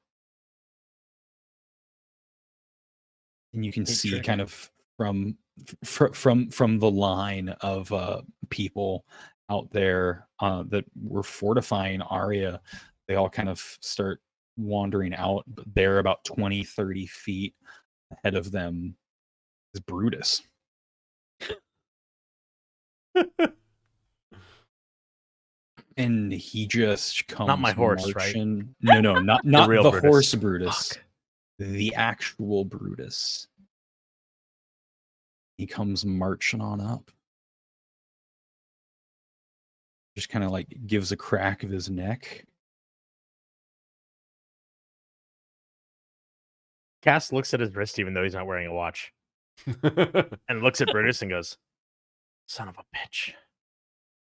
and you can see kind of from the line of people out there that were fortifying Arya. They all kind of start wandering out, but they're about 20-30 feet ahead of them is Brutus. And he just comes Not my horse, marching. Right? No, not the real Brutus. Horse Brutus. Fuck. The actual Brutus. He comes marching on up. Just kind of like gives a crack of his neck. Cass looks at his wrist, even though he's not wearing a watch, and looks at Brutus and goes, "Son of a bitch."